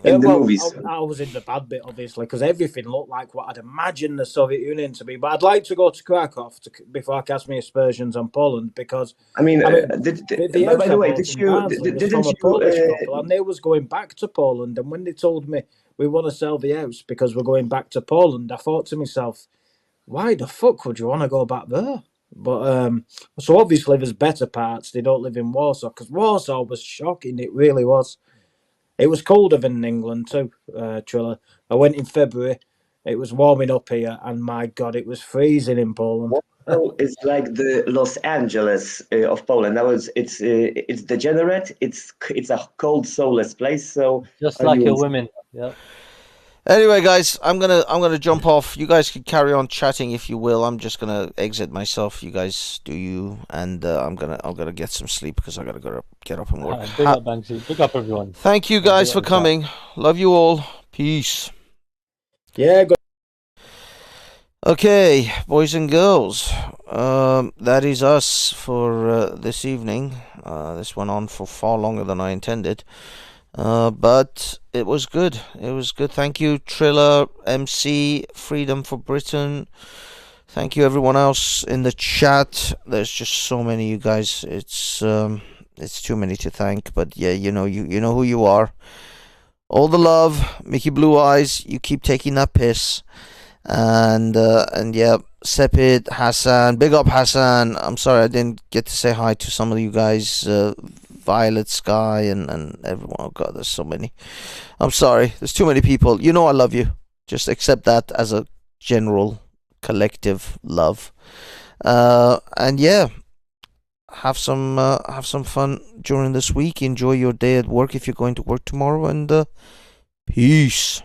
In the movies. I was in the bad bit, obviously, because everything looked like what I'd imagine the Soviet Union to be. But I'd like to go to Krakow before I cast my aspersions on Poland, because I mean, by the way, didn't you? Polish couple, and they was going back to Poland, and when they told me we want to sell the house because we're going back to Poland, I thought to myself, why the fuck would you want to go back there? But so obviously there's better parts. They don't live in Warsaw because Warsaw was shocking. It really was. It was colder than England too, Triller. I went in February. It was warming up here, and my God, it was freezing in Poland. It's like the Los Angeles of Poland. Now it's degenerate. It's a cold, soulless place. So just like your women. Yeah. Anyway, guys, I'm gonna jump off. You guys can carry on chatting if you will. I'm just gonna exit myself. You guys do you, and I'm gonna get some sleep because I gotta get up and work. Big up, Banksy. Big up, everyone. Thank you guys for coming. Love you all. Peace. Yeah. Good. Okay, boys and girls, that is us for this evening. This went on for far longer than I intended. But it was good. Thank you, Triller, MC, Freedom for Britain. Thank you, everyone else in the chat. There's just so many, you guys. It's too many to thank. But yeah, you know who you are. All the love, Mickey Blue Eyes. You keep taking that piss, And yeah, Sepid, Hassan, big up Hassan. I'm sorry I didn't get to say hi to some of you guys, Violet Sky and everyone. Oh god, there's so many. I'm sorry, there's too many people. You know I love you. Just accept that as a general collective love. And yeah, have some fun during this week. Enjoy your day at work if you're going to work tomorrow, and peace.